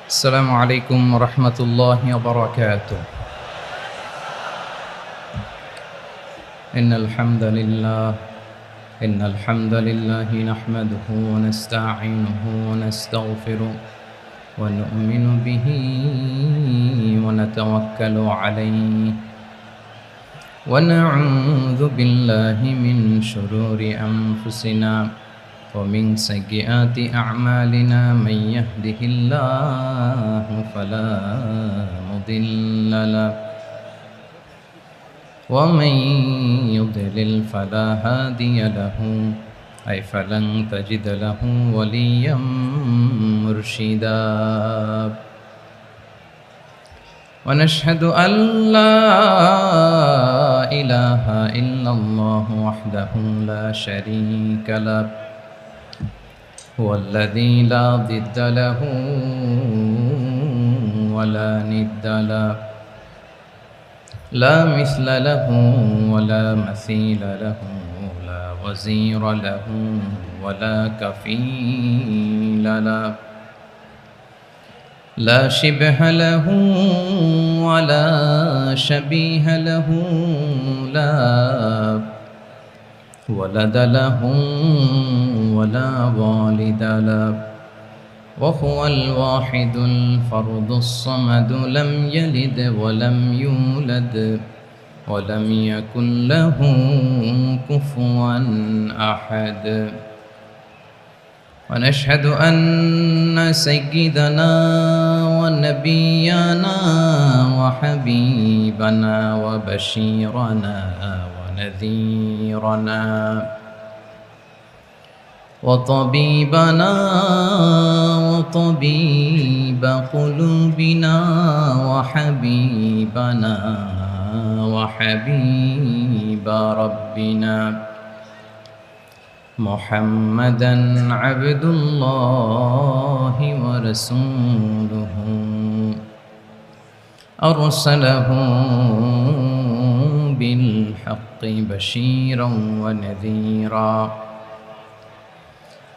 السلام عليكم ورحمة الله وبركاته. إن الحمد لله نحمده ونستعينه ونستغفره ونؤمن به ونتوكل عليه ونعوذ بالله من شرور أنفسنا ومن سيئات أعمالنا من يهده الله فلا مضل له ومن يضلل فلا هادي له فلن تجد له وليا مرشدا ونشهد أن لا إله إلا الله وحده لا شريك له هو الذي لا ضد له ولا ند له لا مثل له ولا مثيل له لا وزير له ولا كفيل له لا شبه له ولا شبيه له لا ولد له ولا والد له وهو الواحد الفرد الصمد لم يلد ولم يولد ولم يكن له كفوا أحد ونشهد أن سيدنا ونبينا وحبيبنا وبشيرنا ونذيرنا وطبيبنا وطبيب قلوبنا وحبيبنا وحبيب ربنا محمدا عبد الله ورسوله أرسله بالحق بشيرا ونذيرا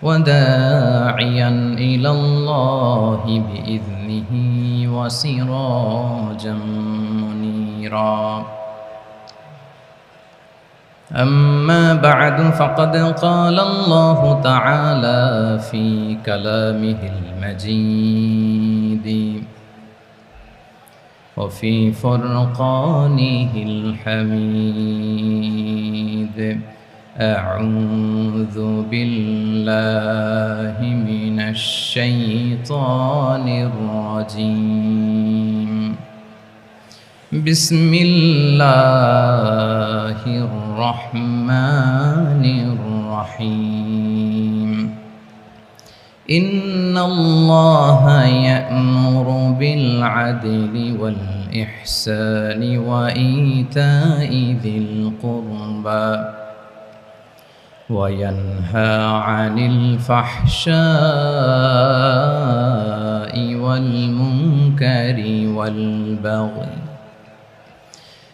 وداعيا إلى الله بإذنه وسراجا منيرا أما بعد فقد قال الله تعالى في كلامه المجيد وفي فرقانه الحميد أعوذ بالله من الشيطان الرجيم بسم الله الرحمن الرحيم إن الله يأمر بالعدل والإحسان وإيتاء ذي القربى وينهى عن الفحشاء والمنكر والبغي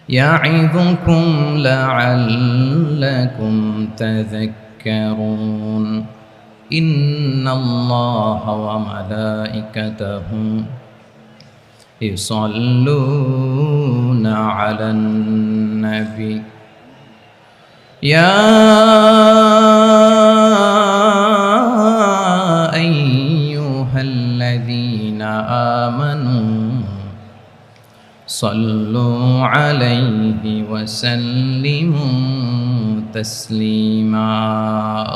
يعظكم لعلكم تذكرون إن الله وملائكته يصلون على النبي يا صلوا عليه وسلموا تسليما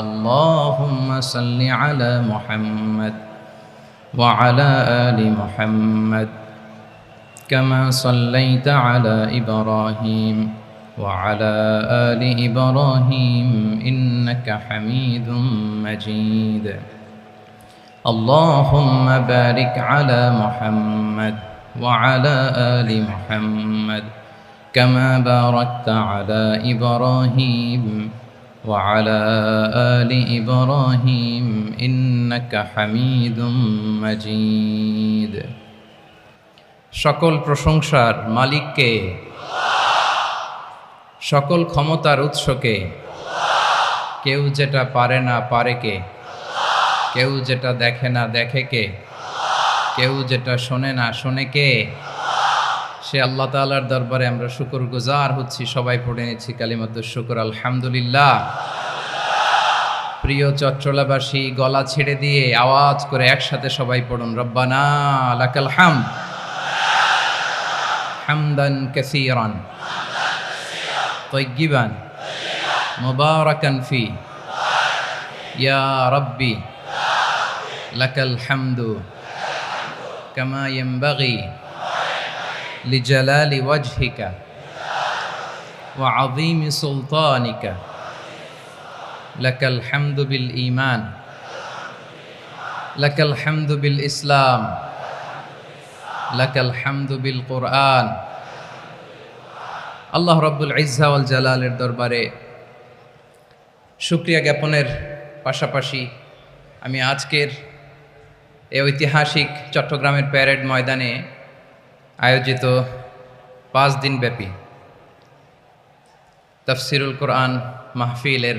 اللهم صل على محمد وعلى آل محمد كما صليت على إبراهيم وعلى آل إبراهيم إنك حميد مجيد اللهم بارك على محمد وعلى آل محمد كما باركت على إبراهيم وعلى آل إبراهيم إنك حميد مجيد সকল প্রশংসার মালিককে, সকল ক্ষমতার উৎসকে। কেউ যেটা পারে না পারে কে, কেউ যেটা দেখে না দেখে কে, কেউ যেটা শোনে না শোনে কে। সে আল্লাহ তাআলার দরবারে আমরা শুকরগুজার হচ্ছি। সবাই পড়ে নিচ্ছি কালিমাতুশ শুকর, আলহামদুলিল্লাহ। প্রিয় চট্টলাবাসী, গলা ছেড়ে দিয়ে আওয়াজ করে একসাথে সবাই পড়ুন, রব্বানা লাকাল হামদ হামদান কাসীরান তাইয়্যিবান মুবারাকান ফি ইয়া রাব্বি লাকাল হামদু কামা ইয়ানবাগি লিজালালি ওয়াজহিকা ওয়া আযীমি সুলতানিকা লাকাল হামদু বিল ঈমান লাকাল হামদু বিল ইসলাম লাকাল হামদু বিল কুরআন। আল্লাহ রাব্বুল ইজ্জা ওয়াল জালালের দরবারে শুকরিয়া জ্ঞাপনের পাশাপাশি আমি আজকের এই ঐতিহাসিক চট্টগ্রামের প্যারেড ময়দানে আয়োজিত 5 দিনব্যাপী তাফসিরুল কোরআন মাহফিলের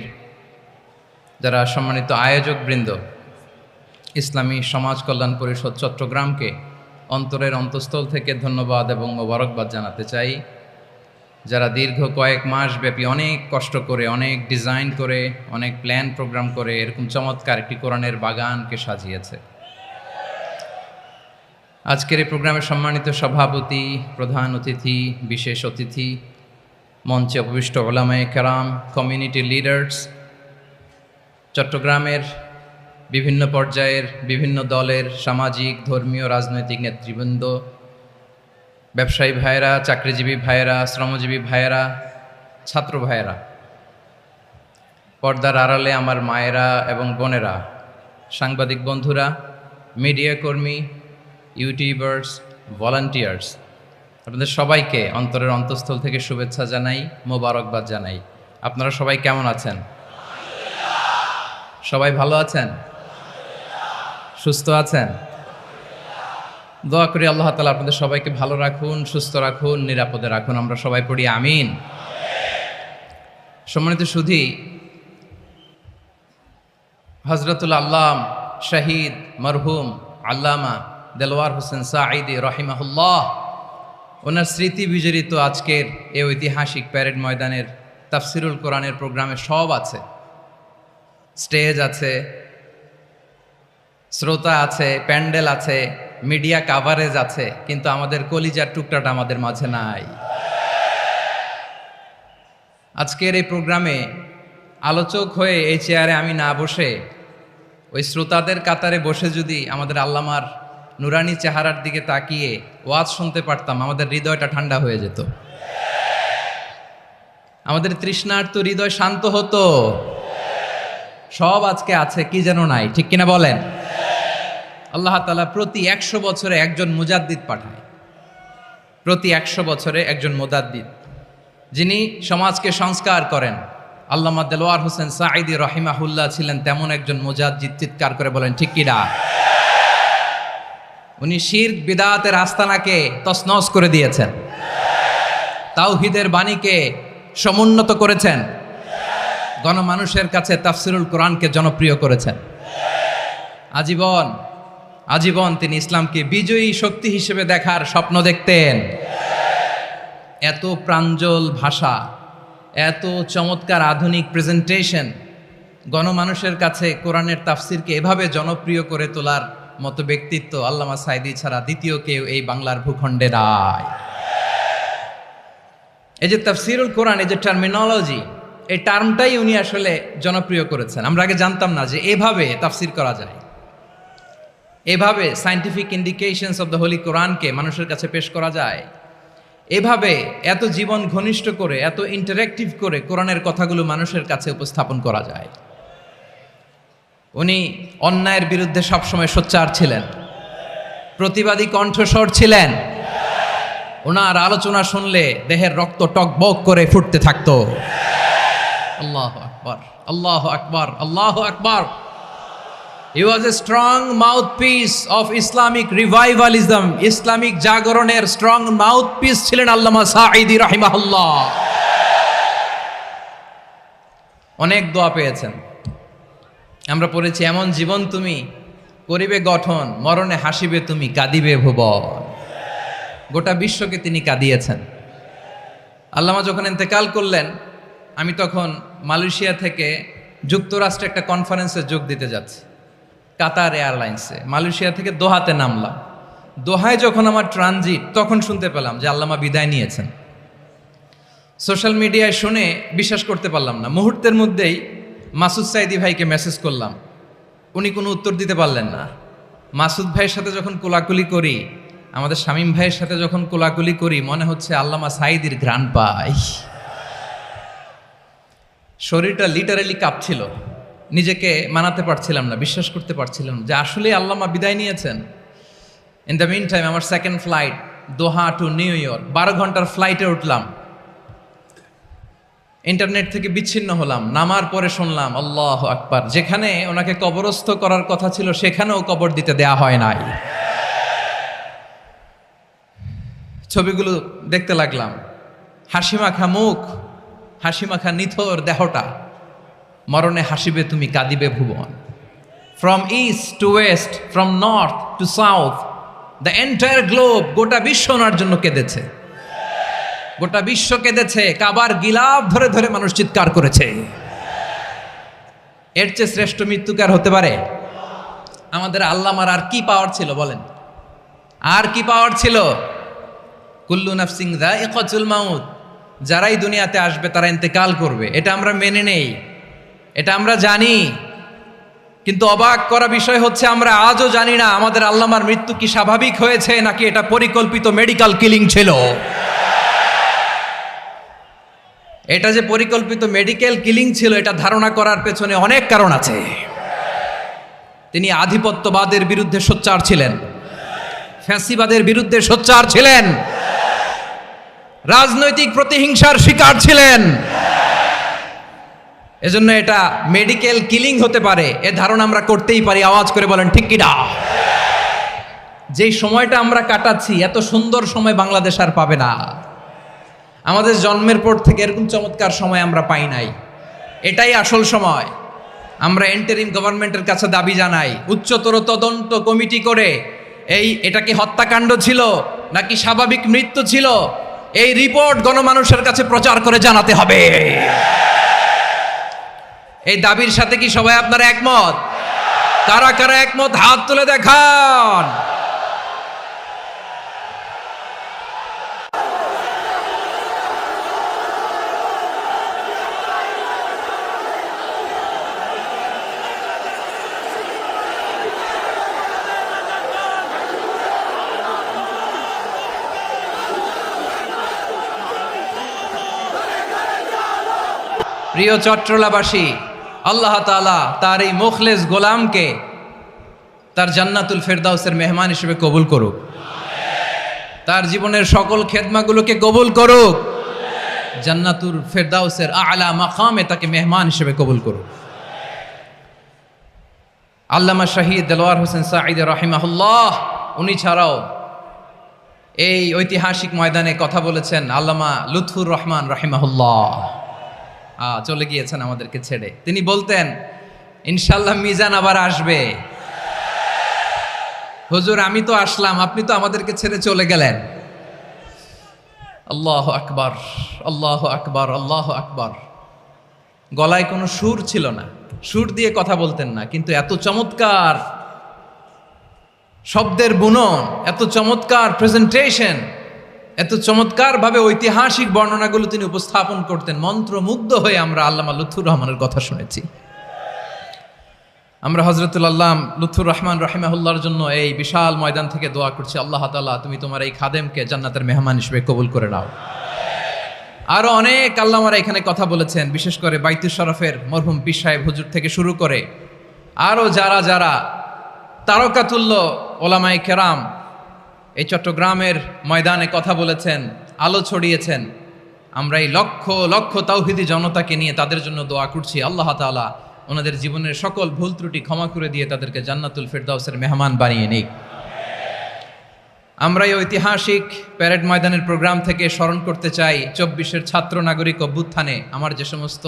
যারা সম্মানিত আয়োজকবৃন্দ, ইসলামী সমাজ কল্যাণ পরিষদ চট্টগ্রামকে অন্তরের অন্তঃস্থল থেকে ধন্যবাদ এবং মোবারকবাদ জানাতে চাই, যারা দীর্ঘ কয়েক মাস ব্যাপী অনেক কষ্ট করে, অনেক ডিজাইন করে, অনেক প্ল্যান প্রোগ্রাম করে এরকম চমৎকার একটি কোরআনের বাগানকে সাজিয়েছে। আজকের এই প্রোগ্রামের সম্মানিত সভাপতি, প্রধান অতিথি, বিশেষ অতিথি, মঞ্চে উপবিষ্ট উলামায়ে কেরাম, কমিউনিটি লিডার্স, চট্টগ্রামের বিভিন্ন পর্যায়ের বিভিন্ন দলের সামাজিক, ধর্মীয়, রাজনৈতিক নেতৃবৃন্দ, ব্যবসায়ী ভাইয়েরা, চাকরিজীবী ভাইয়েরা, শ্রমজীবী ভাইয়েরা, ছাত্র ভাইয়েরা, পর্দার আড়ালে আমার মায়েরা এবং বোনেরা, সাংবাদিক বন্ধুরা, মিডিয়া কর্মী, ইউটিউবার্স, ভলান্টিয়ার্স, আপনাদের সবাইকে অন্তরের অন্তঃস্থল থেকে শুভেচ্ছা জানাই, মোবারকবাদ জানাই। আপনারা সবাই কেমন আছেন? সবাই ভালো আছেন? সুস্থ আছেন? দোয়া করি আল্লাহ তাআলা আপনাদের সবাইকে ভালো রাখুন, সুস্থ রাখুন, নিরাপদে রাখুন। আমরা সবাই পড়ি আমিন। সম্মানিত সুধী, হযরতুল আল্লাম শহীদ মরহুম আল্লামা দেলওয়ার হোসেন সাঈদী রাহিমাহুল্লাহ, ওনার স্মৃতি বিজড়িত আজকের এই ঐতিহাসিক প্যারেড ময়দানের তাফসিরুল কোরআনের প্রোগ্রামে সব আছে। স্টেজ আছে, শ্রোতা আছে, প্যান্ডেল আছে, মিডিয়া কাভারেজ আছে, কিন্তু আমাদের কলিজার টুকরাটা আমাদের মাঝে নাই। আজকের এই প্রোগ্রামে আলোচক হয়ে এই চেয়ারে আমি না বসে ওই শ্রোতাদের কাতারে বসে যদি আমাদের আল্লামার নুরানি চেহারার দিকে তাকিয়ে ওয়াজ শুনতে পারতাম, আমাদের হৃদয়টা ঠান্ডা হয়ে যেত, আমাদের তৃষ্ণার্ত হৃদয় শান্ত হতো। সব আজকে আছে, কি যেন নাই, ঠিক কিনা বলেন? আল্লাহ তাআলা প্রতি 100 বছরে একজন মুজাদ্দিদ পাঠায়, প্রতি 100 বছরে একজন মুজাদ্দিদ, যিনি সমাজকে সংস্কার করেন। আল্লামা দেলওয়ার হোসেন সাঈদী রাহিমাহুল্লাহ ছিলেন তেমন একজন মুজাদ্দিদ। চিৎকার করে বলেন ঠিক কিনা? উনি শিরক বিদআতের আস্তানাকে তছনছ করে দিয়েছেন, তাওহীদের বাণীকে সমুন্নত করেছেন, গণমানুষের কাছে তাফসিরুল কোরআনকে জনপ্রিয় করেছেন। আজীবন আজীবন তিনি ইসলামকে বিজয়ী শক্তি হিসেবে দেখার স্বপ্ন দেখতেন। এত প্রাঞ্জল ভাষা, এত চমৎকার আধুনিক প্রেজেন্টেশন, গণমানুষের কাছে কোরআনের তাফসিরকে এভাবে জনপ্রিয় করে তোলার মতো ব্যক্তিত্ব আল্লামা সাঈদী ছাড়া দ্বিতীয় কেউ এই বাংলার ভূখণ্ডে নাই। এই যে তাফসিরুল কোরআন, এই যে টার্মিনোলজি, এই টার্মটাই উনি আসলে জনপ্রিয় করেছেন। আমরা আগে জানতাম না যে এভাবে তাফসির করা যায়, এভাবে scientific indications of the Holi কোরআনকে মানুষের কাছে পেশ করা যায়, এভাবে এত জীবন ঘনিষ্ঠ করে, এত ইন্টারেক্টিভ করে কোরআনের কথাগুলো মানুষের কাছে উপস্থাপন করা যায়। উনি অন্যায়ের বিরুদ্ধে সবসময় সোচ্চার ছিলেন, প্রতিবাদী কণ্ঠস্বর ছিলেন। ওনার আলোচনা শুনলে দেহের রক্ত টকবক করে ফুটতে থাকতো। আল্লাহু আকবার, আল্লাহু আকবার, আল্লাহু আকবার। He was a strong mouthpiece of Islamic revivalism. Islamic জাগরণের স্ট্রং মাউথপিস ছিলেন আল্লামা সাঈদী রাহিমাহুল্লাহ। অনেক দোয়া পেয়েছেন। আমরা পড়েছি, এমন জীবন তুমি করিবে গঠন, মরণে হাসিবে তুমি, কাঁদিবে ভুবন। গোটা বিশ্বকে তিনি কাঁদিয়েছেন। আল্লামা যখন ইন্তেকাল করলেন, আমি তখন মালয়েশিয়া থেকে যুক্তরাষ্ট্রে একটা কনফারেন্সে যোগ দিতে যাচ্ছি, কাতার এয়ারলাইন্সে। মালয়েশিয়া থেকে দোহাতে নামলাম। দোহায় যখন আমার ট্রানজিট, তখন শুনতে পেলাম যে আল্লামা বিদায় নিয়েছেন। সোশ্যাল মিডিয়ায় শুনে বিশ্বাস করতে পারলাম না। মুহূর্তের মধ্যেই মাসুদ সাইদি ভাইকে মেসেজ করলাম, উনি কোনো উত্তর দিতে পারলেন না। মাসুদ ভাইয়ের সাথে যখন কোলাকুলি করি, আমাদের শামীম ভাইয়ের সাথে যখন কোলাকুলি করি, মনে হচ্ছে আল্লামা সাইদির ঘ্রাণ পাই। শরীরটা লিটারালি কাঁপছিল, নিজেকে মানাতে পারছিলাম না, বিশ্বাস করতে পারছিলাম যে আসলে আল্লামা বিদায় নিয়েছেন। ইন দ্য মিন টাইম আমার সেকেন্ড ফ্লাইট, দোহা টু নিউ ইয়র্ক, 12 ঘন্টার ফ্লাইটে উঠলাম। ইন্টারনেট থেকে বিচ্ছিন্ন হলাম। নামার পরে শুনলাম আল্লাহু আকবার, যেখানে ওনাকে কবরস্থ করার কথা ছিল সেখানেও কবর দিতে দেয়া হয় নাই। ছবিগুলো দেখতে লাগলাম, হাসিমাখা মুখ, হাসিমাখা নিথর দেহটা, মরণে হাসিবে তুমি, কাঁদিবে ভুবন। From east to west, from north to south, the entire globe, গোটা বিশ্ব ওনার জন্য কেঁদেছে, গোটা বিশ্ব কেঁদেছে। কাবার গিলাফ ধরে ধরে মানুষ চিৎকার করেছে। এর চেয়ে শ্রেষ্ঠ মৃত্যুকার হতে পারে? আমাদের আল্লামার আর কি পাওয়ার ছিল বলেন? আর কি পাওয়ার ছিল? কুল্লু নাফসিন যায়িকাতুল মাউত, যারাই দুনিয়াতে আসবে তারা ইন্তেকাল করবে, এটা আমরা মেনে নেই, এটা আমরা জানি। কিন্তু অবাক করা বিষয় হচ্ছে, আমরা আজও জানি না আমাদের আল্লামার মৃত্যু কি স্বাভাবিক হয়েছে নাকি এটা পরিকল্পিত মেডিকেল কিলিং ছিল। এটা যে পরিকল্পিত মেডিকেল কিলিং ছিল, এটা ধারণা করার পেছনে অনেক কারণ আছে। তিনি আধিপত্যবাদের বিরুদ্ধে সোচ্চার ছিলেন, ফ্যাসিবাদের বিরুদ্ধে সোচ্চার ছিলেন, রাজনৈতিক প্রতিহিংসার শিকার ছিলেন। এজন্য এটা মেডিকেল কিলিং হতে পারে, এ ধারণা আমরা করতেই পারি। আওয়াজ করে বলেন ঠিক কি না? যেই সময়টা আমরা কাটাচ্ছি, এত সুন্দর সময় বাংলাদেশ আর পাবে না। আমাদের জন্মের পর থেকে এরকম চমৎকার সময় আমরা পাই নাই। এটাই আসল সময়। আমরা ইন্টারিম গভর্নমেন্টের কাছে দাবি জানাই, উচ্চতর তদন্ত কমিটি করে এটা কি হত্যাকাণ্ড ছিল নাকি স্বাভাবিক মৃত্যু ছিল, এই রিপোর্ট গণমানুষের কাছে প্রচার করে জানাতে হবে। এই দাবির সাথে কি সবাই আপনারা একমত? কারা কারা একমত হাত তুলে দেখান। প্রিয় চট্টলাবাসী, আল্লাহ তাআলা তার এই মুখলেস গোলামকে তার জান্নাতুল ফেরদাউসের মেহমান হিসেবে কবুল করুক, তার জীবনের সকল খেদমাগুলোকে কবুল করুক, জান্নাতুল ফেরদাউসের আলা মাকামে তাকে মেহমান হিসেবে কবুল করুক। আল্লামা শহীদ দেলোয়ার হোসেন সাঈদী রাহিমাহুল্লাহ, উনি ছাড়াও এই ঐতিহাসিক ময়দানে কথা বলেছেন আল্লামা লুৎফুর রহমান রাহিমাহুল্লাহ। চলে গিয়েছেন আমাদেরকে ছেড়ে। তিনি বলতেন, ইনশাল্লাহ মিজান আবার আসবে। হুজুর আমি তো আসলাম, আপনি তো আমাদেরকে ছেড়ে চলে গেলেন। আল্লাহু আকবার, আল্লাহু আকবার, আল্লাহু আকবার। গলায় কোনো সুর ছিল না, সুর দিয়ে কথা বলতেন না, কিন্তু এত চমৎকার শব্দের বুনন, এত চমৎকার প্রেজেন্টেশন, এত চমৎকারভাবে ঐতিহাসিক বর্ণনাগুলো তিনি উপস্থাপন করতেন, মন্ত্রমুগ্ধ হয়ে আমরা আল্লামা লুৎফুর রহমানের কথা শুনেছি। আমরা হযরতুল আল্লাম লুৎফুর রহমান রাহিমাহুল্লাহর জন্য এই বিশাল ময়দান থেকে দোয়া করছি, আল্লাহ তাআলা তুমি তোমার এই খাদেমকে জান্নাতের মেহমান হিসেবে কবুল করে নাও। আরো অনেক আল্লামারা এখানে কথা বলেছেন, বিশেষ করে বাইতুল শরফের মরহুম পীর সাহেব হুজুর থেকে শুরু করে আরো যারা যারা তারকাতুল্য ওলামায়ে কেরাম এই চট্টগ্রামের ময়দানে কথা বলেছেন, আলো ছড়িয়েছেন। আমরা এই লক্ষ লক্ষ তাওহীদি জনতাকে নিয়ে তাদের জন্য দোয়া করছি, আল্লাহ তাআলা ওনাদের জীবনের সকল ভুল ত্রুটি ক্ষমা করে দিয়ে তাদেরকে জান্নাতুল ফিরদাউসের মেহমান বানিয়ে নিক। আমরা এই ঐতিহাসিক প্যারেড ময়দানের প্রোগ্রাম থেকে স্মরণ করতে চাই 24-এর ছাত্র নাগরিক অভ্যুত্থানে আমার যে সমস্ত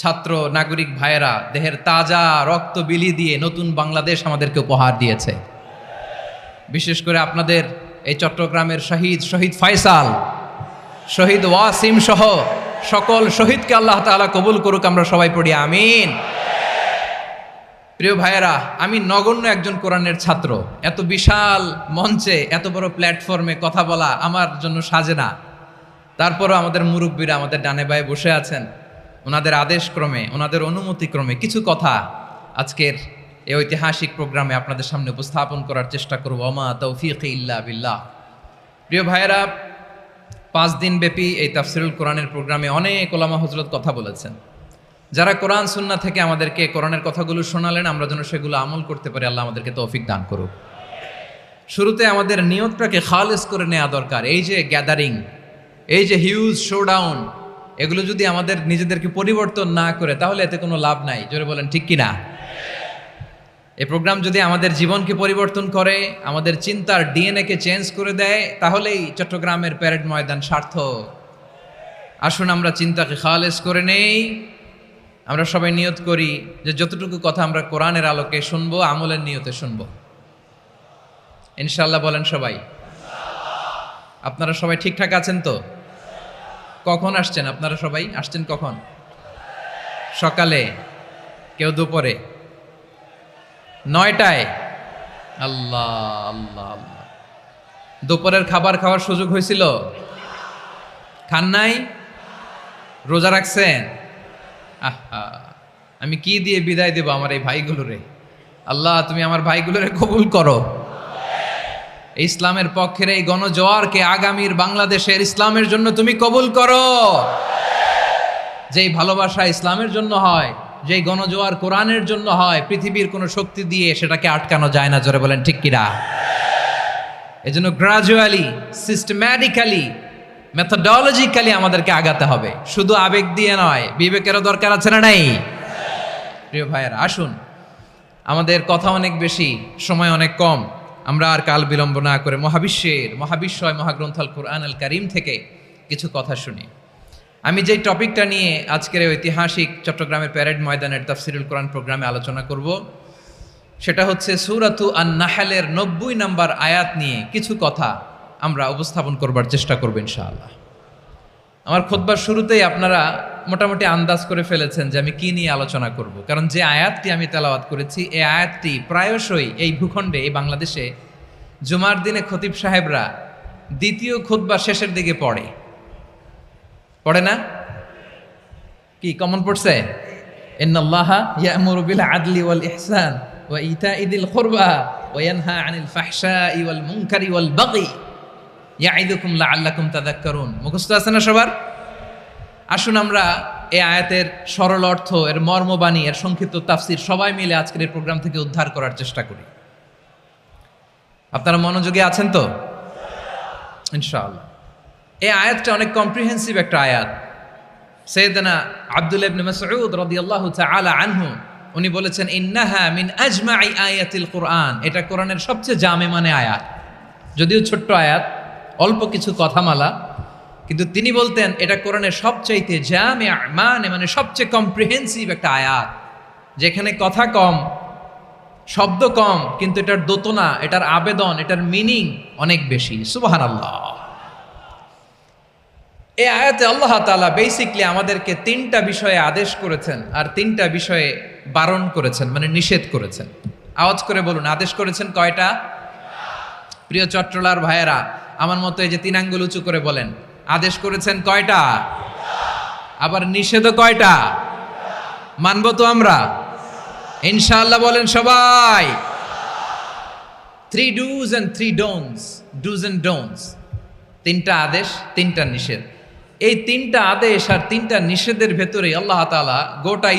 ছাত্র নাগরিক ভাইয়েরা দেহের তাজা রক্ত বিলি দিয়ে নতুন বাংলাদেশ আমাদেরকে উপহার দিয়েছে। বিশেষ করে আপনাদের এই চট্টগ্রামের শহীদ ফয়সাল, শহীদ ওয়াসিম সহ সকল শহীদকে আল্লাহ তাআলা কবুল করুক, আমরা সবাই পড়ি আমিন। প্রিয় ভাইয়েরা, আমি নগণ্য একজন কোরআনের ছাত্র, এত বিশাল মঞ্চে এত বড় প্ল্যাটফর্মে কথা বলা আমার জন্য সাজে না। তারপরও আমাদের মুরব্বীরা আমাদের ডানে বায়ে বসে আছেন, ওনাদের আদেশক্রমে ওনাদের অনুমতিক্রমে কিছু কথা আজকের এই ঐতিহাসিক প্রোগ্রামে আপনাদের সামনে উপস্থাপন করার চেষ্টা করব। ওমা তৌফিক ইল্লা বিল্লাহ। প্রিয় ভাইয়েরা, 5 দিন ব্যাপী এই তাফসিরুল কোরআনের প্রোগ্রামে অনেক ওলামা হযরত কথা বলেছেন। যারা কোরআন সুন্নাহ থেকে আমাদেরকে কোরআনের কথাগুলো শোনালেন, আমরা যেন সেগুলো আমল করতে পারি, আল্লাহ আমাদেরকে তৌফিক দান করুক। শুরুতে আমাদের নিয়তটাকে খালেস করে নেওয়া দরকার। এই যে গ্যাদারিং, এই যে হিউজ শোডাউন, এগুলো যদি আমাদের নিজেদেরকে পরিবর্তন না করে তাহলে এতে কোনো লাভ নাই। জোরে বলেন ঠিক কিনা? এই প্রোগ্রাম যদি আমাদের জীবনকে পরিবর্তন করে, আমাদের চিন্তার ডিএনএ-কে চেঞ্জ করে দেয়, তাহলেই চট্টগ্রামের প্যারেড ময়দান সার্থক। আসুন আমরা চিন্তাকে খালেস করে নেই। আমরা সবাই নিয়ত করি যে যতটুকু কথা আমরা কোরআনের আলোকে শুনবো, আমলের নিয়তে শুনবো ইনশাআল্লাহ। বলেন সবাই। আপনারা সবাই ঠিকঠাক আছেন তো? কখন আসছেন আপনারা? সবাই আসছেন কখন? সকালে, কেউ দুপুরে, 9টায়? আল্লাহ আল্লাহ আল্লাহ। দুপুরের খাবার খাওয়ার সুযোগ হয়েছিল? খান নাই? রোজা রাখছেন? আহা, আমি কি দিয়ে বিদায় দেব আমার এই ভাইগুলোরে? আল্লাহ তুমি আমার ভাইগুলোরে কবুল করো। ইসলামের পক্ষের এই গণজোয়ারকে আগামীর বাংলাদেশের ইসলামের জন্য তুমি কবুল করো। যেই ভালোবাসা ইসলামের জন্য হয়, যেই গণজোয়ার কোরআনের জন্য হয়, পৃথিবীর কোনো শক্তি দিয়ে সেটাকে আটকানো যায় না। জোরে বলেন ঠিক কিনা? এজন্য গ্রাজুয়ালি, সিস্টেম্যাটিক্যালি, মেথোডোলজিক্যালি আমাদেরকে আগাতে হবে, শুধু আবেগ দিয়ে নয়। বিবেকেরও দরকার আছে না নাই? প্রিয় ভাইয়েরা, আসুন, আমাদের কথা অনেক বেশি, সময় অনেক কম। আমরা আর কাল বিলম্ব না করে মহাবিশ্বয় মহাগ্রন্থ আল কোরআন আল কারীম থেকে কিছু কথা শুনি। আমি যেই টপিকটা নিয়ে আজকের ঐতিহাসিক চট্টগ্রামের প্যারেড ময়দানের তাফসিরুল কোরআন প্রোগ্রামে আলোচনা করব, সেটা হচ্ছে সূরাতু আন-নাহলের 90 নম্বর আয়াত নিয়ে কিছু কথা আমরা উপস্থাপন করবার চেষ্টা করব ইনশাআল্লাহ। আমার খুতবার শুরুতেই আপনারা মোটামুটি আন্দাজ করে ফেলেছেন যে আমি কি নিয়ে আলোচনা করব, কারণ যে আয়াতটি আমি তেলাওয়াত করেছি এই আয়াতটি প্রায়শই এই ভূখণ্ডে, এই বাংলাদেশে জুমার দিনে খতিব সাহেবরা দ্বিতীয় খুতবার শেষের দিকে পড়ে না? কি কমন পড়ছে? ইন্নাল্লাহা ইয়া'মুরু বিল আদলি ওয়াল ইহসান ওয়া ইতা'i যিল কুরবা ওয়া ইয়ানহা আনিল ফাহশাই ওয়াল মুনকারি ওয়াল বাগি ইয়া'iদুকুম লাআল্লাকুম তাযাক্কারুন। মুখস্থ আছে না সবার? আসুন আমরা এই আয়াতের সরল অর্থ, এর মর্মবাণী, এর সংক্ষিপ্ত তাফসীর সবাই মিলে আজকের এই প্রোগ্রাম থেকে উদ্ধার করার চেষ্টা করি। আপনারা মনোযোগী আছেন তো? ইনশাআল্লাহ। এই আয়াতটা অনেক কম্প্রিহেন্সিভ একটা আয়াত। সাইয়েদনা আব্দুল্লাহ ইবনে মাসউদ রাদিয়াল্লাহু তাআলা আনহু উনি বলেছেন, ইন্নাহা মিন আজমাই আয়াতিল কোরআন। এটা কোরআনের সবচেয়ে জামে মানে আয়াত। যদিও ছোট্ট আয়াত, অল্প কিছু কথামালা, কিন্তু তিনি বলতেন এটা কোরআনের সবচাইতে জামে মানে সবচেয়ে কম্প্রিহেন্সিভ একটা আয়াত, যেখানে কথা কম, শব্দ কম, কিন্তু এটার দোতনা, এটার আবেদন, এটার মিনিং অনেক বেশি। সুবহানাল্লাহ। এই আয়াতে আল্লাহ তাআলা বেসিকলি আমাদেরকে 3টা বিষয়ে আদেশ করেছেন আর 3টা বিষয়ে বারণ করেছেন, মানে নিষেধ করেছেন। আওয়াজ করে বলুন, আদেশ করেছেন কয়টা? প্রিয় চট্টলার ভাইয়েরা, আমার মতো এই যে 3 আঙ্গুল উঁচু করে বলেন, আদেশ করেছেন কয়টা? আবার নিষেধও কয়টা? মানব তো আমরা ইনশাআল্লাহ, বলেন সবাই। 3 do's and 3 don'ts, do's and don'ts, 3টা আদেশ 3টা নিষেধ। এই 3টা আদেশ আর 3টা নিষেধের ভেতরে আল্লাহ তাআলা গোটা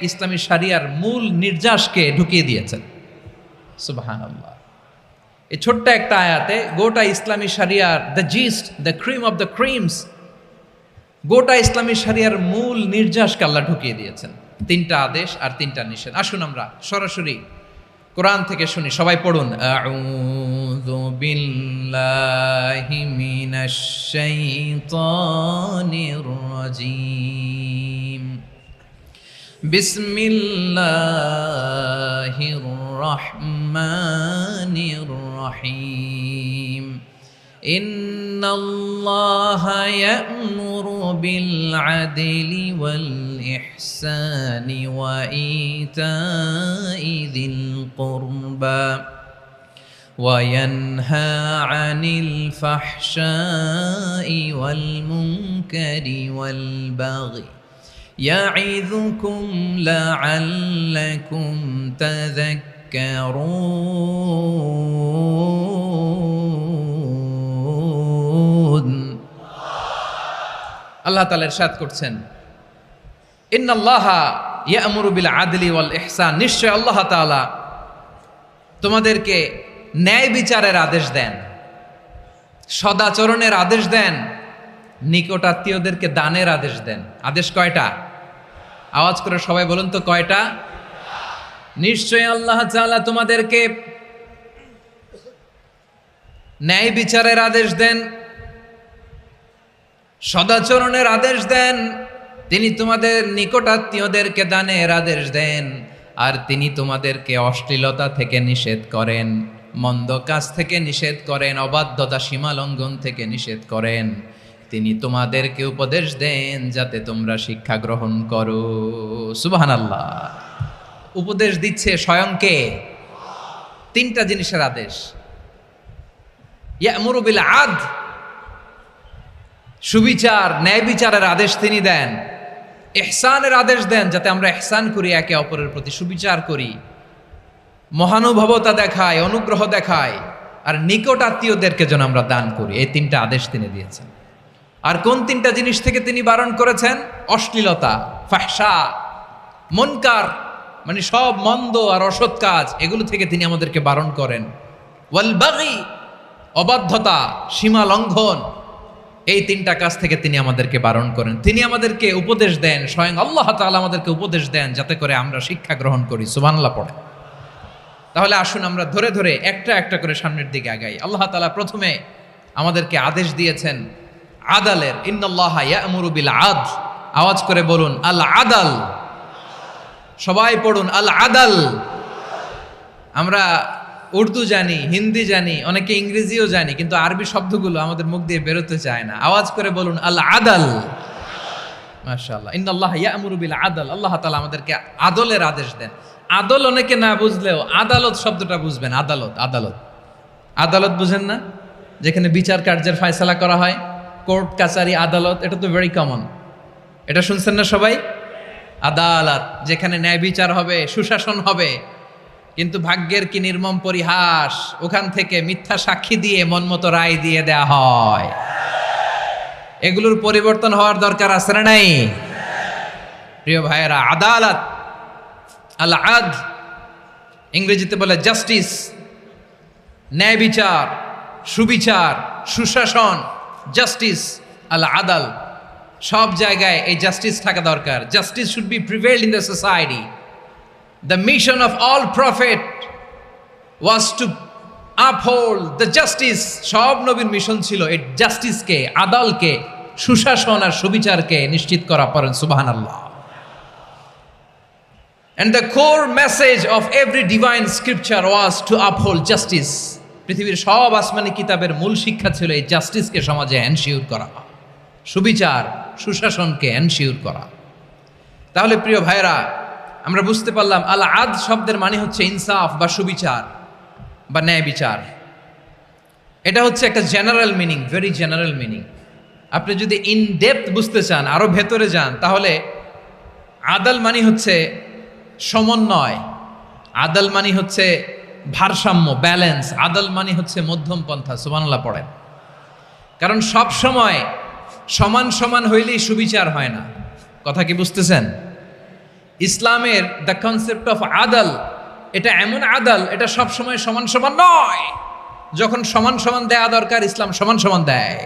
ইসলামী শরিয়ার মূল নির্যাসকে ঢুকিয়ে দিয়েছেন। সুবহানাল্লাহ। এই ছোট্ট একটা আয়াতে গোটা ইসলামী শরিয়ার the gist, the cream of the creams, গোটা ইসলামী শরিয়ার মূল নির্যাসকে আল্লাহ ঢুকিয়ে দিয়েছেন। 3টা আদেশ আর 3টা নিষেধ। আসুন আমরা সরাসরি কোরআন থেকে শুনি, সবাই পড়ুন। আউযু বিল্লাহি মিনাশ শাইতানির রাজীম। বিসমিল্লাহির রহমানির রহিম। ইন্নাল্লাহা ইয়া'মুরু বিল আদলি ওয়াল ইহসানি ওয়া ইতাই যিল কুরবা ওয়া ইয়ানহা আনিল ফাহশাই ওয়াল মুনকারি ওয়াল বাগি ইয়া'ইযুকুম লা'আল্লাকুম তাযাক্কারুন। আল্লাহ তাআলা ইরশাদ করছেন, ইন্নাল্লাহা ইয়া'মুরু বিল আদলি ওয়াল ইহসান, নিশ্চয় আল্লাহ তাআলা তোমাদেরকে ন্যায় বিচারের আদেশ দেন, সদাচরণের আদেশ দেন, নিকটাত্মীয়দেরকে দানের আদেশ দেন। আদেশ কয়টা? আওয়াজ করে সবাই বলুন তো কয়টা? নিশ্চয় আল্লাহ তাআলা তোমাদেরকে ন্যায় বিচারের আদেশ দেন, সদাচরণের আদেশ দেন, তিনি তোমাদের নিকটাত্মীয়দেরকে দানের আদেশ দেন, আর তিনি তোমাদেরকে অশ্লীলতা থেকে নিষেধ করেন, মন্দ কাজ থেকে নিষেধ করেন, অবাধ্যতা সীমা লঙ্ঘন থেকে নিষেধ করেন। তিনি তোমাদেরকে উপদেশ দেন যাতে তোমরা শিক্ষা গ্রহণ করো। সুবহানাল্লাহ। উপদেশ দিচ্ছে স্বয়ং কে? 3টা জিনিসের আদেশ। ইয়া'মুরু বিল আদল, সুবিচার ন্যায় বিচারের আদেশ তিনি দেন। ইহসানের আদেশ দেন, যাতে আমরা ইহসান করি, একে অপরের প্রতি সুবিচার করি, মহানুভবতা দেখায়, অনুগ্রহ দেখায়, আর নিকট আত্মীয়দেরকে যেন আমরা দান করি। এই 3টা আদেশ তিনি দিয়েছেন। আর কোন 3টা জিনিস থেকে তিনি বারণ করেছেন? অশ্লীলতা, ফাহশা, মুনকার, মানে সব মন্দ আর অসৎ কাজ, এগুলো থেকে তিনি আমাদেরকে বারণ করেন। ওয়াল বাগি, অবাধ্যতা, সীমা লঙ্ঘন, এই 3টা কাজ থেকে তিনি আমাদেরকে বারণ করেন। তিনি আমাদেরকে উপদেশ দেন, স্বয়ং আল্লাহ তাআলা আমাদেরকে উপদেশ দেন যাতে করে আমরা শিক্ষা গ্রহণ করি। সুবহানাল্লাহ পড়ে। তাহলে আসুন আমরা ধরে ধরে একটা একটা করে সামনের দিকে আগাই। আল্লাহ তাআলা প্রথমে আমাদেরকে আদেশ দিয়েছেন আদালের। ইন্নাল্লাহা ইয়া'মুরু বিল আদল। আওয়াজ করে বলুন আল আদাল। সবাই পড়ুন আল আদাল। আমরা উর্দু জানি, হিন্দি জানি, অনেকে ইংরেজিও জানি, কিন্তু আরবি শব্দগুলো আমাদের মুখ দিয়ে বেরোতে চায় না। আওয়াজ করে বলুন আল আদাল। মাশাআল্লাহ। ইন্নাল্লাহা ইয়া'মুরু বিল আদল। আল্লাহ তাআলা আমাদেরকে আদলের আদেশ দেন। আদল অনেকে না বুঝলেও আদালত শব্দটা বুঝবেন। আদালত, আদালত, আদালত বুঝেন না? যেখানে বিচার কার্যের ফয়সালা করা হয়, কোর্ট কাচারি আদালত, এটা তো ভেরি কমন। এটা শুনছেন না সবাই? আদালত, যেখানে ন্যায় বিচার হবে, সুশাসন হবে। কিন্তু ভাগ্যের কি নির্মম পরিহাস, ওখান থেকে মিথ্যা সাক্ষী দিয়ে মনমতো রায় দিয়ে দেয়া হয়। এগুলোর পরিবর্তন হওয়ার দরকার আছে না নাই? প্রিয় ভাইয়েরা, আদালত, আল আদল, ইংরেজিতে বলে জাস্টিস, ন্যায় বিচার, সুবিচার, সুশাসন, জাস্টিস, আল আদল, সব জায়গায় এই জাস্টিস থাকা দরকার। Justice should be prevailed in the society. The mission of all prophet was to uphold the justice. সব নবীর মিশন ছিল এই জাস্টিসকে, আদালকে, সুশাসন আর সুবিচারকে নিশ্চিত করা। পড়েন সুবহানাল্লাহ। And the core message of every divine scripture was to uphold justice. পৃথিবীর সব আসমানি কিতাবের মূল শিক্ষা ছিল এই জাস্টিসকে সমাজে এনশিওর করা, সুবিচার, সুশাসনকে এনশিওর করা। তাহলে প্রিয় ভাইরা, আমরা বুঝতে পারলাম আল আদল শব্দের মানে হচ্ছে ইনসাফ বা সুবিচার বা ন্যায় বিচার। এটা হচ্ছে একটা general meaning, very general meaning. আপনি যদি ইন ডেপথ বুঝতে চান, আরো ভেতরে যান, তাহলে আদল মানে হচ্ছে সমন্বয়, আদল মানে হচ্ছে ভারসাম্য, ব্যালেন্স। আদল মানে হচ্ছে মধ্যম পন্থা। সুবহানাল্লাহ পড়েন। কারণ সব সময় সমান সমান হইলেই সুবিচার হয় না। কথা কি বুঝতেছেন? ইসলামের দ্য কনসেপ্ট অফ আদল, এটা এমন আদল, এটা সব সময় সমান সমান নয়। যখন সমান সমান দেয়া দরকার, ইসলাম সমান সমান দেয়।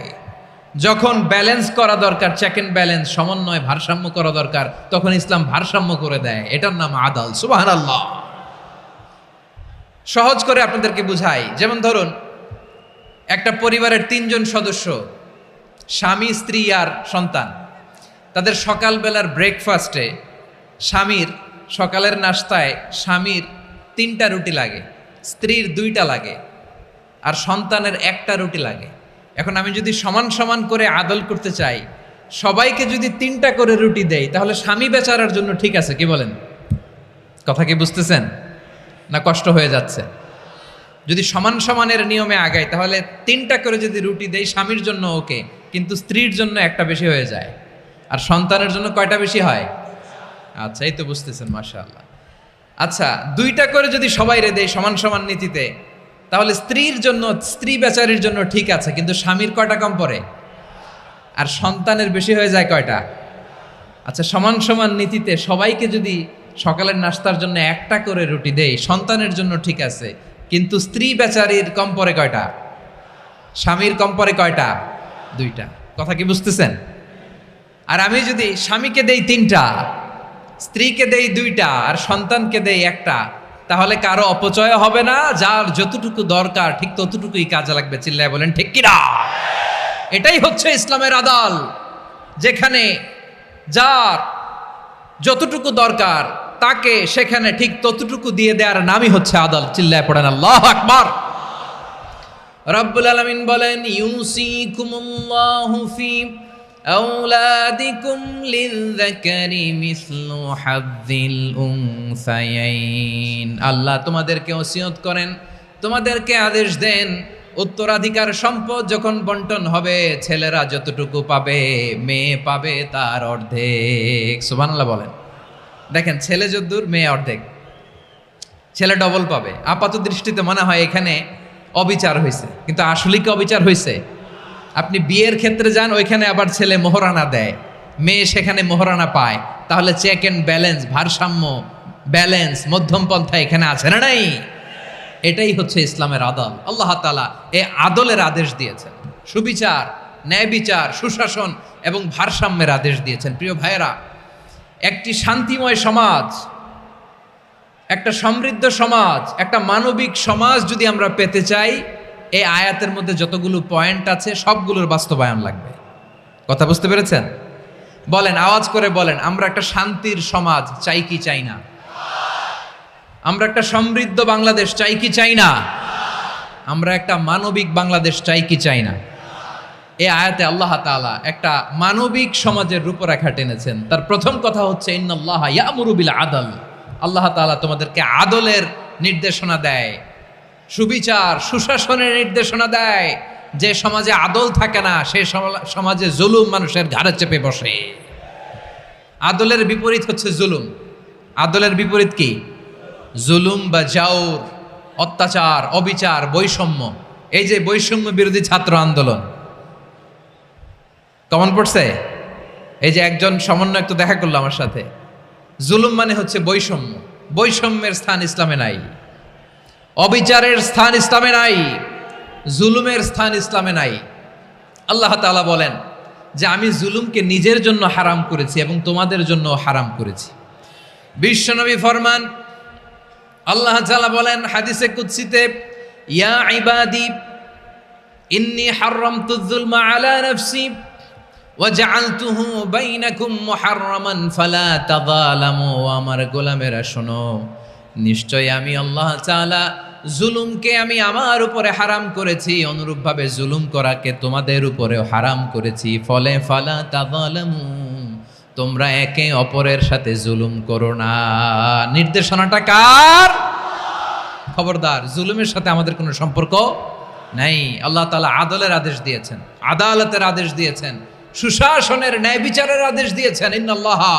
যখন ব্যালেন্স করা দরকার, চেক এন্ড ব্যালেন্স, সমন্বয়, ভারসাম্য করা দরকার, তখন ইসলাম ভারসাম্য করে দেয়। এটার নাম আদল। সুবহানাল্লাহ। সহজ করে আপনাদেরকে বুঝাই। যেমন ধরুন, একটা পরিবারের 3 জন সদস্য, স্বামী, স্ত্রী আর সন্তান। তাদের সকালবেলার ব্রেকফাস্টে স্বামীর, সকালের নাস্তায় স্বামীর 3টা রুটি লাগে, স্ত্রীর 2টা লাগে, আর সন্তানের 1টা রুটি লাগে। এখন আমি যদি সমান সমান করে আদল করতে চাই, সবাইকে যদি 3টা করে রুটি দেই, তাহলে স্বামী বেচারার জন্য ঠিক আছে? কি বলেন? কথা কি বুঝতেছেন না কষ্ট হয়ে যাচ্ছে? যদি সমান সমানের নিয়মে আগাই, তাহলে 3টা করে যদি রুটি দেই, স্বামীর জন্য ওকে, কিন্তু স্ত্রীর জন্য 1টা বেশি হয়ে যায়। আর সন্তানের জন্য কয়টা বেশি হয়? আচ্ছা, এই তো বুঝতেছেন, মাশাআল্লাহ। আচ্ছা, 2টা করে যদি সবাই রে দেয় সমান সমান নীতিতে, তাহলে স্ত্রীর জন্য, স্ত্রী বেচারির জন্য ঠিক আছে, কিন্তু স্বামীর কয়টা কম পড়ে? আর সন্তানের বেশি হয়ে যায় কয়টা? আচ্ছা, সমান সমান নীতিতে সবাইকে যদি সকালের নাস্তার জন্য 1টা করে রুটি দেই, সন্তানের জন্য ঠিক আছে, কিন্তু স্ত্রী বেচারির কম পড়ে কয়টা? স্বামীর কম পড়ে কয়টা? 2টা। কথা কি বুঝতেছেন? আর আমি যদি স্বামীকে দেই 3টা, স্ত্রীকে দেই 2টা, আর সন্তানকে দেই 1টা, তাহলে কারো অপচয় হবে না। যার যতটুকু দরকার ঠিক ততটুকুই কাজে লাগবে। চিল্লায় বলেন ঠিক কিনা? এটাই হচ্ছে ইসলামের আদল, যেখানে যার যতটুকু দরকার তাকে সেখানে ঠিক ততটুকু দিয়ে দেওয়ার নামই হচ্ছে আদল। চিল্লায় পড়েন আল্লাহু আকবার। রব্বুল আলামিন বলেন, ইউসিকুমুল্লাহু ফি আওলাদিকুম লিযযাকারি মিসলু হাযযিল উনসায়াইন। আল্লাহ তোমাদেরকে ওসিয়ত করেন, তোমাদেরকে আদেশ দেন, উত্তরাধিকার সম্পদ যখন বন্টন হবে, ছেলেরা যতটুকু পাবে, মেয়ে পাবে তার অর্ধেক। সুবহানাল্লাহ বলেন। দেখেন, ছেলে যদ্দূর, মেয়ে অর্ধেক, ছেলে ডবল পাবে। আপাত দৃষ্টিতে মনে হয় এখানে অবিচার হয়েছে, কিন্তু আসলে কি অবিচার হয়েছে? আপনি বিয়ের ক্ষেত্রে যান, ওইখানে আবার ছেলে মোহরানা দেয়, মেয়ে সেখানে মোহরানা পায়। তাহলে চেক এন্ড ব্যালেন্স, ভারসাম্য, ব্যালেন্স, মধ্যম পন্থা এখানে আছে না নাই? এটাই হচ্ছে ইসলামের আদল। আল্লাহ তাআলা এই আদলের আদেশ দিয়েছেন, সুবিচার, ন্যায় বিচার, সুশাসন এবং ভারসাম্যের আদেশ দিয়েছেন। প্রিয় ভাইয়েরা, একটি শান্তিময় সমাজ, একটা সমৃদ্ধ সমাজ, একটা মানবিক সমাজ যদি আমরা পেতে চাই, এই আয়াতের মধ্যে যতগুলো পয়েন্ট আছে সবগুলোর বাস্তবায়ন লাগবে। কথা বুঝতে পেরেছেন? বলেন, আওয়াজ করে বলেন, আমরা একটা শান্তির সমাজ চাই কি চাই না? আমরা একটা সমৃদ্ধ বাংলাদেশ চাই কি চাই না? আমরা একটা মানবিক বাংলাদেশ চাই কি চাই না? এই আয়াতে আল্লাহ তাআলা একটা মানবিক সমাজের রূপরেখা টেনেছেন। তার প্রথম কথা হচ্ছে, ইন্নাল্লাহা ইয়ামুরু বিল আদল। আল্লাহ তাআলা তোমাদেরকে আদলের নির্দেশনা দেয়, সুবিচার, সুশাসনের নির্দেশনা দেয়। যে সমাজে আদল থাকে না, সেই সমাজে জুলুম মানুষের ঘাড়ে চেপে বসে। আদলের বিপরীত হচ্ছে জুলুম। আদলের বিপরীত কি? জুলুম বা জাউর, অত্যাচার, অবিচার, বৈষম্য। এই যে বৈষম্য বিরোধী ছাত্র আন্দোলন কমন পড়ছে? এই যে একজন সমন্বয়ক তো দেখা করলো আমার সাথে। জুলুম মানে হচ্ছে বৈষম্য। বৈষম্যের স্থান ইসলামে নাই, অবিচারের স্থান ইসলামে নাই, জুলুমের স্থান ইসলামে নাই। আল্লাহ তাআলা বলেন যে আমি জুলুমকে নিজের জন্য হারাম করেছি এবং তোমাদের জন্য হারাম করেছি। বিশ্বনবী ফরমান, আল্লাহ তাআলা বলেন হাদিসে কুদসিতে, ইয়া ইবাদি ইন্নী হারামতুয যুলমা আলা নাফসি ওয়া জাআলতুহু বাইনাকুম মুহাররামান ফালা তাযালামু। আমার গোলামেরা শোনো, নিশ্চয় আমি আল্লাহ তাআলা জুলুমকে আমি আমার উপরে হারাম করেছি, অনুরূপভাবে জুলুম করাকে তোমাদের উপরেও হারাম করেছি। ফলে ফালা তাযালামু, তোমরা একে অপরের সাথে জুলুম করো না। নির্দেশনাটা কার? খবরদার, জুলুমের সাথে আমাদের কোনো সম্পর্ক নাই। আল্লাহ তাআলা আদলের আদেশ দিয়েছেন, আদালতের আদেশ দিয়েছেন, সুশাসনের ন্যায় বিচারের আদেশ দিয়েছেন। ইন্নাল্লাহা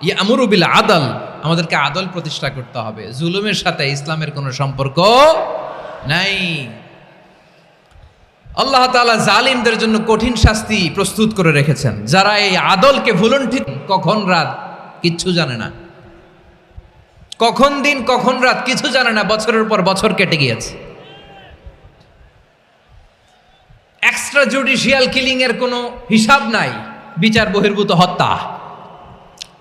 ইয়ামুরু বিল আদল, আমাদেরকে আদল প্রতিষ্ঠা করতে হবে। জুলুমের সাথে ইসলামের কোনো সম্পর্ক নাই। আল্লাহ তাআলা জালিমদের জন্য কঠিন শাস্তি প্রস্তুত করে রেখেছেন। যারা এই আদলকে ভুলুণ্ঠিত, কখন রাত কিচ্ছু জানে না, কখন দিন কখন রাত কিছু জানে না, বছরের পর বছর কেটে গিয়েছে। এক্সট্রা জুডিশিয়াল কিলিং এর কোনো হিসাব নাই, বিচার বহির্ভূত হত্যা,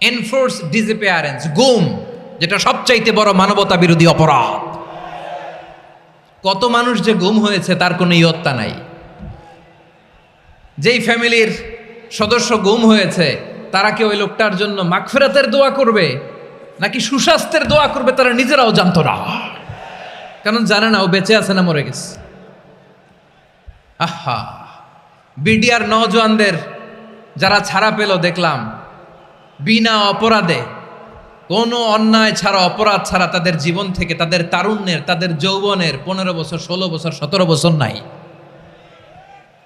এনফোর্স ডিসঅ্যাপিয়ারেন্স, গুম, যেটা সবচাইতে বড় মানবতা বিরোধী অপরাধ। কত মানুষ যে গুম হয়েছে তার কোনো ইয়ত্তা নাই। যেই ফ্যামিলির সদস্য গুম হয়েছে তারা কি ওই লোকটার জন্য মাগফিরাতের দোয়া করবে নাকি সুস্বাস্থ্যের দোয়া করবে তারা নিজেরাও জানতো না, কারণ জানে না ও বেঁচে আছে না মরে গেছে। আহা, বিডিআর নওজোয়ানদের যারা ছাড়া পেল দেখলাম, বিনা অপরাধে, কোনো অন্যায় ছাড়া, অপরাধ ছাড়া তাদের জীবন থেকে, তাদের তারুণ্যের, তাদের যৌবনের 15 বছর, 16 বছর, 17 বছর নাই।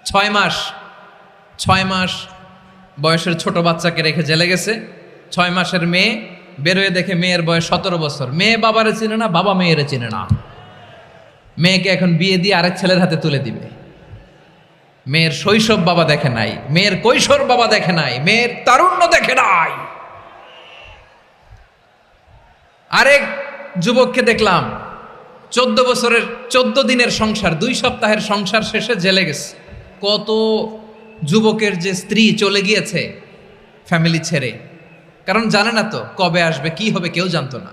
6 মাস বয়সের ছোট বাচ্চাকে রেখে জেলে গেছে। 6 মাসের মেয়ে বেরোয় দেখে মেয়ের বয়স 17 বছর। মেয়ে বাবারে চিনে না, বাবা মেয়েরে চিনে না। মেয়েকে এখন বিয়ে দিয়ে আরেক ছেলের হাতে তুলে দিবে। মেয়ের শৈশব বাবা দেখে নাই, মেয়ের কৈশোর বাবা দেখে নাই, মেয়ের তারুণ্য দেখে নাই। আরেক যুবককে দেখলাম 14 বছরের 14 দিনের সংসার, 2 সপ্তাহের সংসার শেষে জেলে গেছে। কত যুবকের যে স্ত্রী চলে গিয়েছে ফ্যামিলি ছেড়ে, কারণ জানে না তো কবে আসবে, কি হবে, কেউ জানতো না।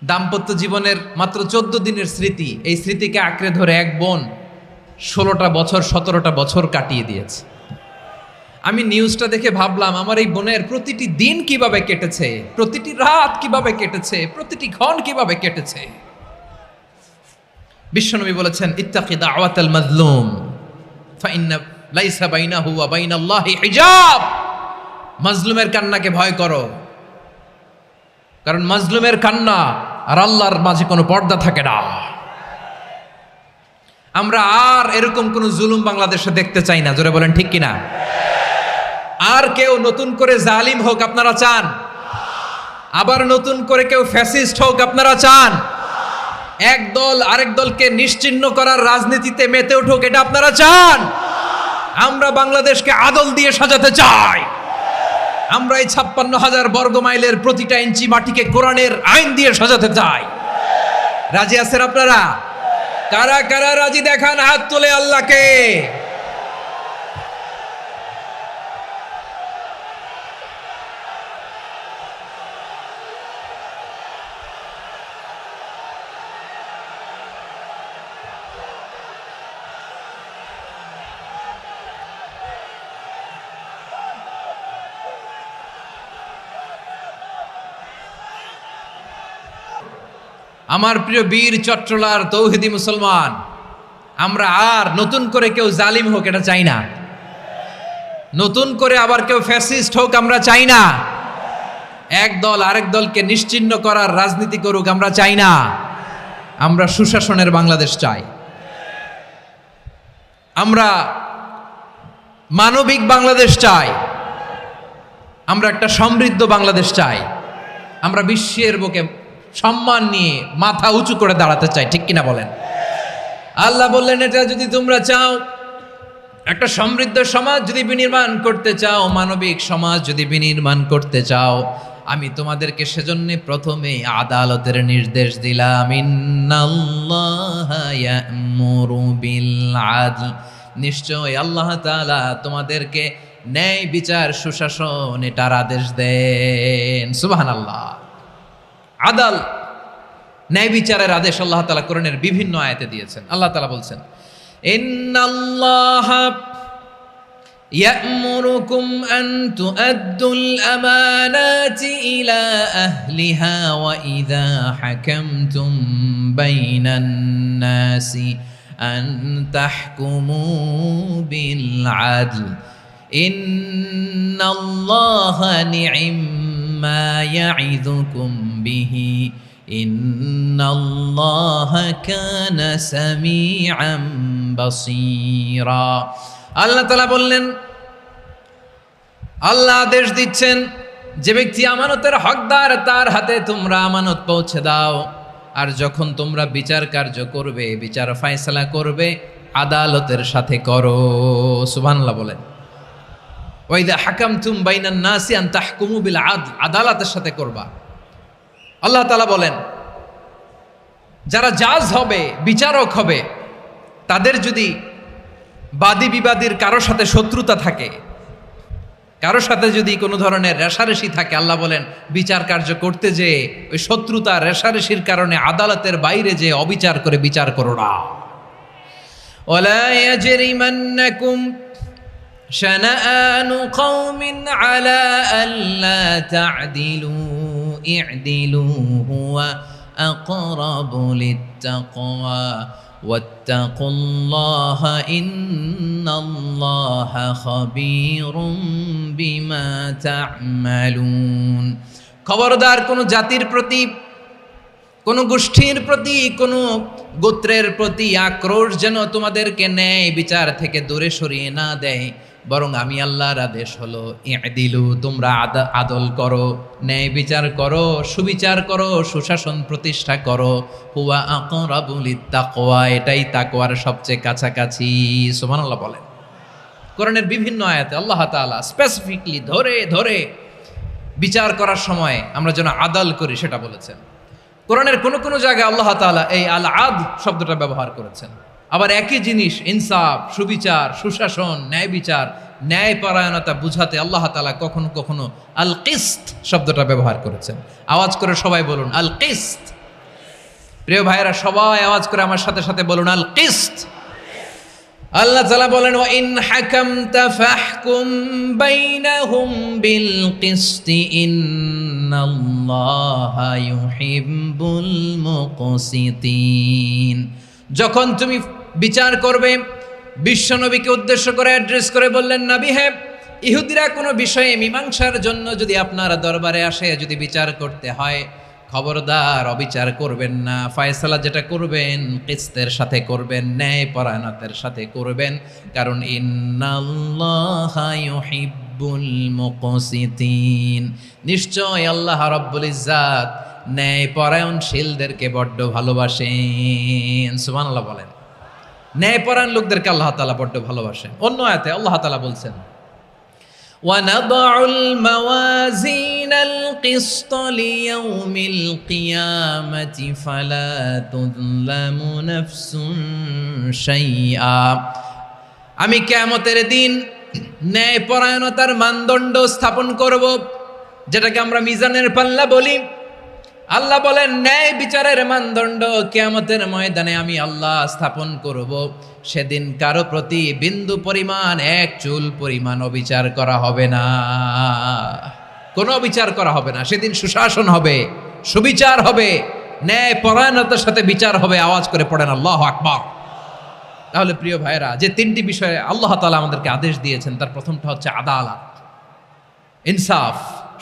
দাম্পত্য জীবনের মাত্র 14 দিনের স্মৃতি, এই স্মৃতিকে আঁকড়ে ধরে এক বোন 16টা বছর, 17টা বছর কাটিয়ে দিয়েছে। আমি নিউজটা দেখে ভাবলাম, আমার এই বোনের প্রতিটি দিন কিভাবে কেটেছে, প্রতিটি রাত কিভাবে কেটেছে, প্রতিটি ক্ষণ কিভাবে কেটেছে। বিশ্বনবী বলেছেন, ইত্তাকি দাওয়াতাল মাজলুম ফাইন্না লাইসা বাইনাহু ওয়া বাইনাল্লাহি হিজাব। মাজলুমের কান্নাকে ভয় করো, কারণ মাজলুমের কান্না আর আল্লাহর মাঝে কোনো পর্দা থাকে না। আমরা আর এরকম কোন জুলুম বাংলাদেশে দেখতে চাই না। জোরে বলেন ঠিক কিনা? আর কেউ নতুন করে জালিম হোক আপনারা চান? আবার নতুন করে কেউ ফ্যাসিস্ট হোক আপনারা চান? এক দল আরেক দলকে নিশ্চিহ্ন করার রাজনীতিতে মেতে উঠুক, এটা আপনারা চান? আমরা বাংলাদেশকে আদল দিয়ে সাজাতে চাই। আমরা এই 56,000 বর্গ মাইলের প্রতিটা ইঞ্চি মাটিকে কোরআনের আইন দিয়ে সাজাতে চাই। রাজি আছেন আপনারা? কারা কারা রাজি দেখান হাত তুলে আল্লাহকে। আমার প্রিয় বীর চট্টলার তৌহিদি মুসলমান, আমরা আর নতুন করে কেউ জালিম হোক এটা চাই না। নতুন করে আবার কেউ ফ্যাসিস্ট হোক আমরা চাই না। এক দল আরেক দলকে নিশ্চিহ্ন করার রাজনীতি করুক আমরা চাই না। আমরা সুশাসনের বাংলাদেশ চাই। আমরা মানবিক বাংলাদেশ চাই। আমরা একটা সমৃদ্ধ বাংলাদেশ চাই। আমরা বিশ্বের বুকে সম্মান নিয়ে মাথা উঁচু করে দাঁড়াতে চাই, ঠিক কিনা বলেন? আল্লাহ বললেন, এটা যদি তোমরা চাও, একটা সমৃদ্ধ সমাজ যদি বিনির্মাণ করতে চাও, মানবিক সমাজ যদি বিনির্মাণ করতে চাও, আমি তোমাদেরকে সেজন্য প্রথমে আদালতের নির্দেশ দিলাম। ইন্নাল্লাহা ইয়া'মুরু বিল আদল, নিশ্চয় আল্লাহ তাআলা তোমাদেরকে ন্যায় বিচার, সুশাসন এটার আদেশ দেন। সুবহানাল্লাহ। আদাল, ন্যায় বিচারের আদেশ আল্লাহ তাআলা কোরআনের বিভিন্ন আয়াতে দিয়েছেন। আল্লাহ তাআলা বলছেন, ইন্নাল্লাহা ইয়া'মুরুকুম আন তুআদ্দুল আমানাতি ইলা আহলিহা ওয়া ইযা হাকামতুম বাইনান নাসি আন তাহকুমু বিল আদল ইন্নাল্লাহা নি'ম্মা ইয়া'iযুকুম বিহি ইন্নাল্লাহা কানা সামিআম বাসীরা। আল্লাহ তাআলা বললেন, আল্লাহ আদেশ দিচ্ছেন, যে ব্যক্তি আমানতের হকদার তার হাতে তোমরা আমানত পৌঁছে দাও। আর যখন তোমরা বিচার কার্য করবে, বিচার ফায়সালা করবে, আদালতের সাথে করো। সুবহানাল্লাহ বলেন। ওয়াইদা হাকামতুম বাইনান নাসি আন তাহকুমু বিল আদল, আদালতের সাথে করবা। আল্লাহ তাআলা বলেন, যারা জাজ হবে, বিচারক হবে, তাদের যদি বাদী বিবাদীর কারো সাথে শত্রুতা থাকে, কারো সাথে যদি কোনো ধরনের রেষারেষি থাকে, আল্লাহ বলেন বিচার কার্য করতে যে ওই শত্রুতা রেষারেষির কারণে আদালতের বাইরে যে অবিচার করে বিচার করো না। ওয়ালা ইয়াজরিমান্নাকুম শানাআনু কওমিন আলা আল্লা তা'দিলু ই'দিলু হুয়া আকরাবু লিত্তাকওয়া ওয়াত্তাকুল্লাহা ইন্নাল্লাহা খাবীরুম বিমা তা'মালুন। খবরদার কোন জাতির প্রতি, কোন গোষ্ঠীর প্রতি, কোন গোত্রের প্রতি আক্রোশ যেন তোমাদেরকে ন্যায় বিচার থেকে দূরে সরিয়ে না দেয়, বরং আমি আল্লাহর আদেশ হলো ই'দিলু, তোমরা আদল করো, ন্যায় বিচার করো, সুবিচার করো, সুশাসন প্রতিষ্ঠা করো। হুয়া আকরাবু লিত্তাকওয়া, এটাই তাকওয়ার সবচেয়ে কাছাকাছি। সুবহানাল্লাহ বলেন। কোরআনের বিভিন্ন আয়াতে আল্লাহ তাআলা স্পেসিফিকলি ধরে ধরে বিচার করার সময় আমরা যেন আদল করি সেটা বলেছেন। কোরআনের কোন কোন জায়গায় আল্লাহ তাআলা এই আল আদ শব্দটা ব্যবহার করেছেন। আবার একই জিনিস ইনসাফ, সুবিচার, সুশাসন, ন্যায় বিচার, ন্যায় পরায়ণতা বুঝাতে আল্লাহ তাআলা কখনো কখনো আল কিসত শব্দটা ব্যবহার করেছেন। আওয়াজ করে সবাই বলুন আল কিসত। প্রিয় ভাইরা, সবাই আওয়াজ করে আমার সাথে সাথে বলুন আল কিসত। আল্লাহ তাআলা বলেন, ওয়া ইন হাকামতা ফাহকুম বাইনাহুম বিল কিসতি ইন্নাল্লাহা ইউহিব্বুল মুকসিতিন। যখন তুমি বিচার করবে, বিশ্বনবীকে উদ্দেশ্য করে অ্যাড্রেস করে বললেন, নবী হে, ইহুদিরা কোনো বিষয়ে মীমাংসার জন্য যদি আপনার দরবারে আসে, যদি বিচার করতে হয়, খবরদার অবিচার করবেন না। ফয়সালা যেটা করবেন কিসতের সাথে করবেন, ন্যায় পরায়ণতার সাথে করবেন, কারণ ইন্নাল্লাহা ইউহিব্বুল মুকসিতিন, নিশ্চয় আল্লাহ রাব্বুল ইজ্জাত ন্যায় পরায়ণশীলদেরকে বড্ড ভালোবাসেন। সুবহানাল্লাহ বলেন। ন্যায় পরায়ণ লোকদেরকে আল্লাহ তাআলা বড্ড ভালোবাসেন। অন্য আয়াতে আল্লাহ তাআলা বলছেন, وَنَضَعُ الْمَوَازِينَ الْقِسْطَ لِيَوْمِ الْقِيَامَةِ فَلَا تُظْلَمُ نَفْسٌ شَيْئًا। আমি কিয়ামতের দিন ন্যায় পরায়ণতার মানদণ্ড স্থাপন করব, যেটাকে আমরা মিজানের পাল্লা বলি। আল্লাহ বলেন, ন্যায় বিচারের মানদণ্ড কিয়ামতের ময়দানে আমি আল্লাহ স্থাপন করব। সেদিন কারো প্রতি বিন্দু পরিমাণ, এক চুল পরিমাণ অবিচার করা হবে না, কোনো অবিচার করা হবে না। সেদিন সুশাসন হবে, সুবিচার হবে, ন্যায় পরায়ণতার সাথে বিচার হবে। আওয়াজ করে পড়েন আল্লাহু আকবার। তাহলে প্রিয় ভাইরা, যে তিনটি বিষয়ে আল্লাহ তাআলা আমাদেরকে আদেশ দিয়েছেন, তার প্রথমটা হচ্ছে আদালত, ইনসাফ,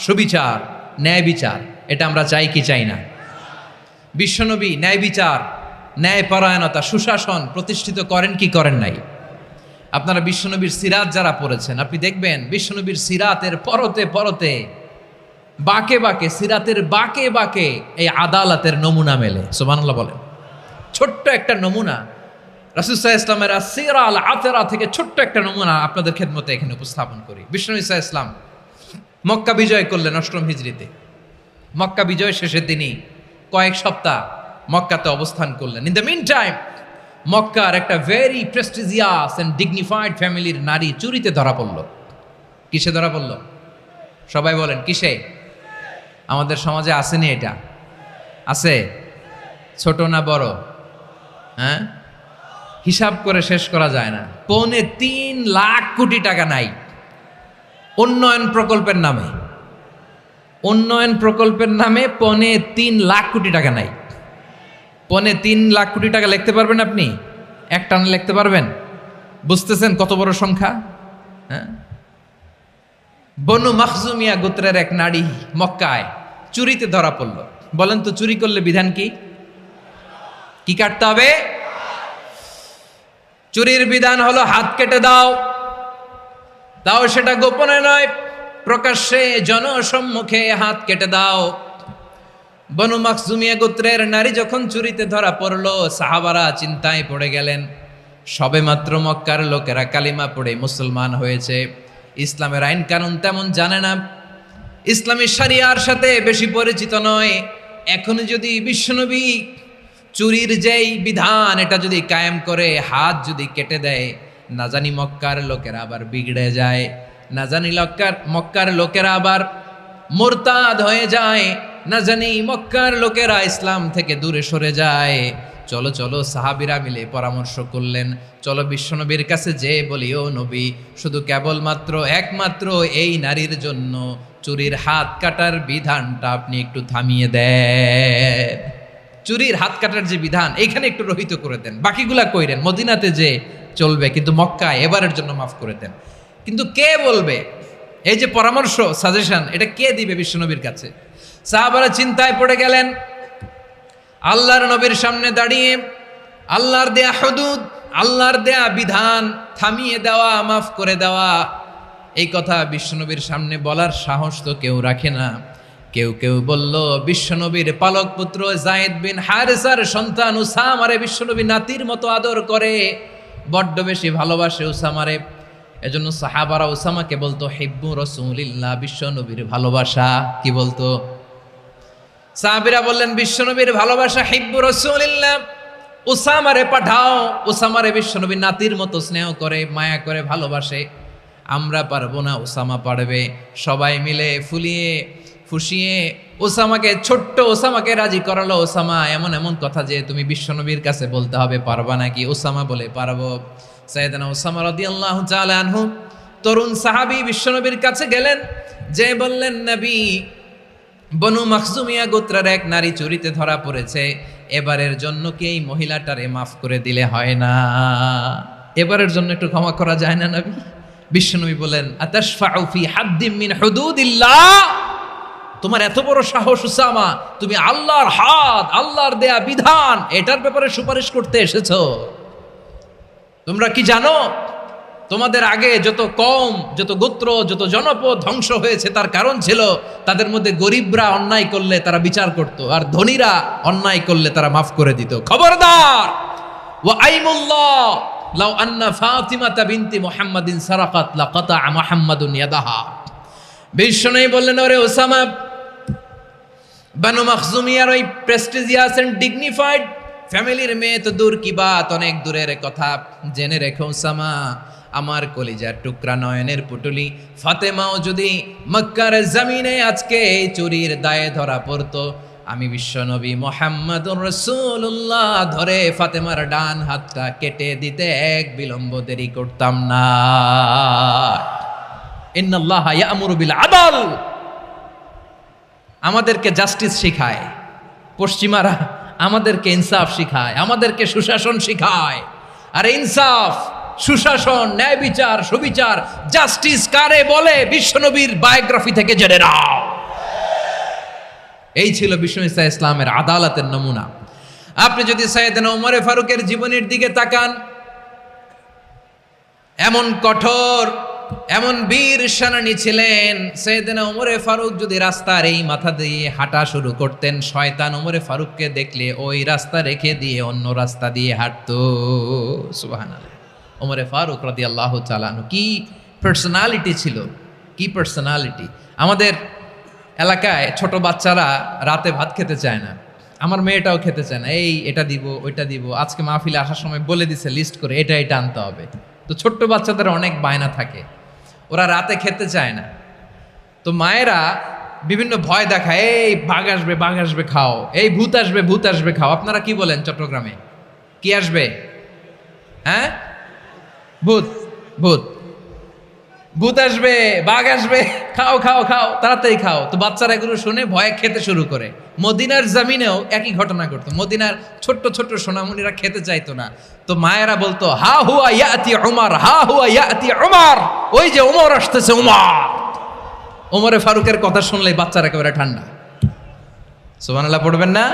সুবিচার, ন্যায় বিচার। এটা আমরা চাই কি চাই না? বিশ্বনবী ন্যায় বিচার, ন্যায় পরায়ণতা, সুশাসন প্রতিষ্ঠিত করেন কি করেন নাই? আপনারা বিশ্বনবীর সিরাত যারা পড়েছেন, আপনি দেখবেন বিশ্বনবীর সিরাতের পরতে পরতে, বাঁকে বাঁকে, সিরাতের বাঁকে বাঁকে এই আদালতের নমুনা মেলে। সুবহানাল্লাহ বলেন। ছোট্ট একটা নমুনা রাসূল সাল্লাল্লাহু আলাইহি ওয়াসাল্লামের আসসিরা আল আতরা থেকে ছোট্ট একটা নমুনা আপনাদের খেদমতে এখানে উপস্থাপন করি। বিশ্বনবী সাল্লাল্লাহু আলাইহি ওয়াসাল্লাম মক্কা বিজয় করলেন ৮ম হিজরিতে। মক্কা বিজয় শেষে তিনি কয়েক সপ্তাহ মক্কাতে অবস্থান করলেন। ইন দ্য মিন টাইম মক্কার একটা ভেরি প্রেস্টিজিয়াস এন্ড ডিগনিফাইড ফ্যামিলির নারী চুরিতে ধরা পড়ল। কিসে ধরা পড়ল? সবাই বলেন কিসে? আমাদের সমাজে আসেনি এটা? আছে? ছোট না বড়? হ্যাঁ, হিসাব করে শেষ করা যায় না। ৩.৫ লাখ কোটি টাকা নাই উন্নয়ন প্রকল্পের নামে। উন্নয়ন প্রকল্পের নামে ৩.৫ লাখ কোটি টাকা নাই। ৩.৫ লাখ কোটি টাকা লিখতে পারবেন আপনি? এক টানে লিখতে পারবেন? বুঝতেছেন কত বড় সংখ্যা? হ্যাঁ, বনু মাখজুমিয়া গোত্রের এক নারী মক্কায় চুরিতে ধরা পড়ল। বলেন তো, চুরি করলে বিধান কি? কি কাটতে হবে? চুরির বিধান হলো হাত কেটে দাও, তাও সেটা গোপনে নয়, প্রকাশ্যে জনসম্মুখে হাত কেটে দাও। বনু মাখজুমিয়া গোত্রের নারী যখন চুরিতে ধরা পড়লো, সাহাবারা চিন্তায় পড়ে গেলেন। সবেমাত্র মক্কার লোকেরা কালিমা পড়ে মুসলমান হয়েছে, ইসলামের আইন কানুন তেমন জানে না, ইসলামী শরিয়ার সাথে বেশি পরিচিত নয়। এখন যদি বিশ্বনবী চুরির যেই বিধান এটা যদি কায়েম করে হাত যদি কেটে দেয়, না জানি মক্কার লোকেরা আবার বিগড়ে যায়, না জানি মক্কার লোকেরা আবার মুরতাদ হয়ে যায়, না জানি মক্কার লোকেরা ইসলাম থেকে দূরে সরে যায়। চলো চলো, সাহাবীরা মিলে পরামর্শ করলেন, চলো বিশ্বনবীর কাছে যে বলি, ও নবী, শুধু কেবলমাত্র একমাত্র এই নারীর জন্য চুরির হাত কাটার বিধানটা আপনি একটু থামিয়ে দেন। চুরির হাত কাটার যে বিধান এখানে একটু রহিত করে দেন, বাকিগুলা কইরেন মদিনাতে যে চলবে, কিন্তু মক্কায় এবারের জন্য মাফ করে দেন। কিন্তু কে বলবে? এই যে পরামর্শ, সাজেশন, এটা কে দিবে বিশ্বনবীর কাছে? সাহাবারা চিন্তায় পড়ে গেলেন। আল্লাহর নবীর সামনে দাঁড়িয়ে আল্লাহর দেয়া হুদুদ, আল্লাহর দেয়া বিধান থামিয়ে দেওয়া, মাফ করে দেওয়া, এই কথা বিশ্বনবীর সামনে বলার সাহস তো কেউ রাখে না। কেউ কেউ বলল, বিশ্বনবীর পালক পুত্র যায়েদ বিন হারেসার সন্তান উসামারে বিশ্বনবী নাতির মতো আদর করে, বড্ড বেশি ভালোবাসে উসামারে। এজন্য সাহাবারা উসামাকে বলতো হিব্বু রাসূলিল্লাহ, বিশ্বনবীর ভালোবাসা। কি বলতো? সাহাবীরা বললেন, বিশ্বনবীর ভালোবাসা হিব্বু রাসূলিল্লাহ, উসামারে পাঠাও। উসামারে বিশ্বনবী নাতির মতো স্নেহ করে, মায়া করে, ভালোবাসে। আমরা পারবো না, উসামা পারবে। সবাই মিলে ফুলিয়ে ফুসিয়ে ওসামাকে, ছোট্ট ওসামাকে রাজি করালো। ওসামা, এমন এমন কথা যে তুমি বিশ্বনবীর কাছে বলতে হবে, পারবা নাকি? ওসামা বলে, পারবো। সাইয়েদনা ওসামা রাদিয়াল্লাহু তাআলা আনহু তরুণ সাহাবী বিশ্বনবীর কাছে গেলেন, যে বললেন, নবী, বনু মাখজুমিয়া গোত্রের এক নারী চুরিতে ধরা পড়েছে, এবারের জন্য কি এই মহিলাটারে মাফ করে দিলে হয় না? এবারের জন্য একটু ক্ষমা করা যায় না নবী? বিশ্বনবী বলেন, আতাশফাউ ফি হাদ্দিম মিন হুদুদিল্লাহ, তোমার এত বড় সাহস উসামা, তুমি আল্লাহর হাত, আল্লাহর দেয়া বিধান, এটার ব্যাপারে সুপারিশ করতে এসেছো? তোমরা কি জানো তোমাদের আগে যত কওম, যত গোত্র, যত জনপদ ধ্বংস হয়েছে তার কারণ ছিল তাদের মধ্যে গরিবরা অন্যায় করলে তারা বিচার করত, আর ধনীরা অন্যায় করলে তারা মাফ করে দিত। খবরদার! ওয়া আইমুল্লাহ লাউ আন্না ফাতিমাতা বিনতি মুহাম্মাদিন সারাকাত লাকাতা মুহাম্মাদুন ইয়াদাহা। বিশ্বনবী বললেন, ওরে ওসামা, বানু মাখজুমিয়ার ওই প্রেস্টিজিয়াস এন্ড ডিগনিফাইড ফ্যামিলির মেয়ে তো দূর কি বাত, অনেক দূরের কথা। জেনে রেখো ওসামা, আমার কলিজার টুকরা, নয়নের পুটুলি ফাতেমাও যদি মক্কার জমিনে আজকে এই চুরির দায়ে ধরা পড়তো, আমি বিশ্বনবী মুহাম্মাদুর রাসূলুল্লাহ ধরে ফাতেমার ডান হাতটা কেটে দিতে এক বিলম্ব দেরি করতাম না। ইন্নাল্লাহা ইয়া'মুরু বিল আদল, আমাদেরকে জাস্টিস শিখায়। পশ্চিমারা আমাদেরকে ইনসাফ শিখায়, আমাদেরকে সুশাসন শিখায়। আর ইনসাফ, সুশাসন, ন্যায় বিচার, সুবিচার, জাস্টিস কারে বলে বিশ্বনবীর বায়োগ্রাফি থেকে জেনে নাও। এই ছিল বিশ্বনবী ইসলামের আদালতের নমুনা। আপনি যদি সাইয়েদনা ওমর ফারুকের জীবনের দিকে তাকান, এমন কঠোর, এমন বীর সেনানী ছিলেন। সাইয়েদনা ওমর ফারুক যদি রাস্তার এই মাথা দিয়ে হাঁটা শুরু করতেন, শয়তান ওমর ফারুককে দেখলে ওই রাস্তা রেখে দিয়ে অন্য রাস্তা দিয়ে হাঁটতো। সুবহানাল্লাহ। ওমর ফারুক রাদিয়াল্লাহু তাআলা আনহু কি পার্সোনালিটি ছিল, কি পার্সোনালিটি! আমাদের এলাকায় ছোট বাচ্চারা রাতে ভাত খেতে চায় না, আমার মেয়েটাও খেতে চায় না। এই এটা দিব, ওইটা দিব, আজকে মাহফিলে আসার সময় বলে দিছে লিস্ট করে, এটা এটা আনতে হবে। তো ছোট্ট বাচ্চাদের অনেক বায়না থাকে, ওরা রাতে খেতে চায় না। তো মায়েরা বিভিন্ন ভয় দেখায়, এই বাঘ আসবে, বাঘ আসবে খাও, এই ভূত আসবে, ভূত আসবে খাও। আপনারা কি বলেন চট্টগ্রামে? কি আসবে? হ্যাঁ, ভূত, ভূত, ভূত আসবে, বাঘ আসবে, খাও খাও খাও, তাড়াতাড়ি খাও। তো বাচ্চারা এগুলো শুনে ভয়ে খেতে শুরু করে। মদিনার জমিনেও একই ঘটনা ঘটতো। মদিনার ছোট্ট ছোট্ট সোনামণিরা খেতে চাইতো না। তো মায়েরা বলতো, হা হুয়া ইয়াতি উমর, হা হুয়া ইয়াতি উমর, ওই যে ওমর আসতেছে, ওমর। ওমরে ফারুকের কথা শুনলেই বাচ্চারা একেবারে ঠান্ডা। সুবহানাল্লাহ পড়বেন না?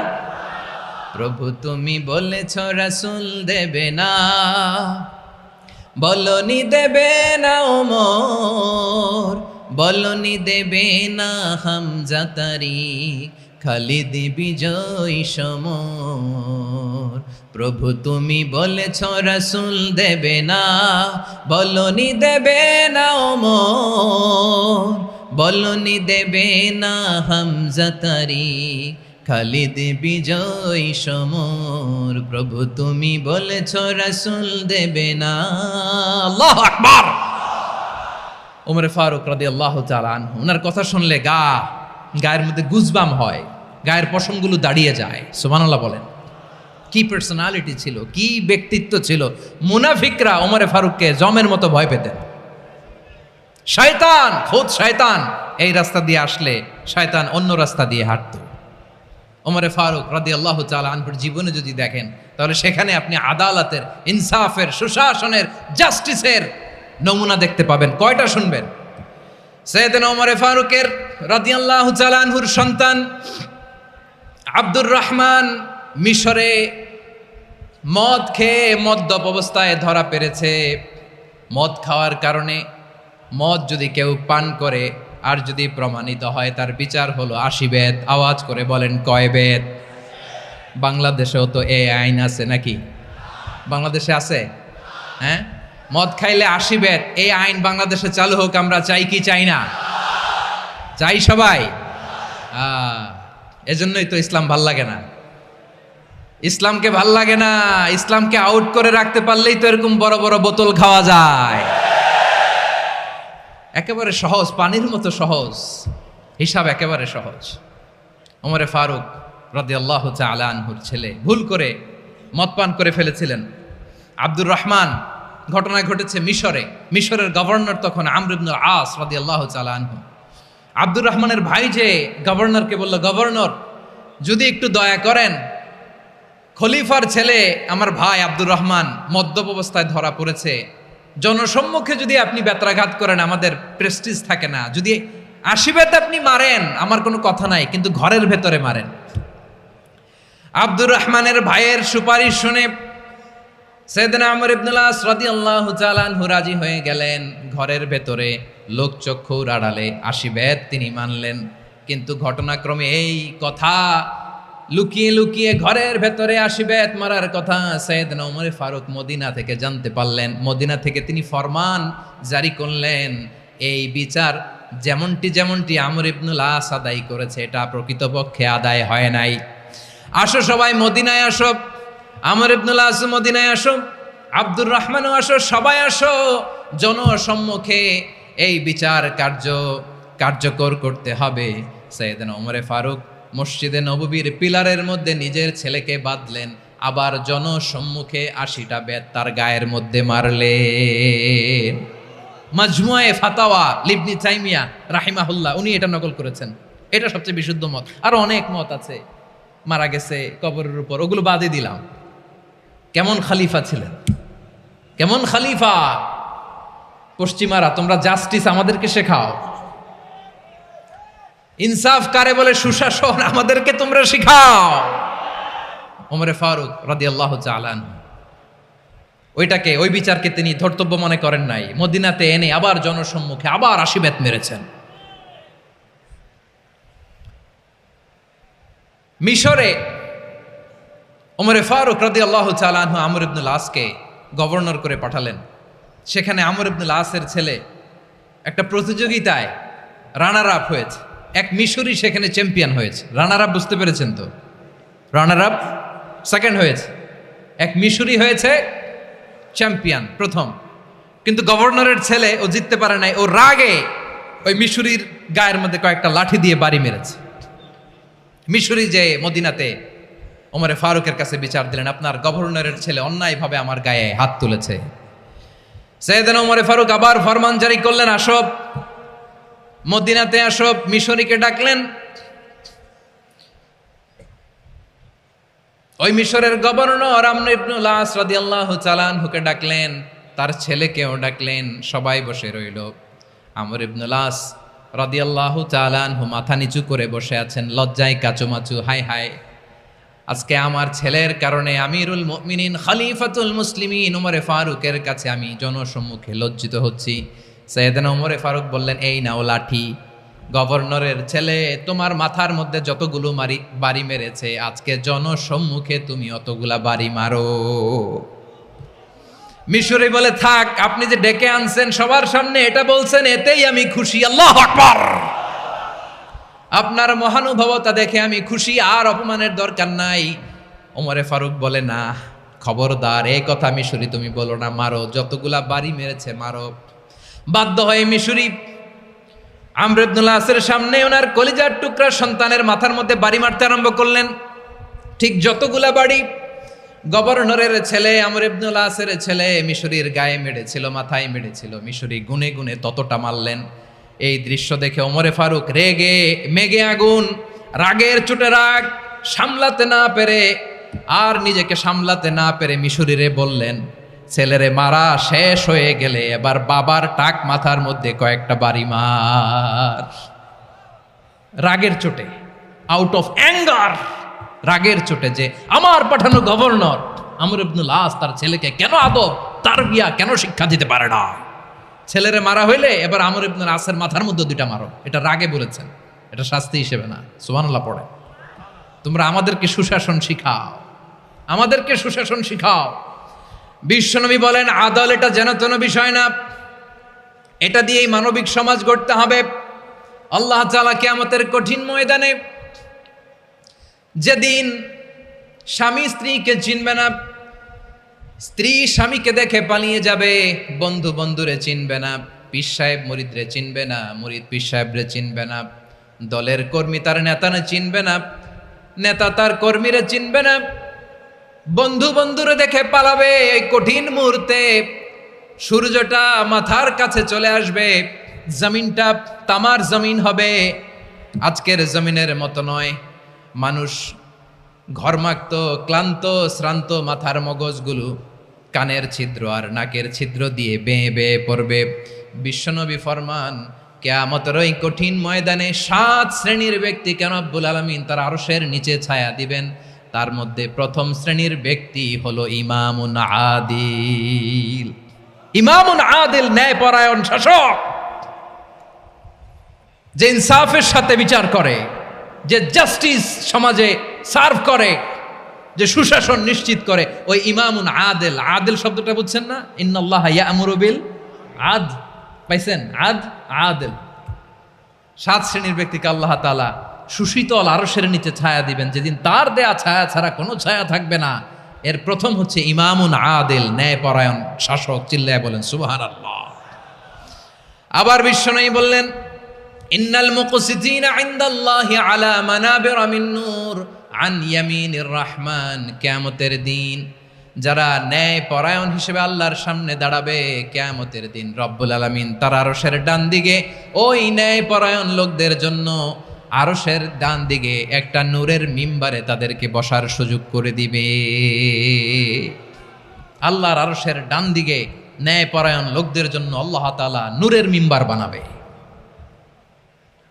প্রভু তুমি বলেছ রাসূল দেবে না, বলনি দেবে না ওমর, বলনি দেবে না হামজা তারিক, খালিদ বিজয় সমর। প্রভু তুমি বলেছ রাসূল দেবে না, বলনি দেবে না ওমর, বলনি দেবে না হামজা তারিক, খালিদ বিজয় সমর। প্রভু তুমি বলেছ রাসূল দেবে না। আল্লাহু আকবার। ওমর ফারুক রাদিয়াল্লাহু তাআলা আনহু, ওনার কথা শুনলে গায়ের মধ্যে গুজবাম হয়, গায়ের পশমগুলো দাঁড়িয়ে যায়। সুবহানাল্লাহ বলেন। কি পার্সোনালিটি ছিল, কি ব্যক্তিত্ব ছিল। মুনাফিকরা ওমর ফারুককে জমের মতো ভয় পেতেন। শয়তান, খোদ শয়তান এই রাস্তা দিয়ে আসলে শয়তান অন্য রাস্তা দিয়ে হাঁটতো। ওমর ফারুক রাদিয়াল্লাহু তাআলা আনহুর জীবনে যদি দেখেন, তাহলে সেখানে আপনি আদালতের, ইনসাফের, সুশাসনের, জাস্টিসের নমুনা দেখতে পাবেন। কয়টা শুনবেন? সাইয়েদনা ওমর ফারুকের রাদিয়াল্লাহু তাআলা আনহুর সন্তান আব্দুর রহমান মিশরে মদ খেয়ে মদ্যপ অবস্থায় ধরা পড়েছে। মদ খাওয়ার কারণে, মদ যদি কেউ পান করে আর যদি প্রমাণিত হয়, তার বিচার হলো 80 বেত। আওয়াজ করে বলেন কয় বেত? বাংলাদেশেও তো এই আইন আছে নাকি? বাংলাদেশে আছে? হ্যাঁ, মদ খাইলে 80 বেত, এই আইন বাংলাদেশে চালু হোক। আমরা চাই কি চাই না? চাই সবাই। এজন্যই তো ইসলাম ভাল লাগে না। ইসলামকে ভাল লাগে না। ইসলামকে আউট করে রাখতে পারলেই তো এরকম বড় বড় বোতল খাওয়া যায়। একেবারে সহজ, পানির মতো সহজ, হিসাব একেবারে সহজ। ওমর ফারুক রাদিয়াল্লাহু তাআলা আনহুর ছেলে ভুল করে মদ পান করে ফেলেছিলেন। আব্দুর রহমান, ঘটনা ঘটেছে মিশরে। মিশরের গভর্নর তখন আমর ইবনুল আস রাদিয়াল্লাহু তাআলা আনহু। আব্দুর রহমানের ভাই যে গভর্নরকে বলল, গভর্নর যদি একটু দয়া করেন, খলিফার ছেলে আমার ভাই আব্দুর রহমান মদ্যপ অবস্থায় ধরা পড়েছে, জনসম্মুখে যদি আপনি বেত্রাঘাত করেন আমাদের প্রেস্টিজ থাকে না, যদি 80 বেত আপনি মারেন আমার কোনো কথা নাই, কিন্তু ঘরের ভেতরে মারেন। আব্দুর রহমানের ভাইয়ের সুপারিশ শুনে সাইয়েদনা আমর ইবনুল আস রাদিয়াল্লাহু তাআলা আনহু রাজি হয়ে গেলেন। ঘরের ভেতরে লোকচক্ষুর আড়ালে 80 বেত তিনি মানলেন। কিন্তু ঘটনাক্রমে এই কথা লুকিয়ে লুকিয়ে ঘরের ভেতরে 80 বেত মারার কথা সাইয়েদনা ওমর ফারুক মদিনা থেকে জানতে পারলেন। মদিনা থেকে তিনি ফরমান জারি করলেন, এই বিচার যেমনটি আমর ইবনুল আস আদায় করেছে, এটা প্রকৃতপক্ষে আদায় হয় নাই। আসো সবাই মদিনায় আসো, আমর ইবনুল আস মদিনায় আসো, আব্দুর রহমানও আসো, সবাই আসো, জনসম্মুখে এই বিচার কার্যকর করতে হবে। সাইয়েদনা ওমর ফারুক মসজিদে নববীর পিলারের মধ্যে নিজের ছেলেকে বাঁধলেন, আবার জনসম্মুখে 80টা বেত তার গায়ের মধ্যে মারলেন। মাজমুয়ে ফাতাওয়া ইবনে তাইমিয়া রাহিমাহুল্লাহ উনি এটা নকল করেছেন। এটা সবচেয়ে বিশুদ্ধ মত। আরো অনেক মত আছে, মারা গেছে কবরের উপর, ওগুলো বাদই দিলাম। কেমন খলিফা ছিলেন, কেমন খলিফা! পশ্চিমারা তোমরা জাস্টিস আমাদেরকে শেখাও, ইনসাফ কারে বলে, সুশাসন আমাদেরকে তোমরা শেখাও। ওমর ফারুক রাদিয়াল্লাহু তাআলা আনহু ওই বিচারকে তিনি ধর্তব্য মনে করেন নাই। মদিনাতে এনে আবার জনসম্মুখে আবার 80 বেত মেরেছেন। মিশরে ওমর ফারুক রাদিয়াল্লাহু তাআলা আনহু আমর ইবনুল আসকে গভর্নর করে পাঠালেন। সেখানে আমর ইবনুল আসের ছেলে একটা প্রতিযোগিতায় রানার আপ হয়েছে। এক মিশরি সেখানে চ্যাম্পিয়ন হয়েছে। রানার আপ বুঝতে পেরেছেন তো? রানার আপ সেকেন্ড হয়েছে, এক মিশরি হয়েছে চ্যাম্পিয়ন প্রথম। কিন্তু গভর্নরের ছেলে ও জিততে পারে নাই। ও রাগে ওই মিশরির গায়ের মধ্যে কয়েকটা লাঠি দিয়ে বাড়ি মেরেছে। মিশরি যে মদিনাতে ওমর ফারুকের কাছে বিচার দিলেন, আপনার গভর্নরের ছেলে অন্যায়ভাবে আমার গায়ে হাত তুলেছে। সাইয়েদনা ওমর ফারুক আবার ফরমান জারি করলেন, আসব মদিনাতে আসব। মিশরীকে ডাকলেন। ওই মিশরের গভর্নর আমর ইবনুল আস রাদিয়াল্লাহু তাআলা আনহুকে ডাকলেন, তার ছেলেকেও ডাকলেন। সবাই বসে রইল। আমর ইবনুল আস রাদিয়াল্লাহু তাআলা আনহু মাথা নিচু করে বসে আছেন, লজ্জায় কাচুমাচু। হায় হায়, আজকে আমার ছেলের কারণে আমিরুল মুমিনিন খলিফাতুল মুসলিমিন ওমরে ফারুকের কাছে আমি জনসম্মুখে লজ্জিত হচ্ছি। সাইয়েদনা ওমরে ফারুক বললেন, এই নাও লাঠি, গভর্নরের ছেলে তোমার মাথার মধ্যে যতগুলো বাড়ি মেরেছে আজকে জনসম্মুখে তুমি অতগুলা বাড়ি মারো। মিশরি বলে, থাক, আপনি যে ডেকে আনছেন সবার সামনে এটা বলছেন, এতেই আমি খুশি। আল্লাহু আকবার। আপনার মহানুভবতা দেখে আমি খুশি, আর অপমানের দরকার নাই। ওমরে ফারুক বলে, না, খবরদার, এই কথা মিশরি তুমি বলো না, মারো, যতগুলা বাড়ি মেরেছে মারো। বাধ্য হয়ে মিশরি আমর ইবনুল আসের সামনে ওনার কলিজার টুকরা সন্তানের মাথার মধ্যে বাড়ি মারতে আরম্ভ করলেন। ঠিক যতগুলা বাড়ি গভর্নরের ছেলে আমর ইবনুল আসের ছেলে মিশরির গায়ে মেরেছিল, মাথায় মেরেছিল, মিশরি গুনে গুনে ততটা মারলেন। এই দৃশ্য দেখে ওমরে ফারুক রেগে মেগে আগুন, রাগের চোটে রাগ সামলাতে না পেরে, আর নিজেকে সামলাতে না পেরে মিশরিরে বললেন, ছেলেরে মারা শেষ হয়ে গেলে এবার বাবার টাক মাথার মধ্যে কয়েকটা বাড়ি মার। রাগের চোটে, আউট অফ অ্যাঙ্গার, রাগের চোটে, যে আমার পাঠানো গভর্নর আমর ইবনুল আস তার ছেলেকে কেন আদব তারবিয়া কেন শিক্ষা দিতে পারে না, ছেলেরে মারা হইলে এবার আমর ইবনুল আসের মাথার মধ্যে দুইটা মারো। এটা রাগে বলেছেন, এটা শাস্তি হিসেবে না। সুবহানাল্লাহ পড়ে। তোমরা আমাদেরকে সুশাসন শিখাও, আমাদেরকে সুশাসন শিখাও। বিশ্বনবী বলেন, আদল এটা যেন তেন বিষয় না, এটা দিয়েই মানবিক সমাজ গড়তে হবে। আল্লাহ তাআলা কিয়ামতের কঠিন ময়দানে, যেদিন স্বামী স্ত্রীকে চিনবে না, স্ত্রী স্বামীকে দেখে পালিয়ে যাবে, বন্ধু বন্ধুরে চিনবে না, পীর সাহেব মুরিদরে চিনবে না, মুরিদ পীর সাহেবরে চিনবে না, দলের কর্মী তার নেতারে চিনবে না, নেতা তার কর্মীরে চিনবে না, বন্ধু বন্ধুরে দেখে পালাবে। এই কঠিন মুহূর্তে সূর্যটা মাথার কাছে চলে আসবে, জমিনটা তামার জমিন হবে। আজকের জমিনের মতো নয়, মানুষ ঘর্মাক্ত, ক্লান্ত, শ্রান্ত মাথার মগজগুলো কানের ছিদ্র আর নাকের ছিদ্র দিয়ে বেয়ে বেয়ে পড়বে। বিশ্বনবী ফরমান, কিয়ামতের ওই কঠিন ময়দানে 7 শ্রেণীর ব্যক্তিকে রব্বুল আলামিন তার আরশের নিচে ছায়া দিবেন। তার মধ্যে প্রথম শ্রেণীর ব্যক্তি হলো ইমামুন আদিল। ইমামুন আদিল, ন্যায়পরায়ণ শাসক, যে ইনসাফের সাথে বিচার করে, যে জাস্টিস সমাজে সার্ভ করে, যে সুশাসন নিশ্চিত করে, ওই ইমামুন আদিল। আদিল শব্দটা বুঝছেন না? ইন্নাল্লাহ ইয়া'মুরু বিল আদল, পাইছেন? আদিল। 7 শ্রেণীর ব্যক্তিকে আল্লাহ তাআলা সুশীতল আরশের নিচে ছায়া দিবেন, যেদিন তার দেয়া ছায়া ছাড়া কোনো ছায়া থাকবে না। এর প্রথম হচ্ছে ইমামুন আদিল, ন্যায়পরায়ণ শাসক। চিল্লায় বলেন সুবহানাল্লাহ। আবার বিশ্বনবী বললেন, ইন্নাল মুকসিতিনা ইনদাল্লাহি আলা মানাবিরা মিন নূর আন ইয়ামিনির রহমান। কিয়ামতের দিন যারা ন্যায়পরায়ণ হিসেবে আল্লাহর সামনে দাঁড়াবে, কিয়ামতের দিন রব্বুল আলামিন তার আরশের ডান দিকে ওই ন্যায়পরায়ণ লোকদের জন্য আরশের ডান দিকে একটা নূরের মিম্বারে তাদেরকে বসার সুযোগ করে দিবে। আল্লাহর আরশের ডান দিকে ন্যায়পরায়ণ লোকদের জন্য আল্লাহ তাআলা নূরের মিম্বার বানাবে।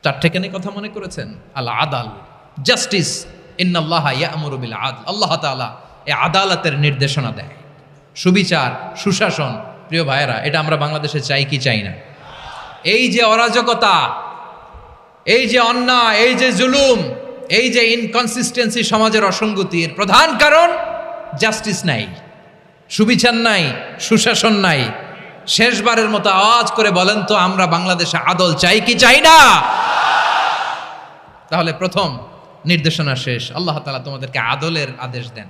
4টে কেন কথা মনে করেছেন? আল আদাল, জাস্টিস। ইন্নাল্লাহা ইয়া'মুরু বিল আদল। আল্লাহ তাআলা এই আদালতের নির্দেশনা দেয়, সুবিচার, সুশাসন। প্রিয় ভাইয়েরা, এটা আমরা বাংলাদেশে চাই কি চাই না? এই যে অরাজকতা, এই যে অন্যায়, এই যে জুলুম, এই যে ইনকনসিস্টেন্সি সমাজের অসঙ্গতির প্রধান কারণ জাস্টিস নাই, সুবিচার নাই, সুশাসন নাই। শেষবারের মতো আওয়াজ করে বলেন তো, আমরা বাংলাদেশে আদল চাই কি চাই না? তাহলে প্রথম নির্দেশনা শেষ। আল্লাহ তাআলা তোমাদেরকে আদলের আদেশ দেন।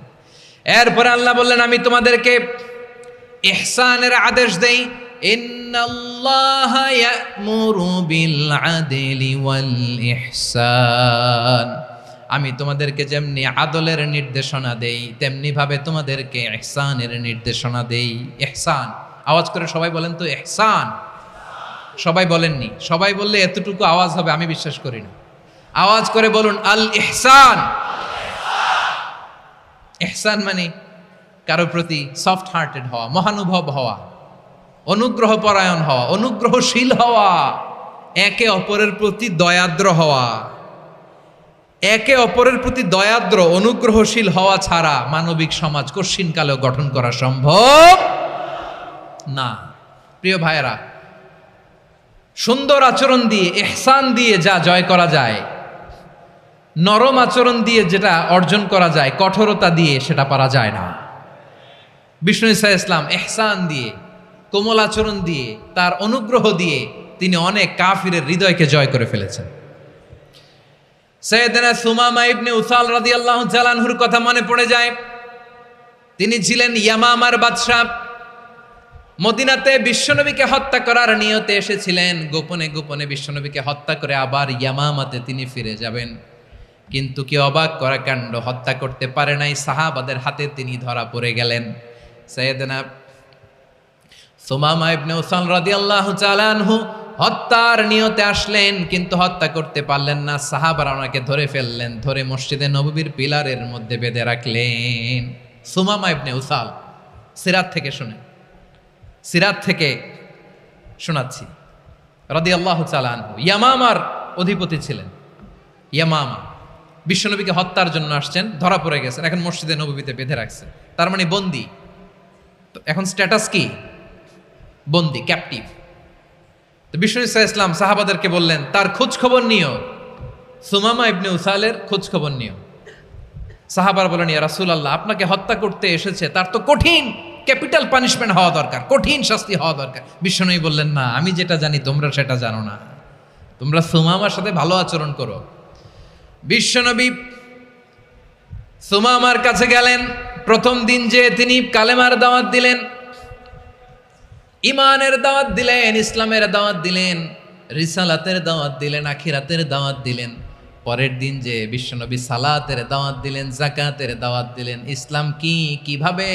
এরপরে আল্লাহ বললেন, আমি তোমাদেরকে ইহসানের আদেশ দেই। ইন্নাল্লাহা ইয়া'মুরু বিল আদলি ওয়াল ইহসান। আমি তোমাদেরকে যেমনি আদলের নির্দেশনা দেই, তেমনি ভাবে তোমাদেরকে ইহসানের নির্দেশনা দেই। ইহসান, আওয়াজ করে সবাই বলেন তো ইহসান। সবাই বলেননি, সবাই বললে এতটুকু আওয়াজ হবে আমি বিশ্বাস করি না। আওয়াজ করে বলুন আল ইহসান। ইহসান মানে কারো প্রতি সফট হার্টেড হওয়া, মহানুভব হওয়া, অনুগ্রহ পরায়ণ হওয়া, অনুগ্রহশীল হওয়া, একে অপরের প্রতি দয়াদ্র হওয়া। একে অপরের প্রতি দয়াদ্র অনুগ্রহশীল হওয়া ছাড়া মানবিক সমাজ কশিনকালেও গঠন করা সম্ভব না। প্রিয় ভাইয়েরা, সুন্দর আচরণ দিয়ে, ইহসান দিয়ে যা জয় করা যায়, নরম আচরণ দিয়ে যেটা অর্জন করা যায়, কঠোরতা দিয়ে সেটা পারা যায় না। বিষ্ণু ঈসা ইসলাম ইহসান দিয়ে, কোমল আচরণ দিয়ে, তার অনুগ্রহ দিয়ে তিনি অনেক কাফিরের হৃদয়কে জয় করে ফেলেছেন। সাইয়েদনা সুমামা ইবনে উসাল রাদিয়াল্লাহু তাআলা আনহুর কথা মনে পড়ে যায়। তিনি ছিলেন ইয়ামামার বাদশা। মদিনাতে বিশ্বনবীকে হত্যা করার নিয়তে এসেছিলেন। গোপনে গোপনে বিশ্বনবীকে হত্যা করে আবার ইয়ামামাতে তিনি ফিরে যাবেন। কিন্তু কি অবাক করা কাণ্ড, হত্যা করতে পারে নাই, সাহাবাদের হাতে তিনি ধরা পড়ে গেলেন। সাইয়েদনা সুমামা ইবনে উসাল রাদিয়াল্লাহু তাআলা আনহু হত্যার নিয়তে আসলেন, কিন্তু হত্যা করতে পারলেন না। সাহাবারা ওনাকে ধরে ফেললেন, ধরে মসজিদে নববীর পিলারের মধ্যে বেঁধে রাখলেন। সুমামা ইবনে উসাল, সিরাত থেকে শুনে, সিরাত থেকে শোনাচ্ছি, রাদিয়াল্লাহু তাআলা আনহু ইয়ামামার অধিপতি ছিলেন। ইয়ামামা বিশ্বনবীকে হত্যার জন্য আসছেন, ধরা পড়ে গেছেন, এখন মসজিদে নববীতে বেঁধে রাখছে, তার মানে বন্দী। তো এখন স্ট্যাটাস কি? বন্দী, ক্যাপটিভ। তো বিষ্ণু ঈসা ইসলাম সাহাবাদেরকে বললেন, তার খোঁজ খবর নিও, সুমামা ইবনে উসালের খোঁজ খবর নিও। সাহাবারা বলেন, ইয়া রাসূলুল্লাহ, আপনাকে হত্যা করতে এসেছে, তার তো কঠিন ক্যাপিটাল পানিশমেন্ট হওয়া দরকার, কঠিন শাস্তি হওয়া দরকার। বিশ্বনবী বললেন, না, আমি যেটা জানি তোমরা সেটা জানো না, তোমরা সুমামার সাথে ভালো আচরণ করো। বিশ্বনবী সুমামার কাছে গেলেন। প্রথম দিন যে তিনি কালেমার দাওয়াত দিলেন, ইমানের দাওয়াত দিলেন, ইসলামের দাওয়াত দিলেন, রিসালাতের দাওয়াত দিলেন, আখিরাতের দাওয়াত দিলেন। পরের দিন যে বিশ্বনবী সালাতের দাওয়াত দিলেন, যাকাতের দাওয়াত দিলেন, ইসলাম কি, কিভাবে,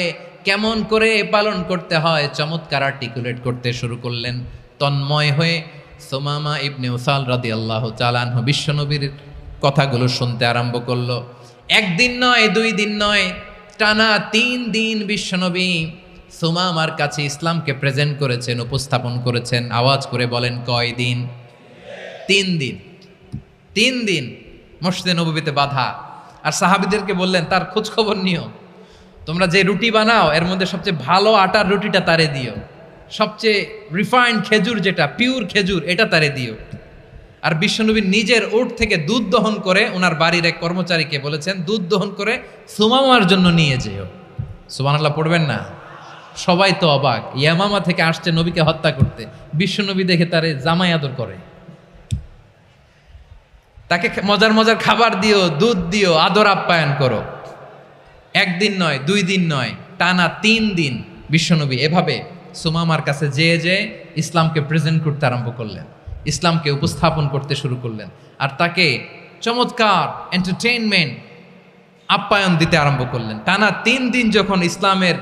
কেমন করে পালন করতে হয় চমৎকার আর্টিকুলেট করতে শুরু করলেন। তন্ময় হয়ে সুমামা ইবনে উসাল রাদিয়াল্লাহু তাআলা আনহু বিশ্বনবীর কথাগুলো শুনতে আরম্ভ করলো। একদিন নয়, 2 দিন নয়, টানা 3 দিন বিশ্বনবী সুমামার কাছে ইসলামকে প্রেজেন্ট করেছেন, উপস্থাপন করেছেন। আওয়াজ করে বলেন, কয় দিন? 3 দিন। 3 দিন মসজিদে নববীতে বাধা। আর সাহাবীদেরকে বললেন, তার খোঁজ খবর নিও, তোমরা যে রুটি বানাও এর মধ্যে সবচেয়ে ভালো আটার রুটিটা তারে দিও, সবচেয়ে রিফাইন্ড খেজুর, যেটা পিওর খেজুর, এটা তারে দিও। আর বিশ্বনবী নিজের উট থেকে দুধ দহন করে ওনার বাড়ির এক কর্মচারীকে বলেছেন, দুধ দহন করে সুমামার জন্য নিয়ে যেও। সুবহানাল্লাহ পড়বেন না? সবাই তো অবাক, ইয়ামামা থেকে আসছে নবীকে হত্যা করতে, বিশ্বনবী দেখে তারে জামাই আদর করে, তাকে মজার মজার খাবার দিও, দুধ দিও, আদর আপ্যায়ন করো। 1 দিন নয়, 2 দিন নয়, টানা 3 দিন বিশ্বনবী এভাবে সুমামার কাছে যেয়ে ইসলামকে প্রেজেন্ট করতে আরম্ভ করলেন, ইসলামকে উপস্থাপন করতে শুরু করলেন। আর তাকে চমৎকার এন্টারটেইনমেন্ট, আপ্যায়ন দিতে আরম্ভ করলেন। টানা 3 দিন যখন ইসলামের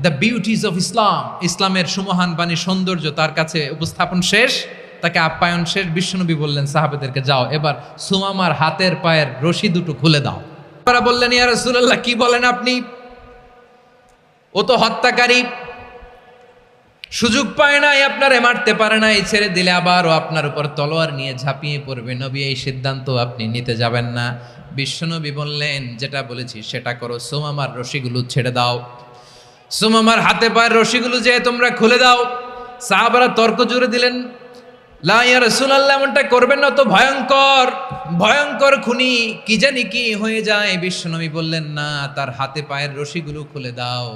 দ্য বিউটিজ অফ ইসলাম, ইসলামের সুমহান বাণী, সৌন্দর্য তার কাছে উপস্থাপন শেষ, তাকে আপ্যায়ন শেষ, বিশ্বনবী বললেন সাহাবাদেরকে, যাও এবার সুমামার হাতের পায়ের রশি দুটো খুলে দাও। তারা বললেন, ইয়া রাসূলুল্লাহ, কি বলেন আপনি? ও তো হত্যাকারী, সুযোগ পায় নাই, আপনারে মারতে পারে নাই, ছেড়ে দিলে আবার ও আপনার উপর তলোয়ার নিয়ে ঝাঁপিয়ে পড়বে। নবী, এই সিদ্ধান্ত আপনি নিতে যাবেন না। বিশ্বনবী বললেন, যেটা বলেছি সেটা করো, সুমামার রশিগুলো ছেড়ে দাও, সুমামার হাতে পায়ের রশিগুলো যে তোমরা খুলে দাও। সাহাবারা তর্ক জুড়ে দিলেন, লা ইয়া রাসূলুল্লাহ, এমনটা করবেন না, তো ভয়ঙ্কর, ভয়ঙ্কর খুনি, কি জানি কি হয়ে যায়। বিশ্বনবী বললেন, না, তার হাতে পায়ের রশিগুলো খুলে দাও।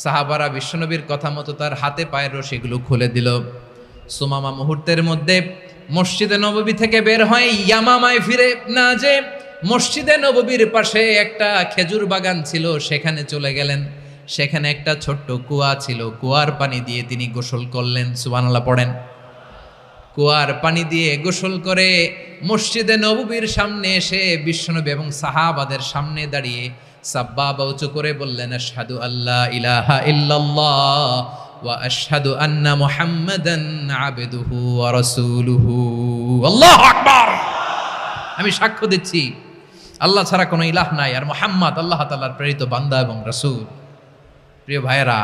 সাহাবারা বিশ্বনবীর কথা মতো তার হাতে পায়ের রশিগুলো খুলে দিল। সুমামা মুহূর্তের মধ্যে মসজিদে নববী থেকে বের হয়, ইয়ামামায় ফিরে না যে মসজিদে নববীর পাশে একটা খেজুর বাগান ছিল, সেখানে চলে গেলেন। সেখানে একটা ছোট্ট কুয়া ছিল, কুয়ার পানি দিয়ে তিনি গোসল করলেন। সুবহানাল্লাহ পড়েন। কুয়ার পানি দিয়ে গোসল করে মসজিদে নববীর সামনে এসে বিশ্বনবী এবং সাহাবাদের সামনে দাঁড়িয়ে সাব্বাবা উঁচু করে বললেন, আশহাদু আল্লা ইলাহা ইল্লাল্লাহ ওয়া আশহাদু আন্না মুহাম্মাদান আবদুহু ওয়া রাসূলুহু। আল্লাহু আকবার। আমি সাক্ষ্য দিচ্ছি আল্লাহ ছাড়া কোনো ইলাহ নাই, আর মুহাম্মদ আল্লাহ তাআলার প্রেরিত বান্দা এবং রাসূল। প্রিয় ভাইয়েরা,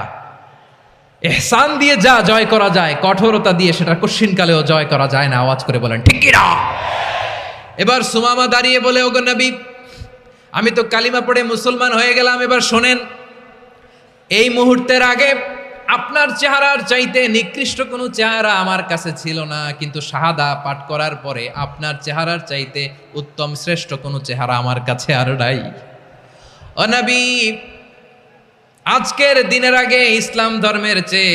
ইহসান দিয়ে যা জয় করা যায়, কঠোরতা দিয়ে সেটা কঠিনকালেও জয় করা যায় না। আওয়াজ করে বলেন ঠিক কি না? এবার সুমামা দাঁড়িয়ে বলে, ওগো নবী, আমি তো কালিমা পড়ে মুসলমান হয়ে গেলাম, এবার শোনেন, এই মুহূর্তের আগে আপনার চেহারার চাইতে নিকৃষ্ট কোনো চেহারা আমার কাছে ছিল না, কিন্তু শাহাদা পাঠ করার পরে আপনার চেহারার চাইতে উত্তম শ্রেষ্ঠ কোনো চেহারা আমার কাছে আর নাই। ও নবী, আজকের দিনের আগে ইসলাম ধর্মের চেয়ে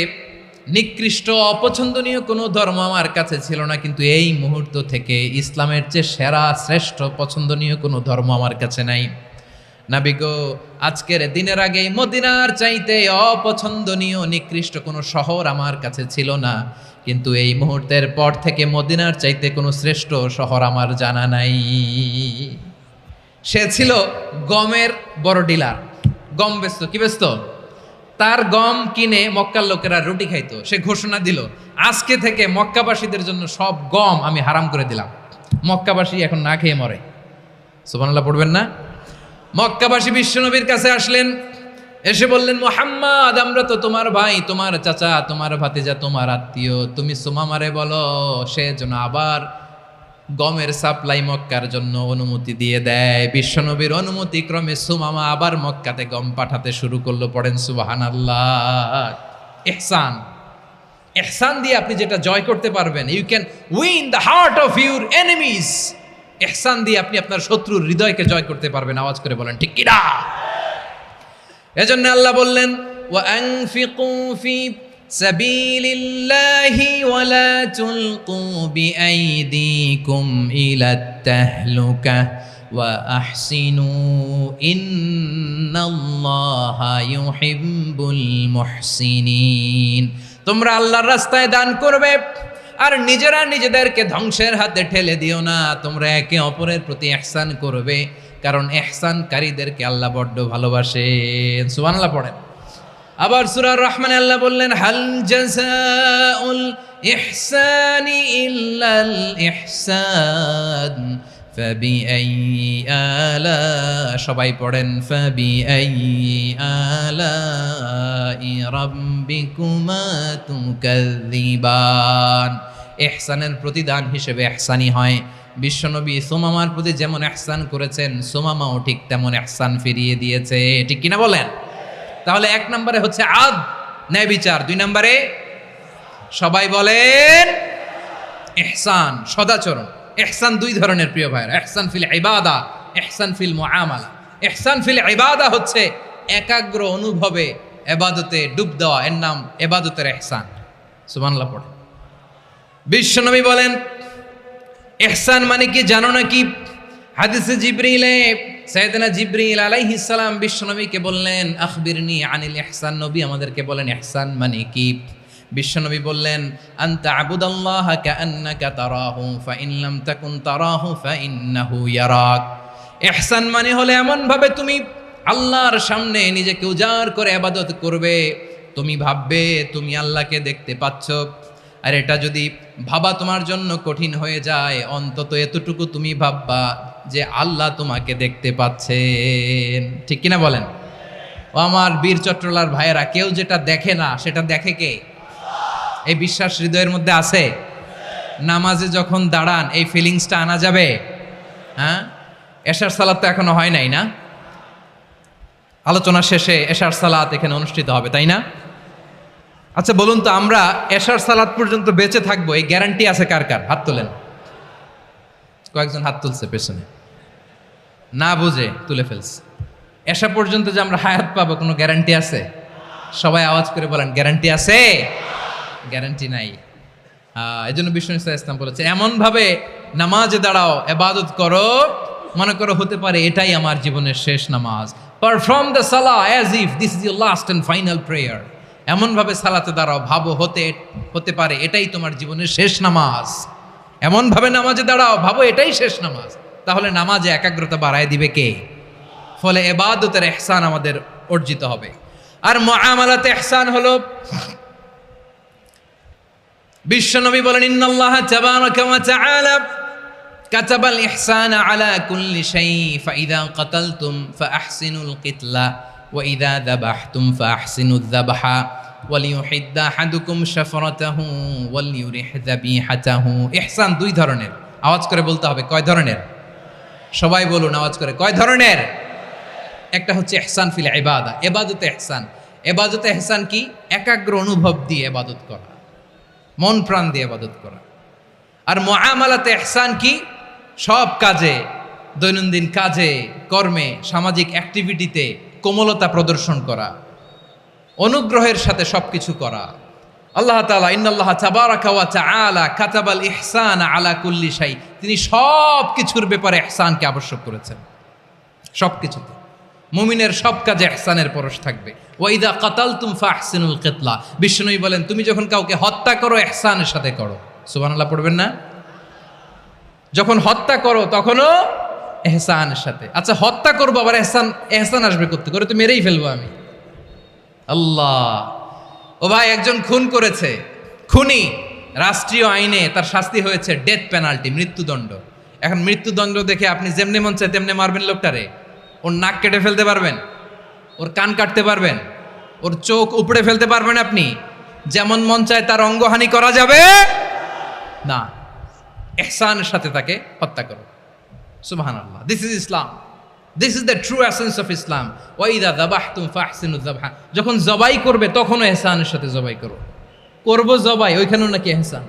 নিকৃষ্ট অপছন্দনীয় কোনো ধর্ম আমার কাছে ছিল না, কিন্তু এই মুহূর্ত থেকে ইসলামের চেয়ে সেরা শ্রেষ্ঠ পছন্দনীয় কোনো ধর্ম আমার কাছে নাই। নবী গো, আজকের দিনের আগে মদিনার চাইতে অপছন্দনীয় নিকৃষ্ট কোনো শহর আমার কাছে ছিল না, কিন্তু এই মুহূর্তের পর থেকে মদিনার চাইতে কোনো শ্রেষ্ঠ শহর আমার জানা নাই। সে ছিল গমের বড় ডিলার, গম বেচতো। কি বেচতো? তার গম কিনে মক্কার লোকেরা রুটি খাইতো। সে ঘোষণা দিল, আজকে থেকে মক্কাবাসীদের জন্য সব গম আমি হারাম করে দিলাম, মক্কাবাসী এখন না খেয়ে মরে। সুবহানাল্লাহ পড়বেন না? মক্কাবাসী বিশ্বনবীর কাছে আসলেন, এসে বললেন, মুহাম্মদ, আমরা তো তোমার ভাই, তোমার চাচা, তোমার ভাতিজা, তোমার আত্মীয়, তুমি সুমামারে বলো সে যেন আবার গমের সাপ্লাই মক্কার জন্য অনুমতি দিয়ে দেয়। বিশ্বনবীর অনুমতি ক্রমে সুমামা আবার মক্কাতে গম পাঠাতে শুরু করলো। পড়েন সুবহানাল্লাহ। ইহসান, ইহসান দিয়ে আপনি যেটা জয় করতে পারবেন, you can win the heart of your enemies. ইহসান দিয়ে আপনি আপনার শত্রুর হৃদয়কে জয় করতে পারবেন। আওয়াজ করে বলেন ঠিক কি না? এজন্য আল্লাহ বললেন, ওয়া আনফিকু ফি সাবিলিল্লাহি ওয়া লা তুলকু বিআইদিকুম ইলাত তাহলুকা ওয়া আহসিনু ইন্নাল্লাহা ইউহিব্বুল মুহসিনিন। তোমরা আল্লাহর রাস্তায় দান করবে আর নিজেরা নিজেদেরকে ধ্বংসের হাতে ঠেলে দিও না। তোমরা একে অপরের প্রতি ইহসান করবে, কারণ ইহসানকারীদেরকে আল্লাহ বড্ড ভালোবাসেন। সুবহানাল্লাহ পড়েন। আবার সূরা রহমানে আল্লাহ বললেন, হাল জাযাউল ইহসানি ইল্লাল ইহসান ফাবিআইয়ি আলা, সবাই পড়েন, ফাবিআইয়ি আলাই রাব্বিকুমা তুকাযযিবান। ইহসানের প্রতিদান হিসেবে ইহসানি হয়। বিশ্বনবী সুমামার প্রতি যেমন ইহসান করেছেন, সুমামাও ঠিক তেমন ইহসান ফিরিয়ে দিয়েছে। ঠিক কিনা বলেন? তাহলে এক নম্বরে হচ্ছে আদ, ন্যায় বিচার। দুই নম্বরে সবাই বলেন ইহসান, সদাচরণ। ইহসান দুই ধরনের প্রিয় ভাইরা, ইহসান ফিল ইবাদা, ইহসান ফিল মুআমালা। ইহসান ফিল ইবাদা হচ্ছে একাগ্র অনুভবে ইবাদতে ডুব দেওয়া, এর নাম ইবাদতের ইহসান। সুবহানাল্লাহ পড়ে। বিশ্বনবী বলেন ইহসান মানে কি জানো নাকি? হাদিসে জিবরিলে সাইয়েদনা জিবরিল আলাইহিস সালাম বিশ্বনবীকে বললেন, আখবিরনি আনিল ইহসান। নবী আমাদেরকে বলেন ইহসান মানে কি? বিশ্বনবী বললেন, আনতা আবুদাল্লাহা কাআন্নাকা তারাহু ফাইন লাম তাকুন তারাহু ফাইন্নাহু ইয়ারাক। ইহসান মানে হলো এমন ভাবে তুমি আল্লাহর সামনে নিজেকে উজাড় করে ইবাদত করবে, তুমি ভাববে তুমি আল্লাহকে দেখতে পাচ্ছ। আর এটা যদি ভাবা তোমার জন্য কঠিন হয়ে যায়, অন্তত এতটুকু তুমি ভাববা যে আল্লাহ তোমাকে দেখতে পাচ্ছেন। ঠিক কিনা বলেন? ও আমার বীর চট্টলার ভাইয়েরা, কেউ যেটা দেখে না সেটা দেখে কে? এই বিশ্বাস হৃদয়ের মধ্যে আছে? নামাজে যখন দাঁড়ান এই ফিলিংসটা আনা যাবে? হ্যাঁ, এশার সালাত তো এখনো হয় নাই না? আলোচনা শেষে এশার সালাত এখানে অনুষ্ঠিত হবে, তাই না? আচ্ছা বলুন তো, আমরা এশার সালাত পর্যন্ত বেঁচে থাকবো এই গ্যারান্টি আছে কার কার? হাত তোলেন। কয়েকজন হাত তুলছে পেছনে, না বুঝে তুলে ফেলছে। এশা পর্যন্ত যে আমরা হায়াত পাবো কোনো গ্যারান্টি আছে? সবাই আওয়াজ করে বলেন, গ্যারান্টি আছে? গ্যারান্টি নাই। এই জন্য বিষ্ণু ইসলাম বলেছে, এমন ভাবে নামাজে দাঁড়াও, ইবাদত করো, মনে করো হতে পারে এটাই আমার জীবনের শেষ নামাজ। Perform the salah as if this is your last and final prayer. এমন ভাবে সালাতে দাঁড়াও, ভাবো হতে পারে এটাই তোমার জীবনের শেষ নামাজ। এমন ভাবে নামাজে দাঁড়াও, ভাবো এটাই শেষ নামাজ। তাহলে নামাজে একাগ্রতা বাড়ায় দিবে কে? ফলে ইবাদতের ইহসান আমাদের অর্জিত হবে। আর মুআমালাতে ইহসান হলো, বিশ্বনবী বলেন, ইন্নাল্লাহা তাবারাকা ওয়া তাআলা কাতাবাল ইহসানা আলা কুল্লি শাই ফাইদা কাতালতুম ফাআহসিনুল কিতলা ওয়া ইযা যাবাহতুম ফাআহসিনুয যাবহা ওয়ালিয়ুহিদ্দা আহাদুকুম শাফরাতাহু ওয়ালিয়ুরিহ যাবিহাতাহু। ইহসান দুই ধরনের, আওয়াজ করে বলতে হবে কয় ধরনের? সবাই বলুন আওয়াজ করে, কয় ধরনের? একটা হচ্ছে ইহসান ফিল ইবাদা, ইবাদতে ইহসান। ইবাদতে ইহসান কি? একাগ্র অনুভব দিয়ে ইবাদত করা, মন প্রাণ দিয়ে ইবাদত করা। আর মুআমালাতে ইহসান কি? সব কাজে, দৈনন্দিন কাজে, কর্মে, সামাজিক অ্যাক্টিভিটিতে কোমলতা প্রদর্শন করা, অনুগ্রহের সাথে সবকিছু করা। আল্লাহ তাআলা ইন্নাল্লাহা তাবারাকা ওয়া তাআলা কাতাবাল ইহসান আলা কুল্লি শাই, তিনি সব কিছুর ব্যাপারে ইহসানকে আবশ্যক করেছেন, সব কিছুতে। মুমিনের সব কাজে ইহসানের পরশ থাকবে। ওয়া ইযা কাতালতুম ফাহসিনুল কিতলা, বিষ্ণুই বলেন তুমি যখন কাউকে হত্যা করো ইহসানের সাথে করো। সুবহানাল্লাহ পড়বেন না? যখন হত্যা করো তখনও ইহসানের সাথে। আচ্ছা হত্যা করবো আবার ইহসান আসবে করতে করে, তো মেরেই ফেলবো আমি। আল্লাহ, ও ভাই একজন খুন করেছে, খুনি, রাষ্ট্রীয় আইনে তার শাস্তি হয়েছে ডেথ পেনাল্টি, মৃত্যুদণ্ড। এখন মৃত্যুদণ্ড দেখে আপনি যেমনি মন চায় তেমনি মারবেন লোকটারে? ওর নাক কেটে ফেলতে পারবেন? ওর কান কাটতে পারবেন? ওর চোখ উপড়ে ফেলতে পারবেন আপনি? যেমন মন চায় তার অঙ্গহানি করা যাবে না। ইহসানের সাথে তাকে হত্যা করো। সুবহানাল্লাহ, this is Islam, this is the true essence of Islam. ওয়া ইযা যাবাহতুম ফাহসিনুয যাবহা, যখন জবাই করবে তখনও ইহসানের সাথে জবাই করো। করব জবাই, ওইখানেও নাকি ইহসান।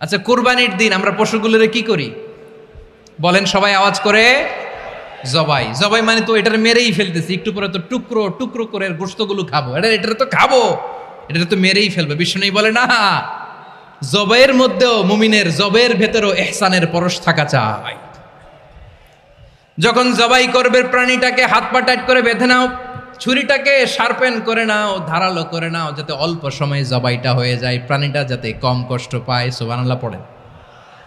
আচ্ছা কুরবানির দিন আমরা পশুগুলোরে কি করি বলেন সবাই আওয়াজ করে? জবাই। জবাই মানে তো এটার মেরেই ফেলতেছি, একটু পরে তো টুকরো টুকরো করে গোশতগুলো খাবো, এটা তো খাবো, এটা তো মেরেই ফেলবে। বিষ্ণু বলে না, জবাইয়ের মধ্যেও মুমিনের জবের ভেতরেও ইহসানের পরশ থাকা চাই। যখন জবাই করবে প্রাণীটাকে হাত পা টাইট করে বেঁধে নাও, ছুরিটাকে শার্পেন করে নাও, ধারালো করে নাও, যাতে অল্প সময়ে জবাইটা হয়ে যায়, প্রাণীটা যাতে কম কষ্ট পায়। সুবহানাল্লাহ পড়েন।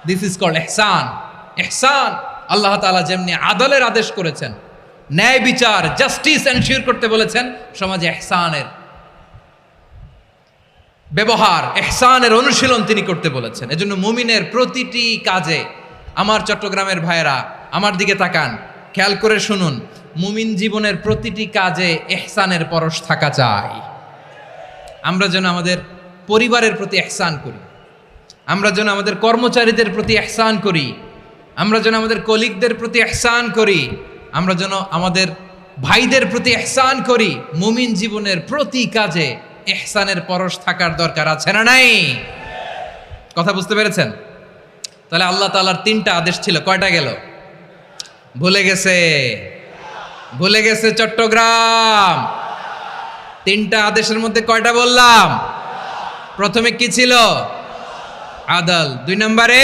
দিস ইজ কল্ড ইহসান। ইহসান আল্লাহ তাআলা যেমনি আদলের আদেশ করেছেন, ন্যায় বিচার, জাস্টিস এনশিওর করতে বলেছেন, সমাজে ইহসানের ব্যবহার, ইহসানের অনুশীলন তিনি করতে বলেছেন। এজন্য মুমিনের প্রতিটি কাজে, আমার চট্টগ্রামের ভাইয়েরা আমার দিকে তাকান, খেয়াল করে শুনুন, মুমিন জীবনের প্রতিটি কাজে ইহসানের পরশ থাকা চাই। আমরা যেন আমাদের পরিবারের প্রতি ইহসান করি, আমরা যেন আমাদের কর্মচারীদের প্রতি ইহসান করি, আমরা যেন আমাদের কলিগদের প্রতি ইহসান করি, আমরা যেন আমাদের ভাইদের প্রতি ইহসান করি। মুমিন জীবনের প্রতি কাজে ইহসানের পরশ থাকার দরকার আছে না নাই? কথা বুঝতে পেরেছেন? তাহলে আল্লাহ তাআলার তিনটা আদেশ ছিল, কয়টা গেল? ভুলে গেছে, ভুলে গেছে চট্টগ্রাম। তিনটা আদেশের মধ্যে কয়টা বললাম? প্রথমে কি ছিল? আদল। 2 নম্বরে,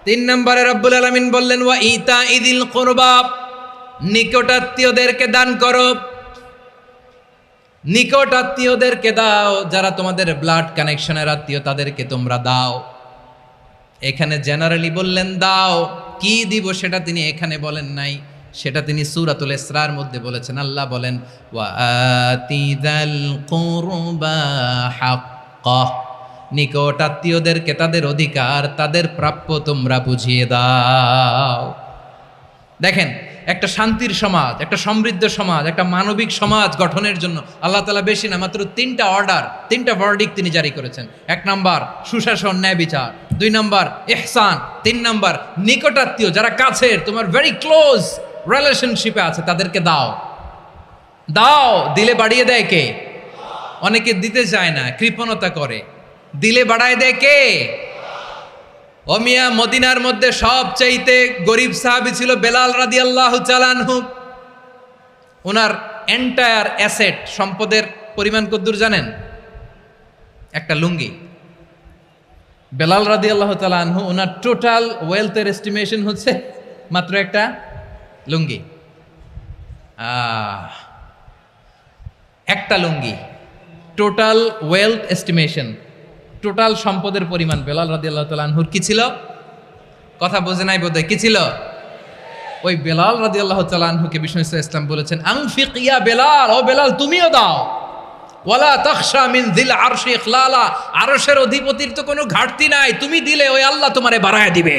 3 নম্বরে রব্বুল আলামিন বললেন ওয়া ইতা ইদিল কুরবা, নিকটাত্মীয়দেরকে দান করো। নিকট আত্মীয়দেরকে দাও, যারা তোমাদের ব্লাড কানেকশনের আত্মীয় তাদেরকে তোমরা দাও। এখানে জেনারেলি বললেন দাও, কি দিব সেটা তিনি এখানে বলেন নাই, সেটা তিনি সূরাতুল ইসরার মধ্যে বলেছেন। আল্লাহ বলেন ওয়া আতিযাল কুরবা হাক্কাহ, নিকট আত্মীয়দেরকে তাদের অধিকার, তাদের প্রাপ্য তোমরা বুঝিয়ে দাও। দেখেন, একটা শান্তির সমাজ, একটা সমৃদ্ধ সমাজ, একটা মানবিক সমাজ গঠনের জন্য আল্লাহ তাআলা বেশি না, মাত্র 3টা অর্ডার, 3টা ভার্ডিক্ট তিনি জারি করেছেন। 1 নাম্বার সুশাসন, ন্যায় বিচার। 2 নাম্বার ইহসান। 3 নাম্বার নিকটাত্মীয়, যারা কাছের, তোমার ভেরি ক্লোজ রিলেশনশিপে আছে, তাদেরকে দাও। দাও, দিলে বাড়িয়ে দেয় কে? অনেকে দিতে চায় না, কৃপণতা করে। দিলে বাড়ায় দেয় কে? ও মিয়া, মদিনার মধ্যে সবচাইতে গরিব সাহাবী ছিল বেলাল রাদিয়াল্লাহু তাআলা আনহু। ওনার এন্টায়ার অ্যাসেট, সম্পদের পরিমাণ কতদূর জানেন? একটা লুঙ্গি। বেলাল রাদিয়াল্লাহু তাআলা আনহু, ওনার টোটাল ওয়েলথের এস্টিমেশন হচ্ছে মাত্র একটা লুঙ্গি। একটা লুঙ্গি, টোটাল ওয়েলথ এস্টিমেশন, টোটাল সম্পদের পরিমাণ বেলাল রাদিয়াল্লাহু তাআলা আনহুর কি ছিল? কথা বোঝে নাই বোধহয়, কি ছিল? ওই বেলাল রাদিয়াল্লাহু তাআলা আনহুকে বিষ্ণু ইসলাম বলেছেন আনফিক ইয়া বেলাল, ও বেলাল তুমিও দাও। ওয়ালা তাখশা মিন যিল আরশি ইখলালা, আরশের অধিপতির তো কোনো ঘাটতি নাই, তুমি দিলে ওই আল্লাহ তোমারে বাড়ায় দিবে।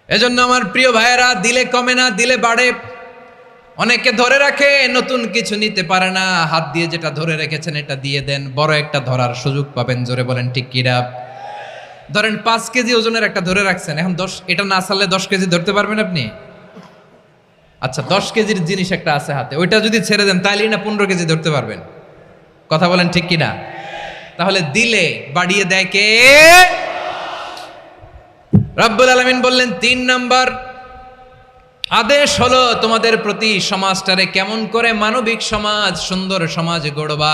এজন্য আমার প্রিয় ভাইয়েরা, দিলে কমে না, দিলে বাড়ে। অনেকে ধরে রাখে, নতুন কিছু নিতে পারে না, হাত দিয়ে যেটা ধরে রেখেছেন এটা দিয়ে দেন, বড় একটা ধরার সুযোগ পাবেন। জোরে বলেন ঠিক কিনা? ধরেন 5 কেজি ওজনের একটা ধরে রাখছেন, এখন 10, এটা না ছাড়লে 10 কেজি ধরতে পারবেন আপনি? আচ্ছা, 10 কেজির জিনিস একটা আছে হাতে, ওইটা যদি ছেড়ে দেন তাইলেই না 15 কেজি ধরতে পারবেন? কথা বলেন ঠিক কিনা? তাহলে দিলে বাড়িয়ে দেয় কে? রব্বুল আলামিন বললেন 3 নাম্বার আদেশ হলো তোমাদের প্রতি সমাজটারে কেমন করে মানবিক সমাজ, সুন্দর সমাজ গড়বা।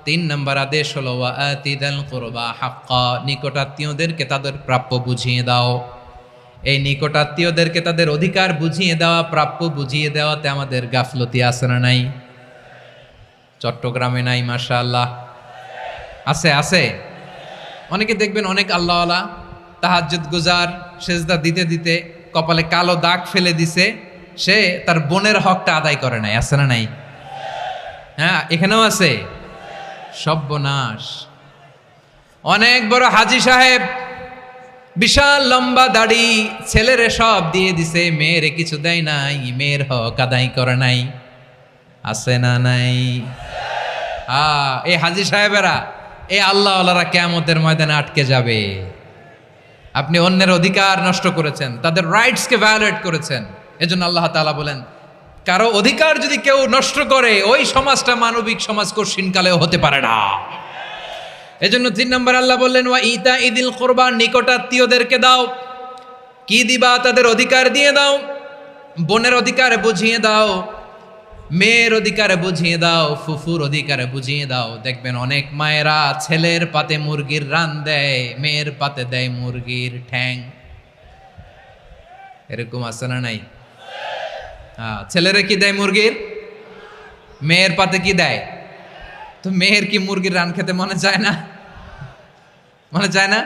3 নাম্বার আদেশ হলো ওয়া আতিদাল কুরবা হাক্কা, নিকটাত্মীয়দেরকে তাদের প্রাপ্য বুঝিয়ে দাও। এই নিকটাত্মীয়দেরকে তাদের অধিকার বুঝিয়ে দেওয়া, প্রাপ্য বুঝিয়ে দেওয়াতে আমাদের গাফলতি আছে না নাই? চট্টগ্রামে নাই? মাশাআল্লাহ আছে, আছে। অনেকে দেখবেন অনেক আল্লাহওয়ালা, তাহাজ্জুদ গুজার, সেজদা দিতে দিতে কপালে কালো দাগ ফেলে দিছে, সে তার বোনের হকটা আদায় করে নাই। আছে না নাই? হ্যাঁ, এখানেও আছে। সর্বনাশ। অনেক বড় হাজী সাহেব, বিশাল লম্বা দাড়ি, ছেলেরে সব দিয়ে দিছে, মেয়েরে কিছু দেয় নাই, মেয়ের হক আদায় করে নাই। আছে না নাই? এই হাজী সাহেবেরা, এই আল্লাহওয়ালারা কিয়ামতের ময়দানে আটকে যাবে। আপনি অন্যের অধিকার নষ্ট করেছেন, তাদের রাইটসকে ভায়োলেট করেছেন। এজন্য আল্লাহ তাআলা বলেন, কারো অধিকার যদি কেউ নষ্ট করে, ওই সমাজটা মানবিক সমাজ কঠিনকালেও হতে পারে না। এজন্য 3 নম্বর আল্লাহ বললেন ওয়া ইতা ইদিল কুরবা, নিকটাত্মীয়দেরকে দাও। কি দিবা? তাদের অধিকার দিয়ে দাও। বোনের অধিকার বুঝিয়ে দাও, মেয়ের অধিকার বুঝিয়ে দাও, ফুফুর অধিকার বুঝিয়ে দাও। দেখবেন অনেক মায়েরা ছেলের পাতে মুরগির রান দেয়, মেয়ের পাতে দেয় মুরগির ঠ্যাং। এরকম আছে না নাই? হ্যাঁ, ছেলেরে কি দেয়? মুরগির। মেয়ের পাতে কি দেয়? তো মেয়ের কি মুরগির রান খেতে মনে চায় না? মনে চায় না?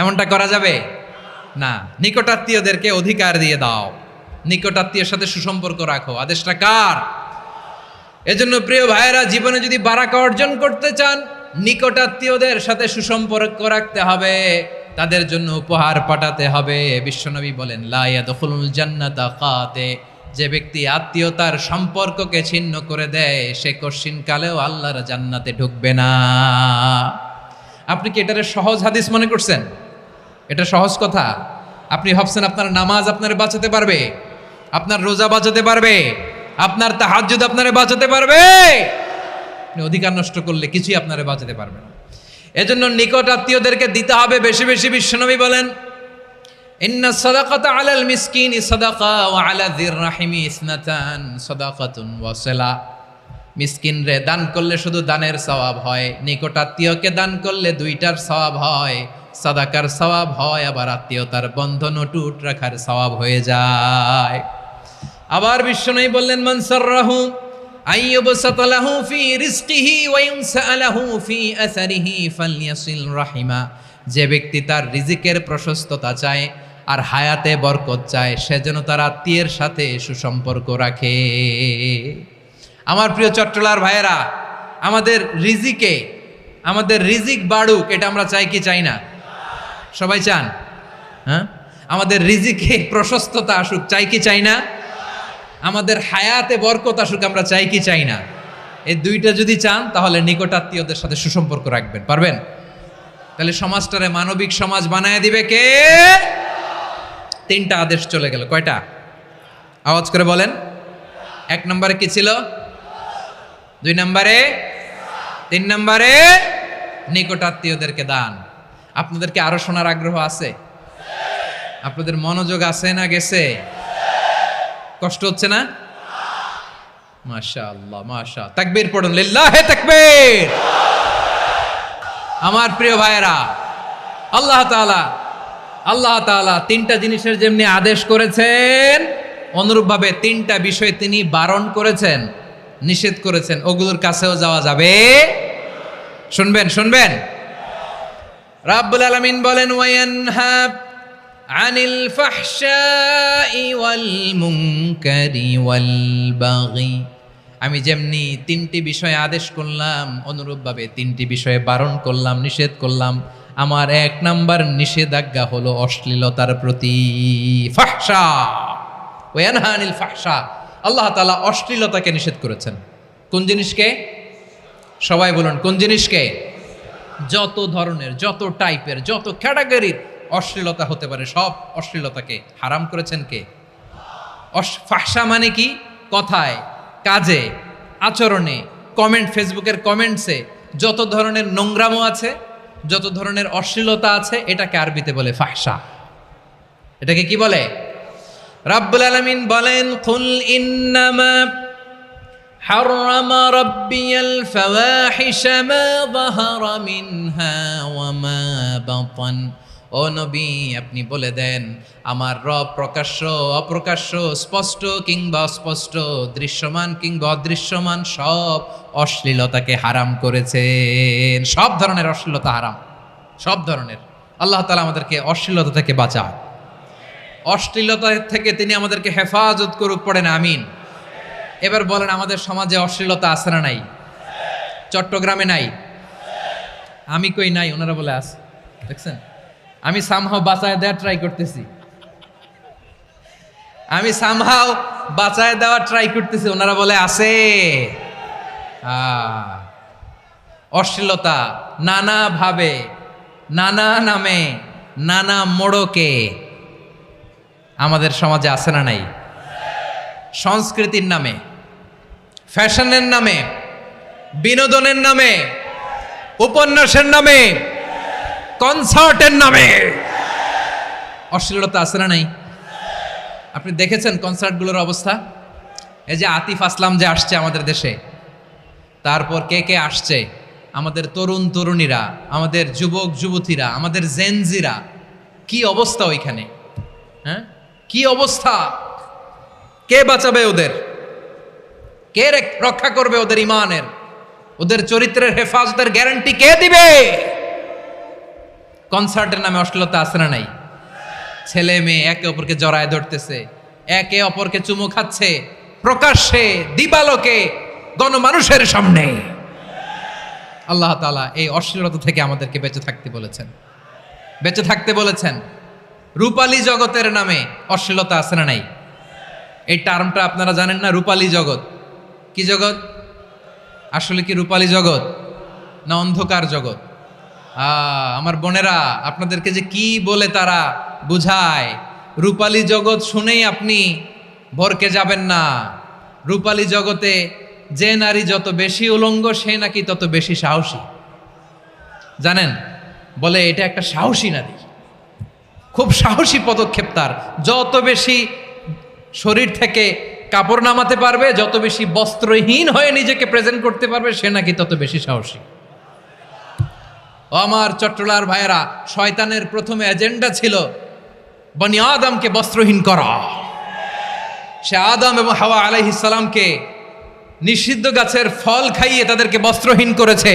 এমনটা করা যাবে না। নিকটাত্মীয়দেরকে অধিকার দিয়ে দাও, নিকটাত্মীয়ের সাথে সুসম্পর্ক রাখো। আদেশটা কার? এজন্য প্রিয় ভাইয়েরা, জীবনে যদি বারাকা অর্জন করতে চান, নিকটাত্মীয়দের সাথে সুসম্পর্ক রাখতে হবে, তাদের জন্য উপহার পাঠাতে হবে। বিশ্বনবী বলেন লা ইয়াদখুলুল জান্নাতা কাতে, যে ব্যক্তি আত্মীয়তার সম্পর্ককে ছিন্ন করে দেয়, সে কশিনকালেও আল্লাহর জান্নাতে ঢুকবে না। আপনি কি এটারে সহজ হাদিস মনে করছেন? এটা সহজ কথা? আপনি ভাবছেন আপনার নামাজ আপনারে বাঁচাতে পারবে, আপনার রোজা বাঁচাতে পারবে, আপনার তাহাজ্জুদ আপনারে বাঁচাতে পারবে? আপনি অধিকার নষ্ট করলে কিছুই আপনারে বাঁচাতে পারবে না। এজন্য নিকট আত্মীয়দেরকে দিতে হবে বেশি বেশি। বিশ্বনবী বলেন ইন্না সাদাকাতা আলাল মিসকিনি সাদাকা ওয়া আলা যির রাহিমি ইসনাতান সাদাকাতুন ওয়া সিলা। মিসকিন রে দান করলে শুধু দানের সওয়াব হয়, নিকট আত্মীয়কে দান করলে 2টার সওয়াব হয়, সাদাকার সওয়াব হয়, আবার আত্মীয়তার বন্ধন অটুট রাখার সওয়াব হয়ে যায়। আবার বিশ্বনবী বললেন মান সাররাহু আইয়ুবসাতা লাহু ফি রিজকিহি ওয়া ইউনসা লাহু ফি আসারিহি ফালইয়াসিল রাহিমা। যে ব্যক্তি তার রিজিকের প্রশস্ততা চায় আর হায়াতে বরকত চায়, সে যেন তার আত্মীয়ের সাথে সুসম্পর্ক রাখে। আমার প্রিয় চট্টলার ভাইয়েরা, আমাদের রিজিক বাড়ুক, এটা আমরা চাই কি চাই না? সবাই চান? হ্যাঁ, আমাদের রিজিকে প্রশস্ততা আসুক, চাই কি চাই না? আমাদের হায়াতে বরকত আসুক, আমরা চাই কি চাই না? এই 2টা যদি চান, তাহলে নিকটাত্মীয়দের সাথে সুসম্পর্ক রাখবেন। পারবেন? তাহলে সমাজটারে মানবিক সমাজ বানায় দিবে কে? 3টা আদেশ চলে গেল। কয়টা? আওয়াজ করে বলেন। 1 নম্বরে কি ছিল? 2 নম্বরে, 3 নম্বরে নিকটাত্মীয়দেরকে দান। আপনাদেরকে আরো শোনার আগ্রহ আছে? আপনাদের মনোযোগ আছে না গেছে? কষ্ট হচ্ছে না? মাশাআল্লাহ, মাশাআল্লাহ। তাকবীর পড়ুন, লিল্লাহি তাকবীর। আমার প্রিয় ভাইয়েরা, আল্লাহ তাআলা 3টা জিনিসের যেমনি আদেশ করেছেন, অনুরূপভাবে 3টা বিষয় তিনি বারণ করেছেন, নিষেধ করেছেন। ওগুলোর কাছেও যাওয়া যাবে? শুনবেন। রাব্বুল আলামিন বলেন ওয়ায়ানহা আনিল ফাহশাই ওয়াল মুনকারি ওয়াল বাগি। আমি যেমনি 3টি বিষয়ে আদেশ করলাম, অনুরূপভাবে 3টি বিষয়ে বারণ করলাম, নিষেধ করলাম। আমার 1 নাম্বার নিষেধাজ্ঞা হলো অশ্লীলতার প্রতি। ফাহশা, ওয়ায়ানহা আনিল ফাহশা, আল্লাহ তাআলা অশ্লীলতাকে নিষেধ করেছেন। কোন জিনিসকে? সবাই বলুন, কোন জিনিসকে? যত ধরনের, যত টাইপের, যত ক্যাটাগরির অশ্লীলতা হতে পারে, সব অশ্লীলতাকে হারাম করেছেন কে? ফাহশা মানে কি? কথায়, কাজে, আচরণে, কমেন্ট, ফেসবুকের কমেন্টসে যত ধরনের নোংরামো আছে, যত ধরনের অশ্লীলতা আছে, এটাকে আরবিতে বলে ফাহশা। এটাকে কি বলে? রাব্বুল আলামিন বলেন, কুল ইন্নামা হাররামা রাব্বিয়াল ফাওয়াহিশা মা যাহারা মিনহা ওয়া মা বাতান। ও নবী, আপনি বলে দেন, আমার রব প্রকাশ্য, অপ্রকাশ্য, স্পষ্ট কিংবা অস্পষ্ট, দৃশ্যমান কিংবা অদৃশ্যমান সব অশ্লীলতাকে হারাম করেছেন। সব ধরনের অশ্লীলতা হারাম, সব ধরনের। আল্লাহ তাআলা আমাদেরকে অশ্লীলতা থেকে বাঁচান, অশ্লীলতা থেকে তিনি আমাদেরকে হেফাজত করুক, পড়েন আমিন। এবার বলেন, আমাদের সমাজে অশ্লীলতা আছে না নাই? চট্টগ্রামে নাই? আমি কই নাই, ওনারা বলে আছে। দেখছেন, আমি সামহাও বাঁচায় দেওয়ার ট্রাই করতেছি, আমি সামহাও বাঁচায় দেওয়ার ট্রাই করতেছি, ওনারা বলে আছে। অশ্লীলতা নানা ভাবে, নানা নামে, নানা মোড়কে আমাদের সমাজে আছে না নাই? সংস্কৃতির নামে, ফ্যাশনের নামে, বিনোদনের নামে, উপন্যাসের নামে, কনসার্টের নামে অশ্লীলতা আছে না নাই? আপনি দেখেছেন কনসার্টগুলোর অবস্থা? এই যে আতিফ আসলাম যে আসছে আমাদের দেশে, তারপর কে কে আসছে, আমাদের তরুণ তরুণীরা, আমাদের যুবক যুবতীরা, আমাদের জেনজিরা, কি অবস্থা ওইখানে? হ্যাঁ, কি অবস্থা? কে বাঁচাবে ওদের? কে রক্ষা করবে ওদের ইমানের, ওদের চরিত্রের হেফাজতের গ্যারান্টি কে দিবে? কনসার্টের নামে অশ্লীলতা আছে না নাই? ছেলে মেয়ে একে অপরকে জড়ায় ধরতেছে, একে অপরকে চুমু খাচ্ছে, প্রকাশ্যে, দিবালোকে, গণমানুষের সামনে। আল্লাহ তাআলা এই অশ্লীলতা থেকে আমাদেরকে বেঁচে থাকতে বলেছেন, বেঁচে থাকতে বলেছেন। রূপালী জগতের নামে অশ্লীলতা আছে না নাই? এই টার্মটা আপনারা জানেন না? রূপালী জগৎ কি জগৎ? আসলে কি রূপালী জগৎ না অন্ধকার জগৎ? আমার বোনেরা, আপনাদেরকে যে কি বলে তারা বুঝায়, রূপালী জগৎ শুনেই আপনি ভরকে যাবেন না। রূপালী জগতে যে নারী যত বেশি উলঙ্গ, সে নাকি তত বেশি সাহসী। জানেন, বলে এটা একটা সাহসী নারী, খুব সাহসী পদক্ষেপ তার। যত বেশি শরীর থেকে কাপড় নামাতে পারবে, যত বেশি বস্ত্রহীন হয়ে নিজেকে প্রেজেন্ট করতে পারবে, সে নাকি তত বেশি সাহসী। আমার চট্টলার ভাইয়েরা, শয়তানের প্রথমে এজেন্ডা ছিল বনি আদমকে বস্ত্রহীন করা। সে আদম এবং হাওয়া আলাইহিস সালামকে নিষিদ্ধ গাছের ফল খাইয়ে তাদেরকে বস্ত্রহীন করেছে।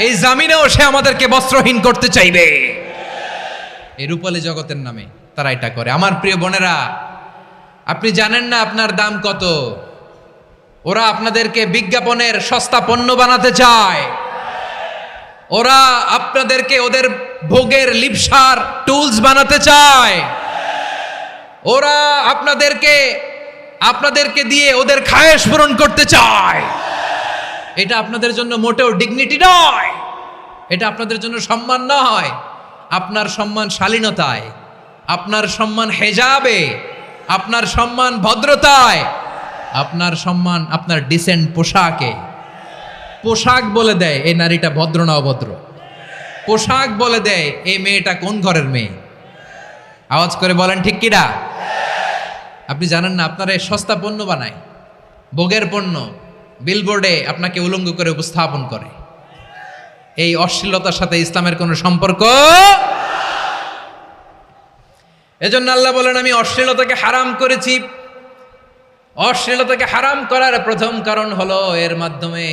এই জামিনেও সে আমাদেরকে বস্ত্রহীন করতে চাইবে। এই রূপালী জগতের নামে তারা এটা করে। আমার প্রিয় বোনেরা, আপনি জানেন না আপনার দাম কত। ওরা আপনাদেরকে বিজ্ঞাপনের সস্তা পণ্য বানাতে চায়। ওরা আপনাদেরকে ওদের ভোগের লিপসার টুলস বানাতে চায়। ওরা আপনাদেরকে দিয়ে ওদের খায়েশ পূরণ করতে চায়। এটা আপনাদের জন্য মোটেও ডিগনিটি নয়, এটা আপনাদের জন্য সম্মান নয়। আপনার সম্মান শালীনতায়, আপনার সম্মান হেজাবে, আপনার সম্মান ভদ্রতায়, আপনার সম্মান আপনার ডিসেন্ট পোশাকে। পোশাক বলে দেয় এই নারীটা ভদ্র না অভদ্র। পোশাক বলে দেয় এই মেয়েটা কোন ঘরের মেয়ে। আওয়াজ করে বলেন ঠিক কিনা? আপনি জানেন না, আপনারা এই সস্তা পণ্য বানায়, ভোগের পণ্য, বিলবোর্ডে আপনাকে উলঙ্গ করে উপস্থাপন করে। এই অশ্লীলতার সাথে ইসলামের কোনো সম্পর্ক। এজন্য আল্লাহ বলেন, আমি অশ্লীলতাকে হারাম করেছি। অশ্লীলতাকে হারাম করার প্রথম কারণ হলো এর মাধ্যমে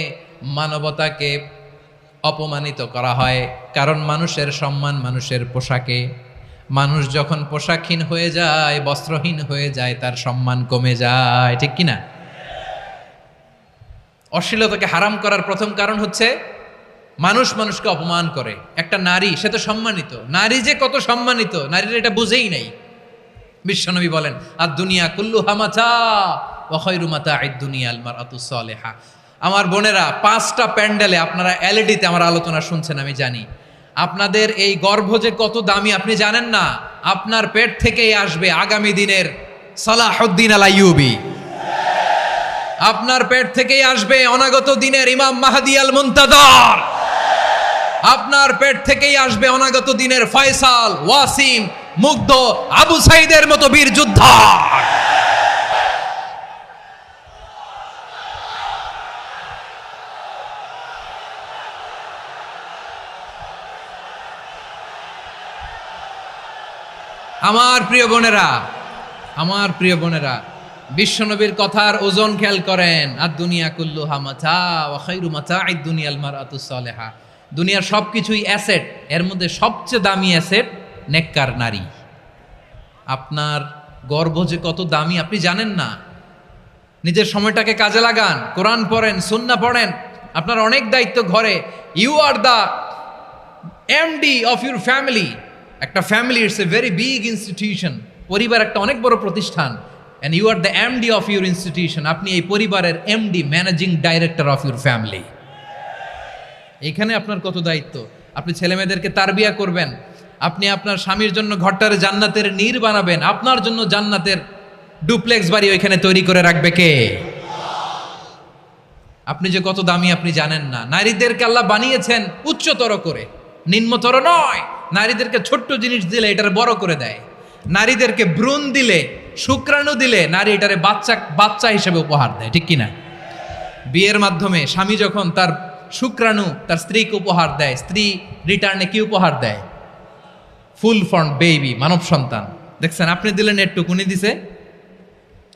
মানবতাকে অপমানিত করা হয়। কারণ মানুষের সম্মান মানুষের পোশাকে। মানুষ যখন পোশাকহীন হয়ে যায়, বস্ত্রহীন হয়ে যায়, তার সম্মান কমে যায়, ঠিক কিনা? অশ্লীলতাকে হারাম করার প্রথম কারণ হচ্ছে মানুষ মানুষকে অপমান করে। একটা নারী, সে তো সম্মানিত, নারী যে কত সম্মানিত নারীরা এটা বুঝেই নাই। বিশ্বনবী বলেন, আর দুনিয়া কুল্লুহা মাতা ওয়া খায়রু মাতা'আদ দুনিয়া আল মারআতুস সালিহা। আমার বোনেরা, 5টা প্যান্ডেলে আপনারা এলইডিতে আমার আলোচনা শুনছেন, আমি জানি। আপনাদের এই গর্ভ যে কত দামি আপনি জানেন না। আপনার পেট থেকেই আসবে আগামী দিনের সালাহুদ্দিন আল আইয়ুবী। আপনার পেট থেকেই আসবে অনাগত দিনের ইমাম মাহদী আল মুনতাযর। আপনার পেট থেকেই আসবে অনাগত দিনের ফয়সাল, ওয়াসিম, মুগ্ধ, আবু সাইদের মতো বীর যোদ্ধা। আমার প্রিয় বোনেরা, আমার প্রিয় বোনেরা, বিশ্বনবীর কথার ওজন খেয়াল করেন। আর দুনিয়া কুল্লুহা মাতা ওয়া খায়রু মাতা'আদ দুনিয়াল মারআতুস সালিহা। দুনিয়ার সবকিছুই অ্যাসেট, এর মধ্যে সবচেয়ে দামি অ্যাসেট নেককার নারী। আপনার গর্ভ যে কত দামি আপনি জানেন না। নিজের সময়টাকে কাজে লাগান, কোরআন পড়েন, সুন্নাহ পড়েন। আপনার অনেক দায়িত্ব ঘরে। You are the MD of your family. একটা family it's a very big institution. পরিবার একটা অনেক বড় প্রতিষ্ঠান। And you are the MD of your institution. আপনি এই পরিবারের MD, managing director of your family. এখানে আপনার কত দায়িত্ব। আপনি ছেলেমেয়েদেরকে তারবিয়া করবেন। আপনি আপনার স্বামীর জন্য ঘরটার জান্নাতের নীর বানাবেন। আপনার জন্য জান্নাতের ডুপ্লেক্স বাড়ি ওইখানে তৈরি করে রাখবে কে? আপনি যে কত দামি আপনি জানেন না। নারীদেরকে আল্লাহ বানিয়েছেন উচ্চতর করে, নিম্নতর নয়। নারীদেরকে ছোট্ট জিনিস দিলে এটারে বড় করে দেয়। নারীদেরকে ভ্রূণ দিলে, শুক্রাণু দিলে নারী এটারে বাচ্চা হিসেবে উপহার দেয়, ঠিক কিনা? বিয়ের মাধ্যমে স্বামী যখন তার শুক্রাণু তার স্ত্রীকে উপহার দেয়, স্ত্রী রিটার্নে কি উপহার দেয়? ফুল ফর্ম বেবি, মানব সন্তান। দেখছেন, আপনি দিলেন একটুক, উনি দিছে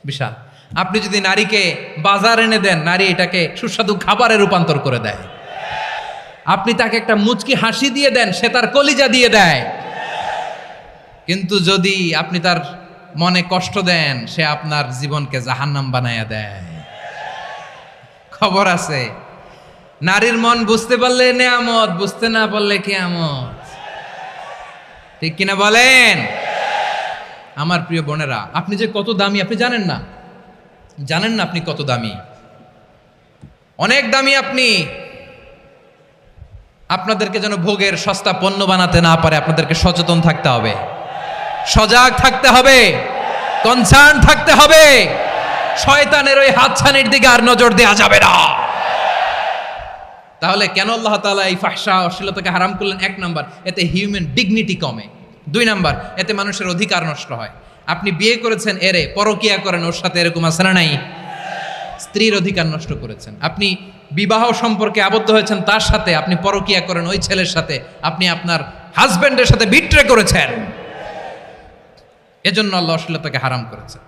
বিশাল। আপনি যদি নারীকে বাজার এনে দেন, নারী এটাকে সুস্বাদু খাবারে রূপান্তর করে দেয়। আপনি তাকে একটা মুচকি হাসি দিয়ে দেন, সে তার কলিজা দিয়ে দেয়। কিন্তু যদি আপনি তার মনে কষ্ট দেন, সে আপনার জীবনকে জাহান্নাম বানায়া দেয়। খবর আছে, নারীর মন বুঝতে পারলে নেয়ামত, বুঝতে না পারলে কিয়ামত। ঠিক কিনা বলেন? আমার প্রিয় বোনেরা, আপনি যে কত দামি আপনি জানেন না। জানেন না আপনি কত দামি, অনেক দামি আপনি। আপনাদেরকে যেন ভোগের সস্তা পণ্য বানাতে না পারে, আপনাদেরকে সচেতন থাকতে হবে, সজাগ থাকতে হবে, কনসার্ন থাকতে হবে। শয়তানের ওই হাতছানির দিকে আর নজর দেওয়া যাবে না। তাহলে কেন আল্লাহ তাআলা এই ফাহশা, অশ্লীলতাকে হারাম করলেন? 1 নাম্বার, এতে হিউম্যান ডিগনিটি কমে। 2 নাম্বার, এতে মানুষের অধিকার নষ্ট হয়। আপনি বিয়ে করেছেন, এরে পরকিয়া করেন, ওর সাথে এরকম আছে না নাই? স্ত্রীর অধিকার নষ্ট করেছেন। আপনি বিবাহ সম্পর্কে আবদ্ধ হয়েছেন তার সাথে, আপনি পরকিয়া করেন ওই ছেলের সাথে, আপনি আপনার হাজবেন্ডের সাথে বিট্রে করেছেন। এজন্য আল্লাহ অশ্লীলতাকে হারাম করেছেন।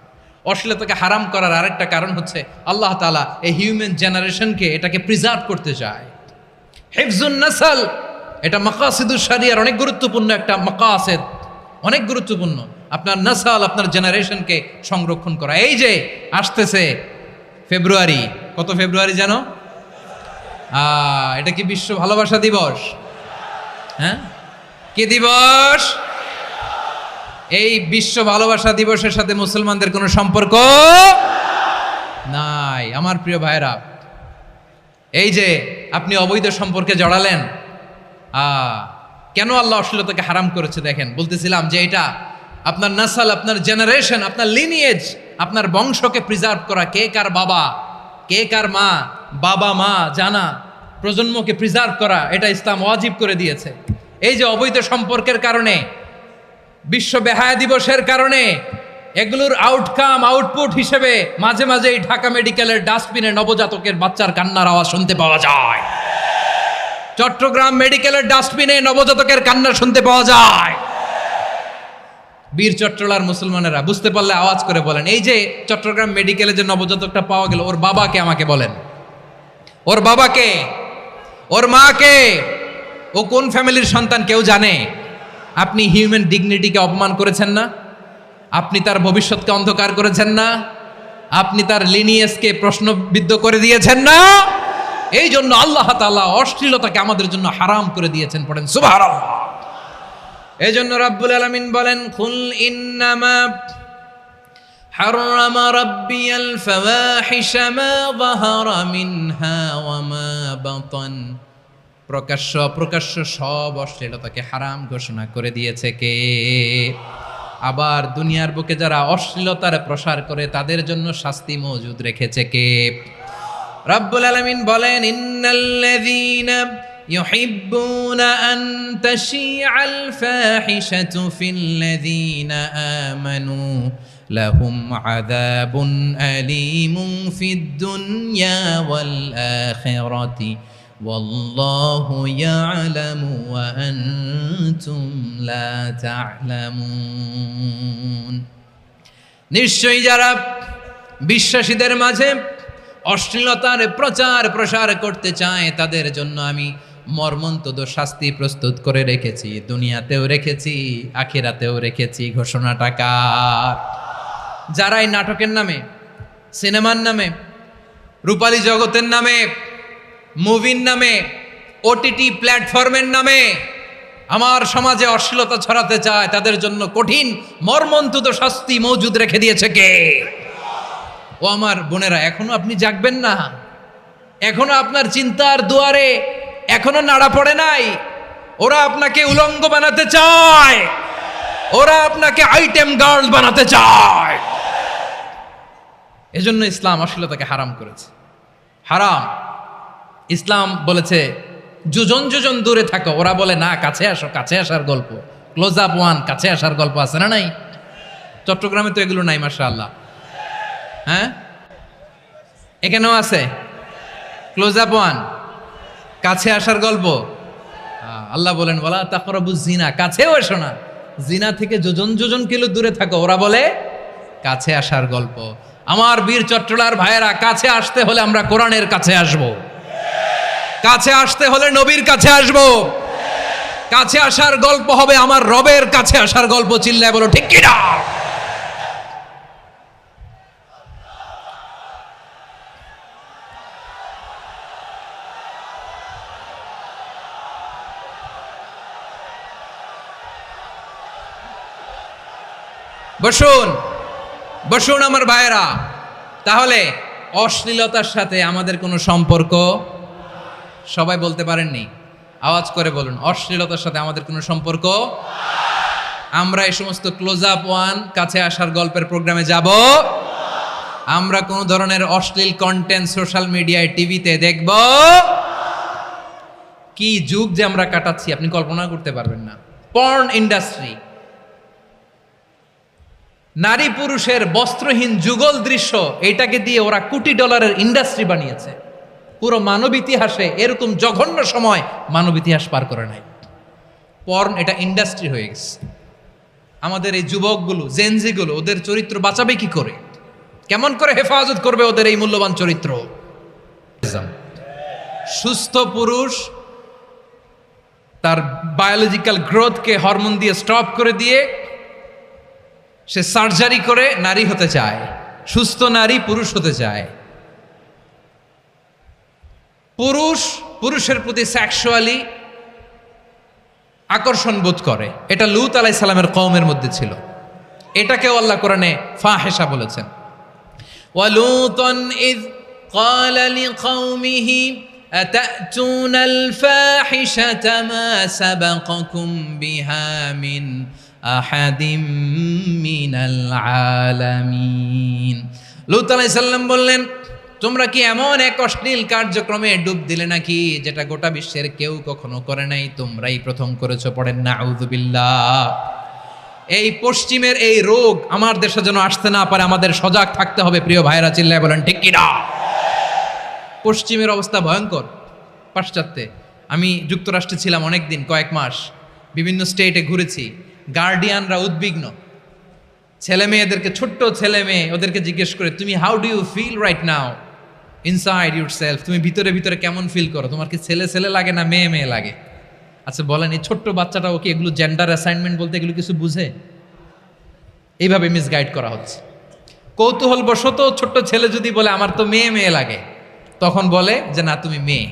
অশ্লীলতাকে হারাম করার আরেকটা কারণ হচ্ছে আল্লাহ তাআলা এই হিউম্যান জেনারেশনকে এটাকে প্রিজার্ভ করতে চায়। হিফজুন নাসল, এটা মাকাসিদুশ শরিয়ার অনেক গুরুত্বপূর্ণ একটা মাকাসিদ, অনেক গুরুত্বপূর্ণ। আপনার নাসাল, আপনার জেনারেশনকে সংরক্ষণ করা। এই যে আসতেছে ফেব্রুয়ারি, কত ফেব্রুয়ারি জানো? এটা কি বিশ্ব ভালোবাসা দিবস? হ্যাঁ, কি দিবস? এই বিশ্ব ভালোবাসা দিবসের সাথে মুসলমানদের কোনো সম্পর্ক নাই। আমার প্রিয় ভাইরা, এই যে আপনি অবৈধ সম্পর্কে জড়ালেন, কেন আল্লাহ অশ্লীলতাকে হারাম করেছে দেখেন। বলতেছিলাম যে এটা আপনার নাসাল, আপনার জেনারেশন, আপনার লিনিয়েজ, আপনার বংশকে প্রিজার্ভ করা। কে কার বাবা, কে কার মা, বাবা মা জানা, প্রজন্মকে প্রিজার্ভ করা, এটা ইসলাম ওয়াজিব করে দিয়েছে। এই যে অবৈধ সম্পর্কের কারণে, বিশ্ব বেহায়া দিবসের কারণে, এগুলোর আউটকাম, আউটপুট হিসেবে মাঝে মাঝে এই ঢাকা মেডিকেলের ডাস্টবিনে নবজাতকের বাচ্চার কান্নার আওয়াজ শুনতে পাওয়া যায়। চট্টগ্রাম মেডিকেলের ডাস্টবিনে নবজাতকের কান্না শুনতে পাওয়া যায়। বীর চট্টলার মুসলমানেরা বুঝতে পারলে আওয়াজ করে বলেন, এই যে চট্টগ্রাম মেডিকেলে যে নবজাতকটা পাওয়া গেল, ওর বাবাকে আমাকে বলেন। ওর বাবাকে, ওর মাকে, ও কোন ফ্যামিলির সন্তান কেউ জানে? আপনি হিউম্যান ডিগনিটিকে অপমান করেছেন না? আপনি তার ভবিষ্যৎকে অন্ধকার করেছেন না? আপনি তার লিনিয়েজকে প্রশ্নবিদ্ধ করে দিয়েছেন না? এই জন্য আল্লাহ তাআলা অশ্লীলতাকে আমাদের জন্য হারাম করে দিয়েছেন। পড়েন সুবহানাল্লাহ। এই জন্য রাব্বুল আলামিন বলেন, কুল ইন্নামা حرم ربي الفواحش ما ظهر منها وما بطن প্রকাশ্য অপ্রকাশ্য সব অশ্লীলতাকে হারাম ঘোষণা করে দিয়েছে কে? আবার দুনিয়ার বুকে যারা অশ্লীলতার প্রসার করে তাদের জন্য শাস্তি মজুদ রেখেছে কে? রব্বুল আলামিন বলেন, ইন্নাল্লাযীনা ইউহিব্বুনা আন তাশিআল ফাহিশাতু ফিল্লাযীনা আমানু লাহুম আযাবুন আলীমুন ফিদ দুনিয়া ওয়াল আখিরাতি ওয়াল্লাহু ইয়ালামু ওয়া আনতুম লা তা'লামুন। নিশ্চয়ই যারা বিশ্বাসীদের মাঝে অশ্লীলতার প্রচার প্রসার করতে চায় তাদের জন্য আমি মর্মন্তুদ শাস্তি প্রস্তুত করে রেখেছি, দুনিয়াতেও রেখেছি, আখিরাতেও রেখেছি। ঘোষণাটা কার? যারা এই নাটকের নামে, সিনেমার নামে, রূপালী জগতের নামে, মুভির নামে, ওটিটি প্ল্যাটফর্মের নামে আমার সমাজে অশ্লীলতা ছড়াতে চায় তাদের জন্য কঠিন মর্মন্তুদ শাস্তি মজুদ রেখে দিয়েছে কে? ও আমার বোনেরা, এখনো আপনি জাগবেন না? এখনো আপনার চিন্তার দুয়ারে এখনো নাড়া পড়ে নাই? ওরা আপনাকে উলঙ্গ বানাতে চায়, ওরা আপনাকে আইটেম গার্ল বানাতে চায়। এজন্য ইসলাম অশ্লীলতাকে হারাম করেছে। হারাম। ইসলাম বলেছে যোজন যোজন দূরে থাকো, ওরা বলে না কাছে আসো, কাছে আসার গল্প, ক্লোজ আপ ওয়ান, কাছে আসার গল্প আছে না নাই? চট্টগ্রামে তো এগুলো নাই মাশাআল্লাহ। হ্যাঁ, এখানেও আছে ক্লোজ আপ ওয়ান, কাছে আসার গল্প। আল্লাহ বলেন ওয়ালা তাকরাবুজ জিনা, কাছেও এসো না, জিনা থেকে যোজন যোজন কিলো দূরে থাকো, ওরা বলে কাছে আসার গল্প। আমার বীর চট্টলার ভাইয়েরা, কাছে আসতে হলে আমরা কোরআনের কাছে আসব, কাছে আসতে হলে নবীর কাছে আসব, কাছে আসার গল্প হবে আমার রবের কাছে আসার গল্প। চিল্লায় বলো ঠিক কিনা? বসুন বসুন আমার ভাইয়েরা। তাহলে অশ্লীলতার সাথে আমাদের কোনো সম্পর্ক? সবাই বলতে পারেননি, আওয়াজ করে বলুন, অশ্লীলতার সাথে আমাদের কোনো সম্পর্ক? আমরা এই সমস্ত ক্লোজ আপ ওয়ান, কাছে আসার গল্পের প্রোগ্রামে যাব? আমরা কোন ধরনের অশ্লীল কন্টেন্ট সোশ্যাল মিডিয়ায়, টিভিতে দেখব? কি যুগ যে আমরা কাটাচ্ছি আপনি কল্পনা করতে পারবেন না। পর্ন ইন্ডাস্ট্রি, নারী পুরুষের বস্ত্রহীন যুগল দৃশ্য, এটাকে দিয়ে ওরা কোটি ডলারের ইন্ডাস্ট্রি বানিয়েছে। পুরো মানব ইতিহাসে এরকম জঘন্য সময় মানব ইতিহাস পার করে নাই। পর্ন এটা ইন্ডাস্ট্রি হয়ে গেছে। আমাদের এই যুবকগুলো, জেনজিগুলো, ওদের চরিত্র বাঁচাবে কি করে? কেমন করে হেফাজত করবে ওদের এই মূল্যবান চরিত্র? সুস্থ পুরুষ তার বায়োলজিক্যাল গ্রোথকে হরমোন দিয়ে স্টপ করে দিয়ে সে সার্জারি করে নারী হতে চায়, সুস্থ নারী পুরুষ হতে চায়। পুরুষ পুরুষের প্রতি সেক্সুয়ালি আকর্ষণ বোধ করে। এটা লূত আলাইহিস সালামের কওমের মধ্যে ছিল। এটাকেও আল্লাহ কোরআনে ফাহিশা বলেছেন। ওয়ালুতান ইয ক্বালা লিকওমিহি আতাতুনাল ফাহিশাতা মা সাবাকাকুম বিহা মিন আহাদিম মিনাল আলামিন। লূত আলাইহিস সালাম বললেন, তোমরা কি এমন এক অশ্লীল কার্যক্রমে ডুব দিলে নাকি যেটা গোটা বিশ্বের কেউ কখনো করে নাই, তোমরাই প্রথম করেছো? পড়েন নাউযুবিল্লাহ। এই পশ্চিমের এই রোগ আমার দেশে যেন আসতে না পারে, আমাদের সজাগ থাকতে হবে। প্রিয় ভাইরা, চিল্লায় বলেন ঠিক কিনা? পশ্চিমের অবস্থা ভয়ঙ্কর। পাশ্চাত্যে, আমি যুক্তরাষ্ট্রে ছিলাম অনেকদিন, কয়েক মাস, বিভিন্ন স্টেটে ঘুরেছি। গার্ডিয়ানরা উদ্বিগ্ন, ছেলে মেয়েদেরকে, ছোট্ট ছেলে মেয়ে, ওদেরকে জিজ্ঞেস করে, তুমি how do you feel right now inside yourself? তুমি ভিতরে ভিতরে কেমন ফিল করো? তোমার কি ছেলে ছেলে লাগে না মেয়ে মেয়ে লাগে? আচ্ছা বলেন, এই ছোট্ট বাচ্চাটাও কি এগুলো জেন্ডার অ্যাসাইনমেন্ট বলতে এগুলো কিছু বুঝে? এইভাবে মিসগাইড করা হচ্ছে। কৌতূহল বশত ছোট্ট ছেলে যদি বলে আমার তো মেয়ে মেয়ে লাগে, তখন বলে যে না তুমি মেয়ে,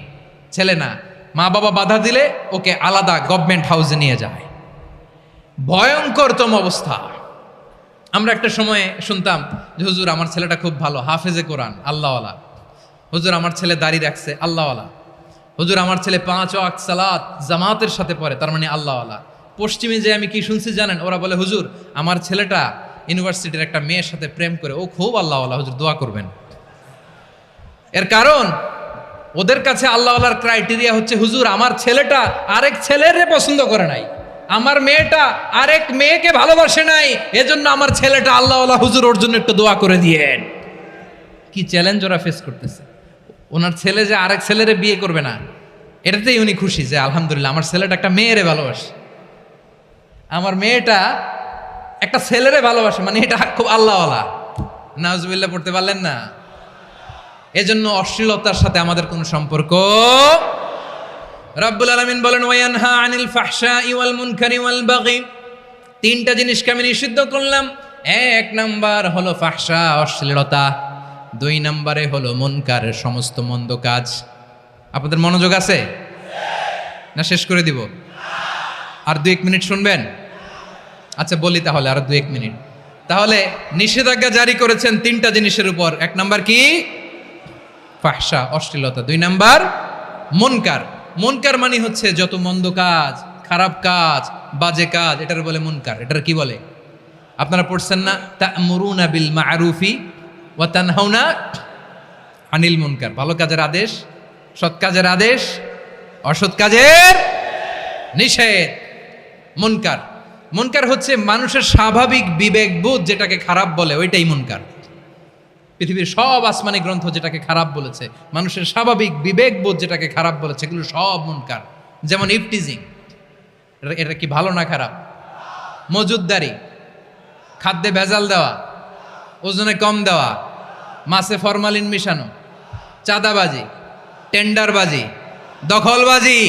ছেলে না। মা বাবা বাধা দিলে ওকে আলাদা গভর্নমেন্ট হাউসে নিয়ে যায়। ভয়ঙ্করতম অবস্থা। আমরা একটা সময়ে শুনতাম যে হুজুর আমার ছেলেটা খুব ভালো, হাফেজে কোরআন, আল্লাহওয়ালা। হুজুর আমার ছেলে দাড়ি রাখছে, আল্লাহওয়ালা। হুজুর আমার ছেলে 5 ওয়াক্ত সালাত জামাতের সাথে পড়ে, তার মানে আল্লাহওয়ালা। পশ্চিমে যে আমি কি শুনছি জানেন? ওরা বলে হুজুর আমার ছেলেটা ইউনিভার্সিটির একটা মেয়ের সাথে প্রেম করে, ও খুব আল্লাহওয়ালা, হুজুর দোয়া করবেন। এর কারণ ওদের কাছে আল্লাহওয়ালার ক্রাইটেরিয়া হচ্ছে হুজুর আমার ছেলেটা আরেক ছেলের পছন্দ করে নাই, আমার মেয়েটা আরেক মেয়েকে ভালোবাসে নাই, এজন্য আমার ছেলেটা আল্লাহওয়ালা, হুজুর ওর জন্য একটু দোয়া করে দিয়েন। কি চ্যালেঞ্জ ওরা ফেস করতেছে। ওনার ছেলে যে আরেক ছেলেরে বিয়ে করবে না, এটাতেই উনি খুশি যে আলহামদুলিল্লাহ আমার ছেলেটা একটা মেয়েরে ভালোবাসে, আমার মেয়েটা একটা ছেলেরে ভালোবাসে, মানে এটা খুব আল্লাহওয়ালা। নাউজুবিল্লাহ পড়তে পারলেন না? এজন্য অশ্লীলতার সাথে আমাদের কোনো সম্পর্ক। রাব্বুল আলামিন বলেন ওয়ায়ানহা আনিল ফাহশাই ওয়াল মুনকারি ওয়াল বাগি, 3টা জিনিসকে আমি নিষিদ্ধ করলাম। 1 নাম্বার হলো ফাহশা, অশ্লীলতা। 2 নম্বরে হলো মুনকার, সমস্ত মন্দ কাজ। আপনাদের মনোযোগ আছে না? শেষ করে দিব? আর 2-1 মিনিট শুনবেন? আচ্ছা বলি তাহলে, আর 2-1 মিনিট। তাহলে নিষেধাজ্ঞা জারি করেছেন 3টা জিনিসের উপর। 1 নাম্বার কি? ফাহশা, অশ্লীলতা। 2 নাম্বার মুনকার। মুনকার মানে হচ্ছে যত মন্দ কাজ, খারাপ কাজ, বাজে কাজ, এটার বলে মুনকার। এটার কি বলে? আপনারা পড়ছেন না তা'মুরুনা বিল মা'রুফি ওয়া তানহাউনা আনিল মুনকার। ভালো কাজের আদেশ, সৎ কাজের আদেশ, অসৎ কাজের নিষেধ। মুনকার, মুনকার হচ্ছে মানুষের স্বাভাবিক বিবেকবোধ যেটাকে খারাপ বলে, ওইটাই মুনকার। পৃথিবীর সব আসমানি গ্রন্থ যেটাকে খারাপ বলেছে, মানুষের স্বাভাবিক বিবেকবোধ যেটাকে খারাপ বলেছে, এগুলো সব মুনকার। যেমন ইফটিজিং, এটা কি ভালো না খারাপ? মজুদদারি, খাদ্যে ভেজাল দেওয়া, ওজনে কম দেওয়া, মাছে ফরমালিন মিশানো, চাঁদাবাজি, টেন্ডারবাজি, দখলবাজি,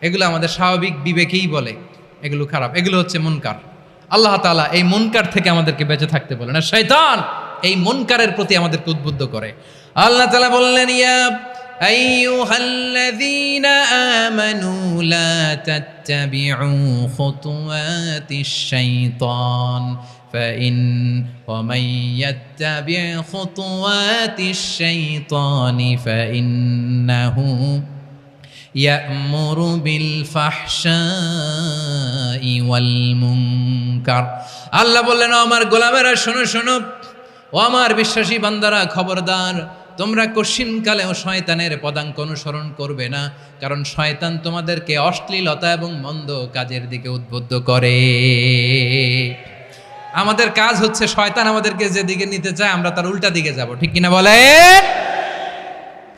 এগুলো আমাদের স্বাভাবিক বিবেকেই বলে এগুলো খারাপ, এগুলো হচ্ছে মুনকার। আল্লাহ তাআলা এই মুনকার থেকে আমাদেরকে বেঁচে থাকতে বলেন, আর শয়তান এই মুনকারের প্রতি আমাদেরকে উদ্বুদ্ধ করে। আল্লাহ তাআলা বললেন ইয়া আইয়ুহাল্লাযীনা আমানু লা তাত্তাবিউ খুতুওয়াতিশ শাইতান ومن يتبع خطوات الشيطان فإنه يأمر بالفحشاء والمنكر। আল্লাহ বললেন আমার গোলামেরা শোনো শোনো, ও আমার বিশ্বাসী বান্দারা খবরদার, তোমরা কশিনকালেও শয়তানের পদাঙ্ক অনুসরণ করবে না, কারণ শয়তান তোমাদেরকে অশ্লীলতা এবং মন্দ কাজের দিকে উদ্বুদ্ধ করে। আমাদের কাজ হচ্ছে শয়তান আমাদেরকে যেদিকে নিতে চায় আমরা তার উল্টা দিকে যাব, ঠিক কিনা বলেন?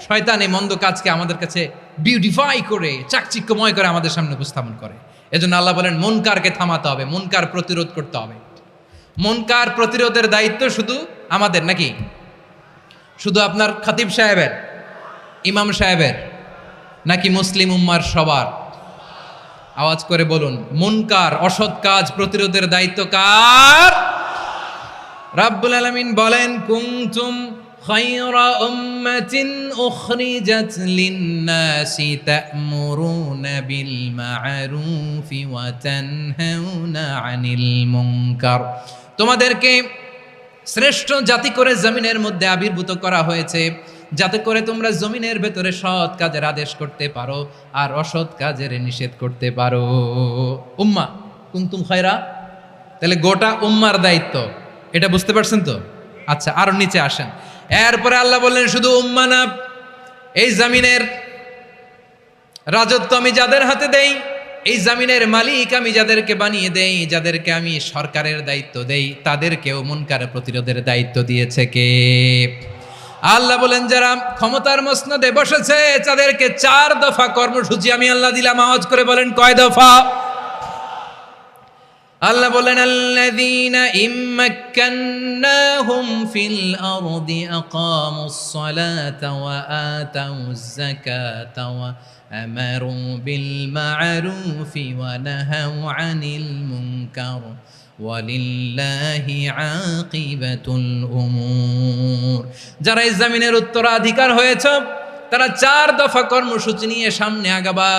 শয়তান এই মন্দ কাজকে আমাদের কাছে বিউটিফাই করে, চাকচিক্যময় করে আমাদের সামনে উপস্থাপন করে। এজন্য আল্লাহ বলেন মুনকারকে থামাতে হবে, মুনকার প্রতিরোধ করতে হবে। মুনকার প্রতিরোধের দায়িত্ব শুধু আমাদের নাকি? শুধু আপনার খতিব সাহেবের, ইমাম সাহেবের, নাকি মুসলিম উম্মার সবার? আওয়াজ করে বলুন, মুনকার অসৎ কাজ প্রতিরোধের দায়িত্ব কার? রাব্বুল আলামিন বলেন কুনতুম খায়রা উম্মাতিন উখরিজাত লিন-নাসি তা'মুরুনা বিল মা'রুফি ওয়া তানহাউনা আনিল মুনকার। তোমাদেরকে শ্রেষ্ঠ জাতি করে জমিনের মধ্যে আবির্ভূত করা হয়েছে, যাতে করে তোমরা জমিনের ভেতরে সৎ কাজের আদেশ করতে পারো আর অসৎ কাজের নিষেধ করতে পারো। উম্মাহ কুনতুম খায়রা, তাহলে গোটা উম্মার দায়িত্ব, এটা বুঝতে পারছেন তো? আচ্ছা আরো নিচে আসেন। এরপরে আল্লাহ বললেন শুধু উম্মাহ না, এই জমিনের রাজত্ব আমি যাদের হাতে দেই, এই জমিনের মালিক আমি যাদেরকে বানিয়ে দেই, যাদেরকে আমি সরকারের দায়িত্ব দেই, তাদেরকেও মুনকার প্রতিরোধের দায়িত্ব দিয়েছে কে? আল্লাহ বলেন যারা ক্ষমতার মসনদে বসেছে তাদেরকে 4 দফা কর্মসূচি আমি আল্লাহ দিলাম। আওয়াজ করে বলেন কয় দফা? আল্লাহ বলেন আল্লাযীনা ইম্মাক্কান্নাহুম ফিল আরদি আকামুস সালাতা ওয়া আতাউজ যাকাতা ওয়া আমারু বিল মা'রুফি ওয়া নাহাউ আনিল মুনকার ওয়ালিল্লাহি আকিবাতুল উমুর। যারা এই জমিনের উত্তরাধিকার হয়েছে তারা 4 দফা কর্মসূচি নিয়ে সামনে আগাবা।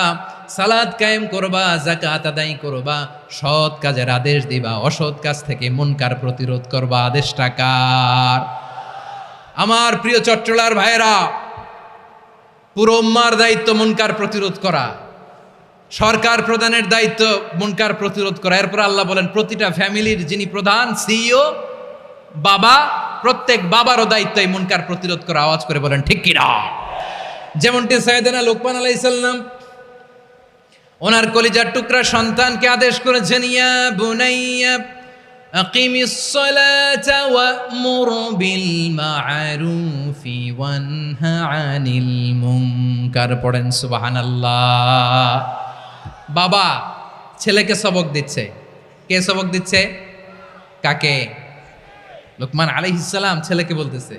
সালাত কায়েম করবা, যাকাত আদায় করবা, সৎ কাজের আদেশ দিবা, অসৎ কাজ থেকে মুনকার প্রতিরোধ করবা। আদেশটা কার? আমার প্রিয় চট্টলার ভাইরা, পুরো উম্মার দায়িত্ব মুনকার প্রতিরোধ করা, সরকার প্রধানের দায়িত্ব মুনকার প্রতিরোধ করা। এরপর আল্লাহ বলেন প্রতিটা ফ্যামিলির যিনি প্রধান সিইও বাবা, প্রত্যেক বাবারও দায়িত্ব এই মুনকার প্রতিরোধ করা। আওয়াজ করে বলেন ঠিক কিনা? যেমনটি সাইয়েদনা লোকমান আলাইহিস সালাম ওনার কলিজার টুকরা সন্তানকে আদেশ করেছেন, ইয়া বুনাইয়া আকিমিস সালাতা ওয়া'মুর বিল মা'রুফি ওয়ানহা আনিল মুনকার। পড়েন সুবহানাল্লাহ। বাবা ছেলেকে সবক দিচ্ছে। কে সবক দিচ্ছে? কাকে? লোকমান আলাইহিস সালাম ছেলেকে বলতেছে,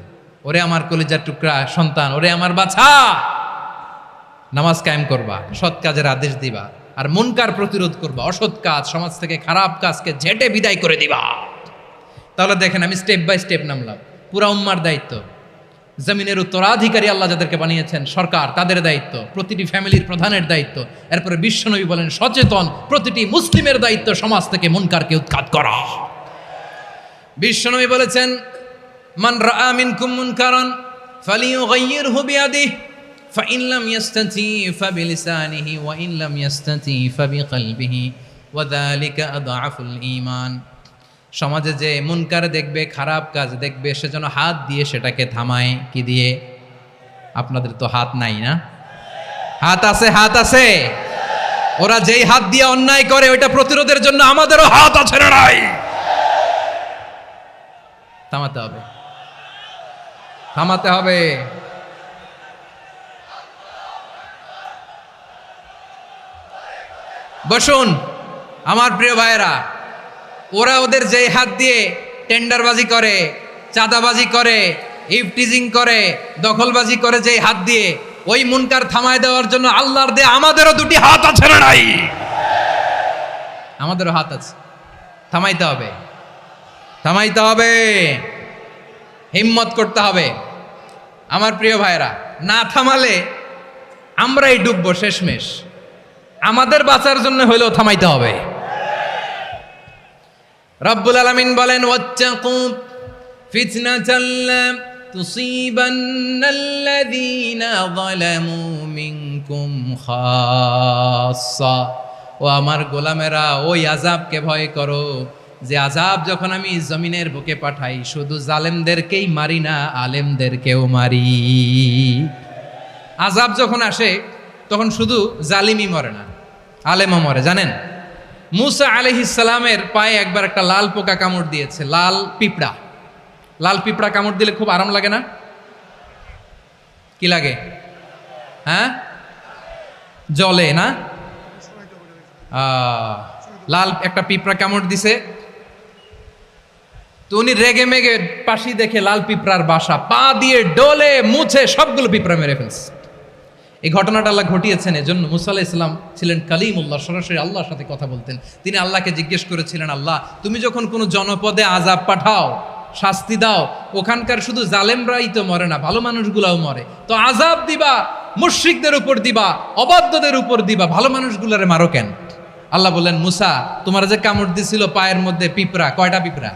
ওরে আমার কলিজার টুকরা সন্তান, ওরে আমার বাছা, নামাজ কায়েম করবা, সৎ কাজের আদেশ দিবা, আর মুনকার প্রতিরোধ করবা, অসৎ কাজ সমাজ থেকে খারাপ কাজকে ঝেঁটে বিদায় করে দিবা। তাহলে দেখেন আমি স্টেপ বাই স্টেপ নামলাম। পুরা উম্মার দায়িত্ব, জমিনের উত্তরাধিকারী আল্লাহ যাদেরকে বানিয়েছেন সরকার, তাদের দায়িত্ব, প্রতিটি ফ্যামিলির প্রধানের দায়িত্ব। এরপরে বিশ্বনবী বলেন সচেতন প্রতিটি মুসলিমের দায়িত্ব সমাজ থেকে মুনকারকে উৎখাত করা। বিশ্বনবী বলেছেন, মান রাআ মিনকুম মুনকারান ফালিয়ুগাইয়িরহু বিয়াদিহি ফাইন লাম ইয়াস্তাতি ফাবিলিসানিহি ওয়া ইন লাম ইয়াস্তাতি ফাবিকলবিহি ওয়া যালিকা আদআফুল ঈমান। সমাজে যে মুনকার দেখবে, খারাপ কাজ দেখবে, সেজন্য হাত দিয়ে সেটাকে থামায়। কি দিয়ে? আপনাদের তো হাত নাই না? হাত আছে, হাত আছে। ওরা যেই হাত দিয়ে অন্যায় করে ওইটা প্রতিরোধের জন্য আমাদেরও হাত আছে না নাই? থামাতে হবে, থামাতে হবে। বসুন আমার প্রিয় ভাইয়েরা, ওরা ওদের যেই হাত দিয়ে টেন্ডারবাজি করে, চাঁদাবাজি করে, ইফটিজিং করে, দখলবাজি করে, যেই হাত দিয়ে, ওই মুনকার থামায় দেওয়ার জন্য আল্লাহর দেয়া আমাদেরও দুটি হাত আছে না নাই? আমাদেরও হাত আছে। থামাইতে হবে, থামাইতে হবে, হিম্মত করতে হবে। আমার প্রিয় ভাইরা, না থামালে আমরাই ডুববো শেষমেশ। আমাদের বাঁচার জন্য হইলেও থামাইতে হবে। রব্বুল আলামিন বলেন, ওয়াত্তাকু ফিতনাতাল লা তুসিবান্নাল্লাযীনা যালামু মিনকুম খাসসা। ও আমার গোলামেরা, ওই আযাবকে ভয় করো যে আযাব যখন আমি জমিনের বুকে পাঠাই শুধু জালেমদেরকেই মারি না, আলেমদেরকেও মারি। আযাব যখন আসে তখন শুধু জালিমই মরে না, আলেমও মরে। জানেন মুসা আলাইহিস সালামের পায়ে একবার একটা লাল পোকা কামড় দিয়েছে, লাল পিঁপড়া। লাল পিঁপড়া কামড় দিলে খুব আরাম লাগে না? কি লাগে? হ্যাঁ, জলে না? লাল একটা পিঁপড়া কামড় দিছে, তো উনি রেগে মেগে পাশি দেখে লাল পিঁপড়ার বাসা, পা দিয়ে ডলে মুছে সবগুলো পিঁপড়া মেরে ফেলছে। এই ঘটনাটা আল্লাহ ঘটিয়েছেন এজন্য। মুসা আলাইহিস সালাম ছিলেন কালিমুল্লাহ, সরাসরি আল্লাহর সাথে কথা বলতেন। তিনি আল্লাহকে জিজ্ঞেস করেছিলেন, আল্লাহ তুমি যখন কোনো জনপদে আযাব পাঠাও, শাস্তি দাও, ওখানকার শুধু জালেমরাই তো মরে না, ভালো মানুষগুলাও মরে, তো আযাব দিবা মুশরিকদের উপর দিবা, অবাধ্যদের উপর দিবা, ভালো মানুষগুলারে মারো কেন? আল্লাহ বললেন, মুসা তোমার যে কামড় দিছিল পায়ের মধ্যে পিঁপড়া, কয়টা পিঁপড়া?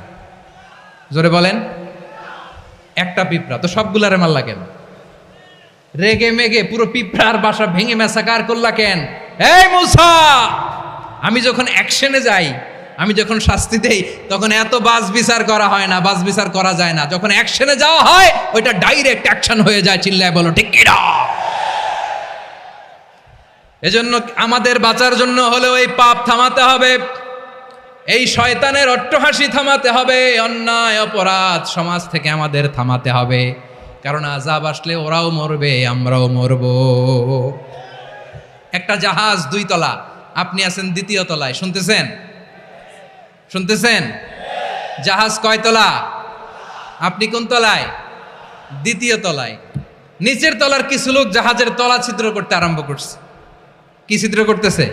জোরে বলেন। একটা পিঁপড়া, তো সবগুলারে মারলা কেন? রেগে মেগে পুরো পিঁপড়ার বাসা ভেঙে ম্যাসাকার করলা কেন? এই মুসা, আমি যখন অ্যাকশনে যাই, আমি যখন শাস্তি দেই, তখন এত বাস বিচার করা হয় না, বাস বিচার করা যায় না। যখন অ্যাকশনে যাওয়া হয় ওইটা ডাইরেক্ট অ্যাকশন হয়ে যায়। চিল্লায় বলো ঠিক কিনা? এজন্য আমাদের বাঁচার জন্য হলেও এই পাপ থামাতে হবে, এই শয়তানের অট্টহাসি থামাতে হবে, অন্যায় অপরাধ সমাজ থেকে আমাদের থামাতে হবে। কারণ আযাব আসলে ওরাও মরবে, আমরাও মরব। একটা জাহাজ 2 তলা, আপনি আছেন 2য় তলায়। শুনতেছেন? শুনতেছেন? জাহাজ কয় তলা? আপনি কোন তলায়? 2য় তলায়। নিচের তলার কিছু লোক জাহাজের তলা ছিদ্র করতে আরম্ভ করছে। কি ছিদ্র করতেছে?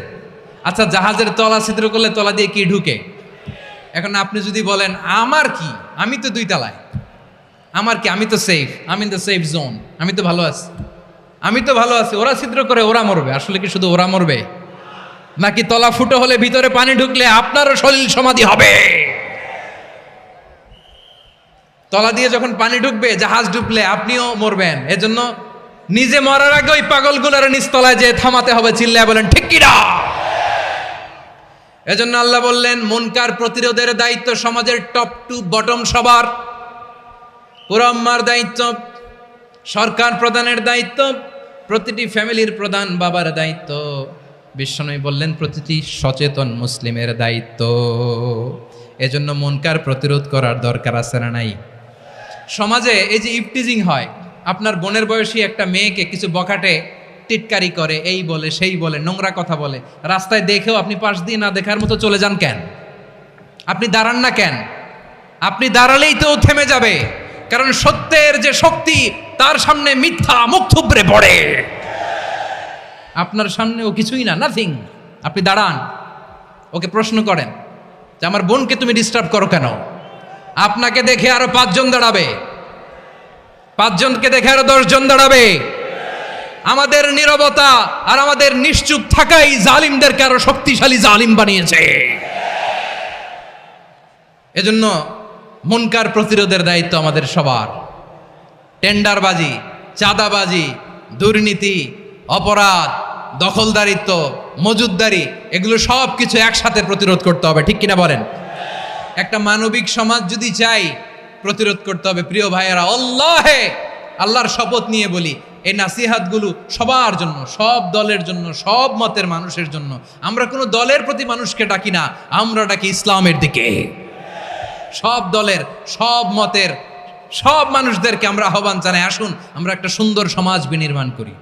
আচ্ছা, জাহাজের তলা ছিদ্র করলে তলা দিয়ে কি ঢুকে? এখন আপনি যদি বলেন আমার কি, আমি তো 2 তলায়, আমার কি, আমি তো সেফ, আমি ইন দ্য সেফ জোন, আমি তো ভালো আছি, আমি তো ভালো আছি, ওরা ছিদ্র করে ওরা মরবে। আসলে কি শুধু ওরা মরবে? নাকি তলা ফুটো হলে ভিতরে পানি ঢুকলে আপনারও সলিল সমাধি হবে? তলা দিয়ে যখন পানি ঢুকবে, জাহাজ ডুবলে আপনিও মরবেন। এজন্য নিজে মরার আগে ওই পাগলগুলোর নিচতলায় যে থামাতে হবে, চিল্লায় বলেন ঠিক কিনা? এজন্য আল্লাহ বললেন মুনকার প্রতিরোধের দায়িত্ব সমাজের টপ টু বটম সবার। পুরো আম্মার দায়িত্ব, সরকার প্রধানের দায়িত্ব, প্রতিটি ফ্যামিলির প্রধান বাবার দায়িত্ব, বিশ্বনবী বললেন প্রতিটি সচেতন মুসলিমের দায়িত্ব। এজন্য মুনকার প্রতিরোধ করার দরকার আছে না নাই? সমাজে এই যে ইফটিজিং হয়, আপনার বোনের বয়সী একটা মেয়েকে কিছু বখাটে টিটকারি করে, এই বলে সেই বলে, নোংরা কথা বলে, রাস্তায় দেখেও আপনি পাশ দিয়ে না দেখার মতো চলে যান কেন? আপনি দাঁড়ান না কেন? আপনি দাঁড়ালেই তো থেমে যাবে, কারণ সত্যের যে শক্তি তার সামনে মিথ্যা মুখ থুবড়ে পড়ে। আপনার সামনে ও কিছুই না, নাথিং। আপনি দাঁড়ান, ওকে প্রশ্ন করেন যে আমার বোনকে তুমি ডিস্টার্ব করো কেন? আপনাকে দেখে আরো 5 জন দাঁড়াবে, 5 জনকে দেখে আরো 10 জন দাঁড়াবে। আমাদের নীরবতা আর আমাদের নিশ্চুপ থাকাই জালিমদেরকে আরো শক্তিশালী জালিম বানিয়েছে। এজন্য মুনকার প্রতিরোধের দায়িত্ব আমাদের সবার। টেন্ডারবাজি, চাঁদাবাজি, দুর্নীতি, অপরাধ, দখলদারিত্ব, মজুদদারি, এগুলো সব কিছু একসাথে প্রতিরোধ করতে হবে, ঠিক কিনা বলেন? একটা মানবিক সমাজ যদি চাই, প্রতিরোধ করতে হবে। প্রিয় ভাইয়েরা, আল্লাহর শপথ নিয়ে বলি, এই নাসিহাতগুলো সবার জন্য, সব দলের জন্য, সব মতের মানুষের জন্য। আমরা কোনো দলের প্রতি মানুষকে ডাকি না, আমরা ডাকি ইসলামের দিকে। সব দলের, সব মতের, সব মানুষদেরকে আমরা আহ্বান জানাই, আসুন আমরা একটা সুন্দর সমাজ বিনির্মাণ করি।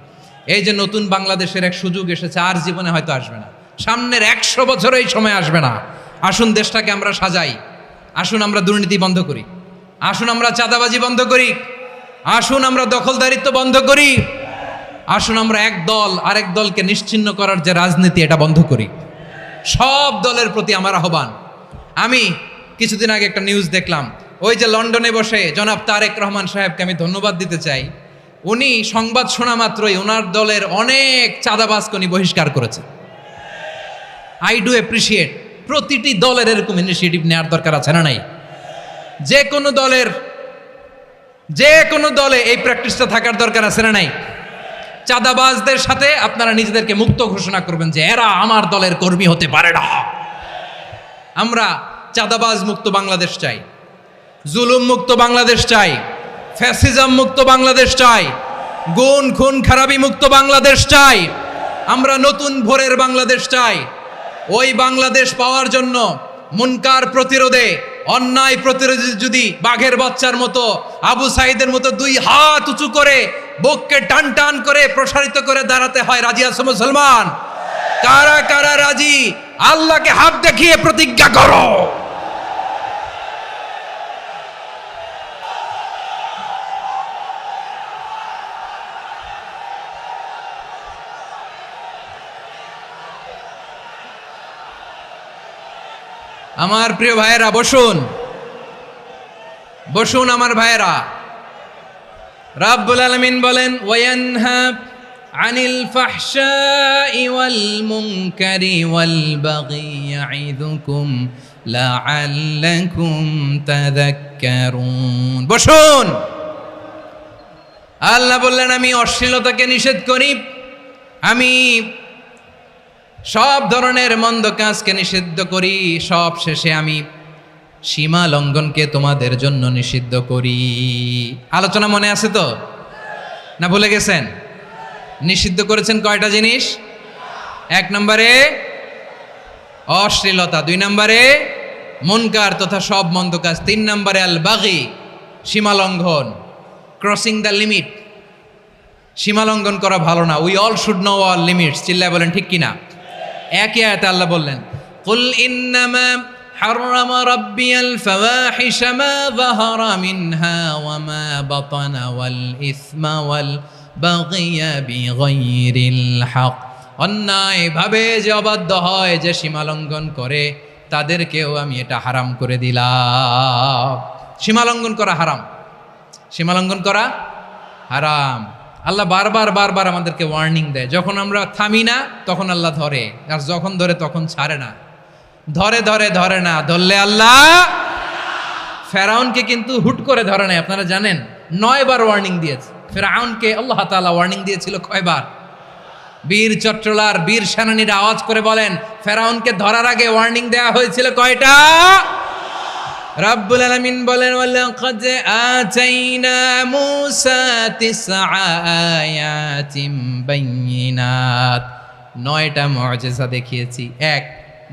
এই যে নতুন বাংলাদেশের এক সুযোগ এসেছে, আর জীবনে হয়তো আসবে না, সামনের 100 বছর এই সময় আসবে না। আসুন দেশটাকে আমরা সাজাই, আসুন আমরা দুর্নীতি বন্ধ করি, আসুন আমরা চাঁদাবাজি বন্ধ করি, আসুন আমরা দখলদারিত্ব বন্ধ করি, আসুন আমরা এক দল আরেক দলকে নিশ্চিহ্ন করার যে রাজনীতি, এটা বন্ধ করি। সব দলের প্রতি আমার আহ্বান। আমি কিছুদিন আগে একটা নিউজ দেখলাম, ওই যে লন্ডনে বসে জনাব তারেক রহমান সাহেবকে আমি ধন্যবাদ দিতে চাই। উনি সংবাদ শোনা মাত্রই ওনার দলের অনেক চাঁদাবাজকে উনি বহিষ্কার করেছে। I do appreciate. প্রতিটি দলের এরকম ইনিশিয়েটিভ নেওয়ার দরকার আছে না নাই? যে কোনো দলে এই প্র্যাকটিসটা থাকার দরকার আছে না নাই? চাঁদাবাজদের সাথে আপনারা নিজেদেরকে মুক্ত ঘোষণা করবেন যে এরা আমার দলের কর্মী হতে পারে না। আমরা চাঁদাবাজ মুক্ত বাংলাদেশ চাই, জুলুম মুক্ত বাংলাদেশ চাই, ফ্যাসিজম মুক্ত বাংলাদেশ চাই, গুণ খুন খারাপি মুক্ত বাংলাদেশ চাই। আমরা নতুন ভোরের বাংলাদেশ চাই। ওই বাংলাদেশ পাওয়ার জন্য মুনকার প্রতিরোধে, অন্যায় প্রতিরোধে যদি বাঘের বাচ্চার মতো, আবু সাইদের মতো 2 হাত উঁচু করে বুককে টান টান করে প্রসারিত করে দাঁড়াতে হয়, রাজি আছো মুসলমান? কারা কারা রাজি? আল্লাহকে হাত দেখিয়ে প্রতিজ্ঞা করো। আমার প্রিয় ভাইয়েরা, বসুন বসুন আমার ভাইয়েরা। রাব্বুল আলামিন বলেন, ওয়ায়ানহা আনিল ফাহশাই ওয়াল মুনকারি ওয়াল বাগি ইয়াইদুকুম লাআল্লাকুম তাযাক্কারুন। বসুন। আল্লাহ বললেন, আমি অশ্লীলতাকে নিষেধ করি, আমি সব ধরনের মন্দ কাজকে নিষিদ্ধ করি, সব শেষে আমি সীমা লঙ্ঘনকে তোমাদের জন্য নিষিদ্ধ করি। আলোচনা মনে আছে তো, না ভুলে গেছেন? নিষিদ্ধ করেছেন কয়টা জিনিস? 1 নম্বরে অশ্লীলতা, 2 নম্বরে মুনকার তথা সব মন্দ কাজ, 3 নম্বরে আল বাগি, সীমা লঙ্ঘন, ক্রসিং দ্য লিমিট। সীমা লঙ্ঘন করা ভালো না। We all should know our limits. চিল্লায় বলেন ঠিক কিনা? একই আয়াতে আল্লাহ বললেন, কুল ইন্নামা হাররামা রাব্বিয়াল ফাওয়াহিশা মা যাহারা মিনহা ওয়া মা বাতানা ওয়াল ইসমা ওয়াল বাগিয়া বিগাইরিল হক। অন্যায়ভাবে যে অবাধ্য হয়, যে সীমা লঙ্ঘন করে, তাদেরকেও আমি এটা হারাম করে দিলাম। সীমা লঙ্ঘন করা হারাম, সীমা লঙ্ঘন করা হারাম। আল্লাহ বারবার বারবার আমাদেরকে ওয়ার্নিং দেয়। যখন আমরা থামি না তখন আল্লাহ ধরে, আর যখন ধরে তখন ছাড়ে না। ধরে ধরে ধরে না, ধরলে আল্লাহ। ফেরাউনকে কিন্তু হুট করে ধরে নাই, আপনারা জানেন 9 বার ওয়ার্নিং দিয়েছে। ফেরাউনকে আল্লাহ তাআলা ওয়ার্নিং দিয়েছিল কয়বার? বীর চট্টলার বীর সেনানীরা আওয়াজ করে বলেন, ফেরাউনকে ধরার আগে ওয়ার্নিং দেওয়া হয়েছিল কয়টা? রাব্বুল আলামিন বলেন, ওয়ালাকাদ আতাইনা মূসা 9 আয়াতিন বাইয়িনাত, 9টা মুআজিজা দেখিয়েছি। 1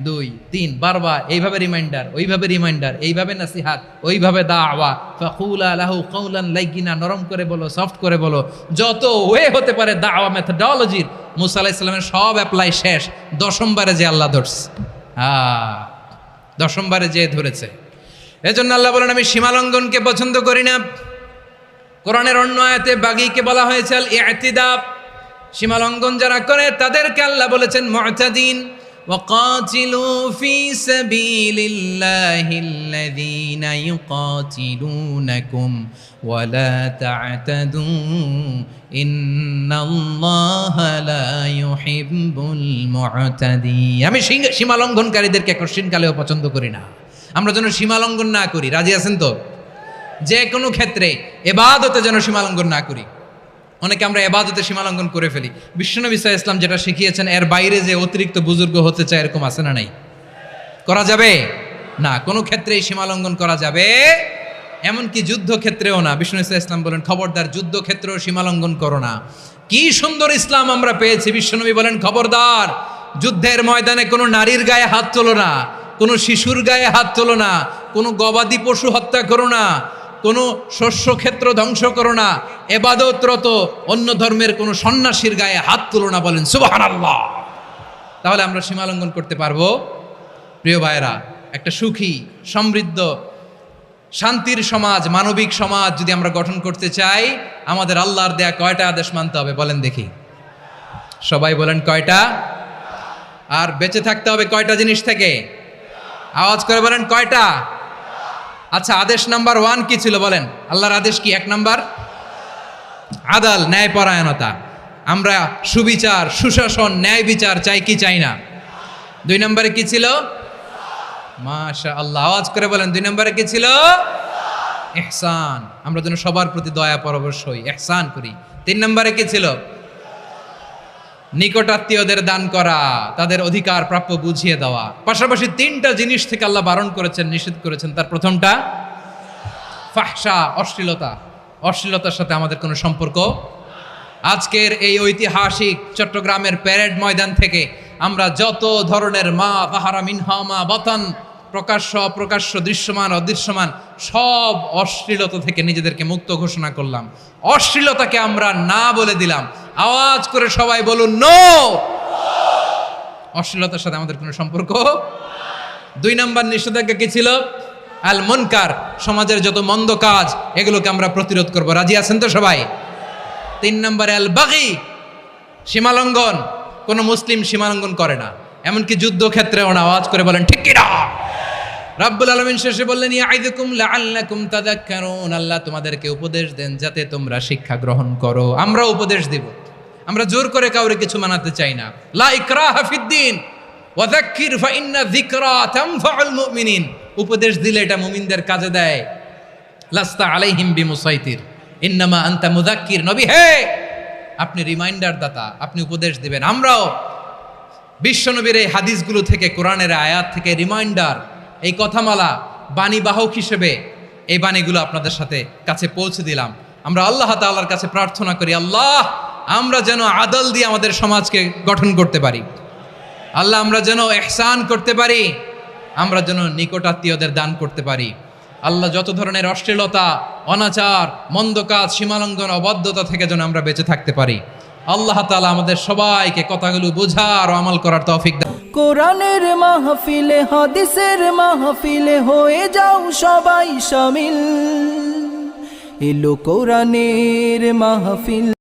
2 3 বারবার এইভাবে রিমাইন্ডার, ওইভাবে রিমাইন্ডার, এইভাবে নসিহাত, ওইভাবে দাওয়া। ফাকুলা লাহু কাওলান লাইয়িনা, নরম করে বলো, সফট করে বলো, যত ওয়ে হতে পারে দাওয়া মেথডোলজির মূসা আলাইহিস সালামের সব অ্যাপ্লাই শেষ। 10ম বারে যে আল্লাহ ধরছে, 10ম বারে যে ধরেছে। এজন্য আল্লাহ বলেন, আমি সীমালঙ্ঘনকে পছন্দ করি না। কোরআনের অন্য আয়াতে বাগীকে বলা হয়েছে আল ইতিদা, সীমালঙ্ঘন যারা করে তাদেরকে আল্লাহ বলেছেন মুতাদিন। ওয়াকাতিলু ফি সাবিলিল্লাহিল্লাযীনা ইউকাতিলুনাকুম ওয়ালা তা'তাদু ইন্নাল্লাহা লা ইউহিব্বুল মুতাদিন। আমি সীমালঙ্ঘনকারীদেরকে কোশ্চিনকালেও পছন্দ করি না। আমরা যেন সীমালঙ্ঘন না করি, রাজি আছেন তো? যে কোনো ক্ষেত্রে ইবাদতে যেন সীমালঙ্ঘন না করি। অনেকে আমরা ইবাদতে সীমালঙ্ঘন করে ফেলি। বিশ্বনবী সাল্লাল্লাহু আলাইহি ওয়াসাল্লাম যেটা শিখিয়েছেন এর বাইরে যে অতিরিক্ত বুজুর্গ হতে চায়, এরকম আছে না নাই? করা যাবে না, কোনো ক্ষেত্রেই সীমালঙ্ঘন করা যাবে, এমনকি যুদ্ধক্ষেত্রেও না। বিশ্বনবী সাল্লাল্লাহু আলাইহি ওয়াসাল্লাম বলেন, খবরদার যুদ্ধক্ষেত্রেও সীমালঙ্ঘন করো না। কি সুন্দর ইসলাম আমরা পেয়েছি। বিশ্বনবী বলেন, খবরদার যুদ্ধের ময়দানে কোনো নারীর গায়ে হাত তোলো না, কোনো শিশুর গায়ে হাত তোলো না, কোনো গবাদি পশু হত্যা করো না, কোনো শস্য ক্ষেত্র ধ্বংস করো না, ইবাদতরত অন্য ধর্মের কোনো সন্ন্যাসীর গায়ে হাত তোলো না। বলেন সুবহানাল্লাহ। তাহলে আমরা সীমালঙ্ঘন করতে পারবো? প্রিয় ভাইরা, একটা সুখী, সমৃদ্ধ, শান্তির সমাজ, মানবিক সমাজ যদি আমরা গঠন করতে চাই, আমাদের আল্লাহর দেয়া কয়টা আদেশ মানতে হবে বলেন দেখি? সবাই বলেন কয়টা? আর বেঁচে থাকতে হবে কয়টা জিনিস থেকে? আওয়াজ করে বলেন কয়টা? আচ্ছা, আদেশ নাম্বার 1 কি ছিল বলেন? আল্লাহর আদেশ কি? 1 নাম্বার আদাল, ন্যায়পরায়ণতা। আমরা সুবিচার, সুশাসন, ন্যায় বিচার চাই কি চাই না? 2 নম্বরে কি ছিল? মাশাআল্লাহ, আওয়াজ করে বলেন 2 নম্বরে কি ছিল? ইহসান, আমরা যেন সবার প্রতি দয়া পরবশ হই, ইহসান করি। 3 নম্বরে কি ছিল? নিকটাত্মীয়দের দান করা, তাদের অধিকার প্রাপ্য বুঝিয়ে দেওয়া। পাশাপাশি 3টা জিনিস থেকে আল্লাহ বারণ করেছেন, নিষেধ করেছেন। তার প্রথমটা ফাহশা, অশ্লীলতা। অশ্লীলতার সাথে আমাদের কোনো সম্পর্ক। আজকের এই ঐতিহাসিক চট্টগ্রামের প্যারেড ময়দান থেকে আমরা যত ধরনের মা তাহারা মিনহা মা বাতান, প্রকাশ্য অপ্রকাশ্য, দৃশ্যমান অদৃশ্যমান, সব অশ্লীলতা থেকে নিজেদেরকে মুক্ত ঘোষণা করলাম। অশ্লীলতাকে আমরা না বলে দিলাম। আওয়াজ করে সবাই বলুন নো। অশ্লীলতার সাথে আমাদের কোনো সম্পর্ক। 2 নম্বর নিষেধাজ্ঞা কি ছিল? আল মুনকার, সমাজের যত মন্দ কাজ এগুলোকে আমরা প্রতিরোধ করব। রাজি আছেন তো সবাই? 3 নম্বরে আল বাগী, সীমালঙ্ঘন। কোন মুসলিম সীমালঙ্ঘন করে না, এমনকি যুদ্ধক্ষেত্রেও না। আওয়াজ করে বলেন ঠিক কিনা? রাব্বুল আলামিন শেষে বললেন, ইয়াইদুকুম লাআল্লাকুম তাযাক্কারুন, আল্লাহ তোমাদেরকে উপদেশ দেন যাতে তোমরা শিক্ষা গ্রহণ করো। আমরা উপদেশ দেব, আমরা জোর করে কাউরে কিছু মানাতে চাই না। লা ইকরাহা ফিদ্দিন ওয়া যাক্কির ফাইন্না যিকরা তানফাউল মুমিনিন। উপদেশ দিলে এটা মুমিনদের কাজে দেয়। লাস্তা আলাইহিম বিমুসাইতির ইন্নামা আনতা মুযাক্কির। নবী হে, আপনি রিমাইন্ডার দাতা, আপনি উপদেশ দিবেন। আমরাও বিশ্বনবীর এই হাদিসগুলো থেকে, কোরআনের আয়াত থেকে রিমাইন্ডার, এই কথামালা, বাণীবাহক হিসেবে এই বাণীগুলো আপনাদের সাথে কাছে পৌঁছে দিলাম। আমরা আল্লাহ তাআলার কাছে প্রার্থনা করি, আল্লাহ আমরা যেন আদল দিয়ে আমাদের সমাজকে গঠন করতে পারি। আল্লাহ আমরা যেন ইহসান করতে পারি, আমরা যেন নিকটাত্মীয়দের দান করতে পারি। আল্লাহ যত ধরনের অশ্লীলতা, অনাচার, মন্দ কাজ, সীমালঙ্ঘন, অবাধ্যতা থেকে যেন আমরা বেঁচে থাকতে পারি। আল্লাহ তাআলা আমাদের সবাইকে কথাগুলো বোঝার ও আমল করার তৌফিক দান। কোরআনের মাহফিলে, হাদিসের মাহফিলে হয়ে যাও সবাই শামিল। এলো কোরআনের মাহফিল।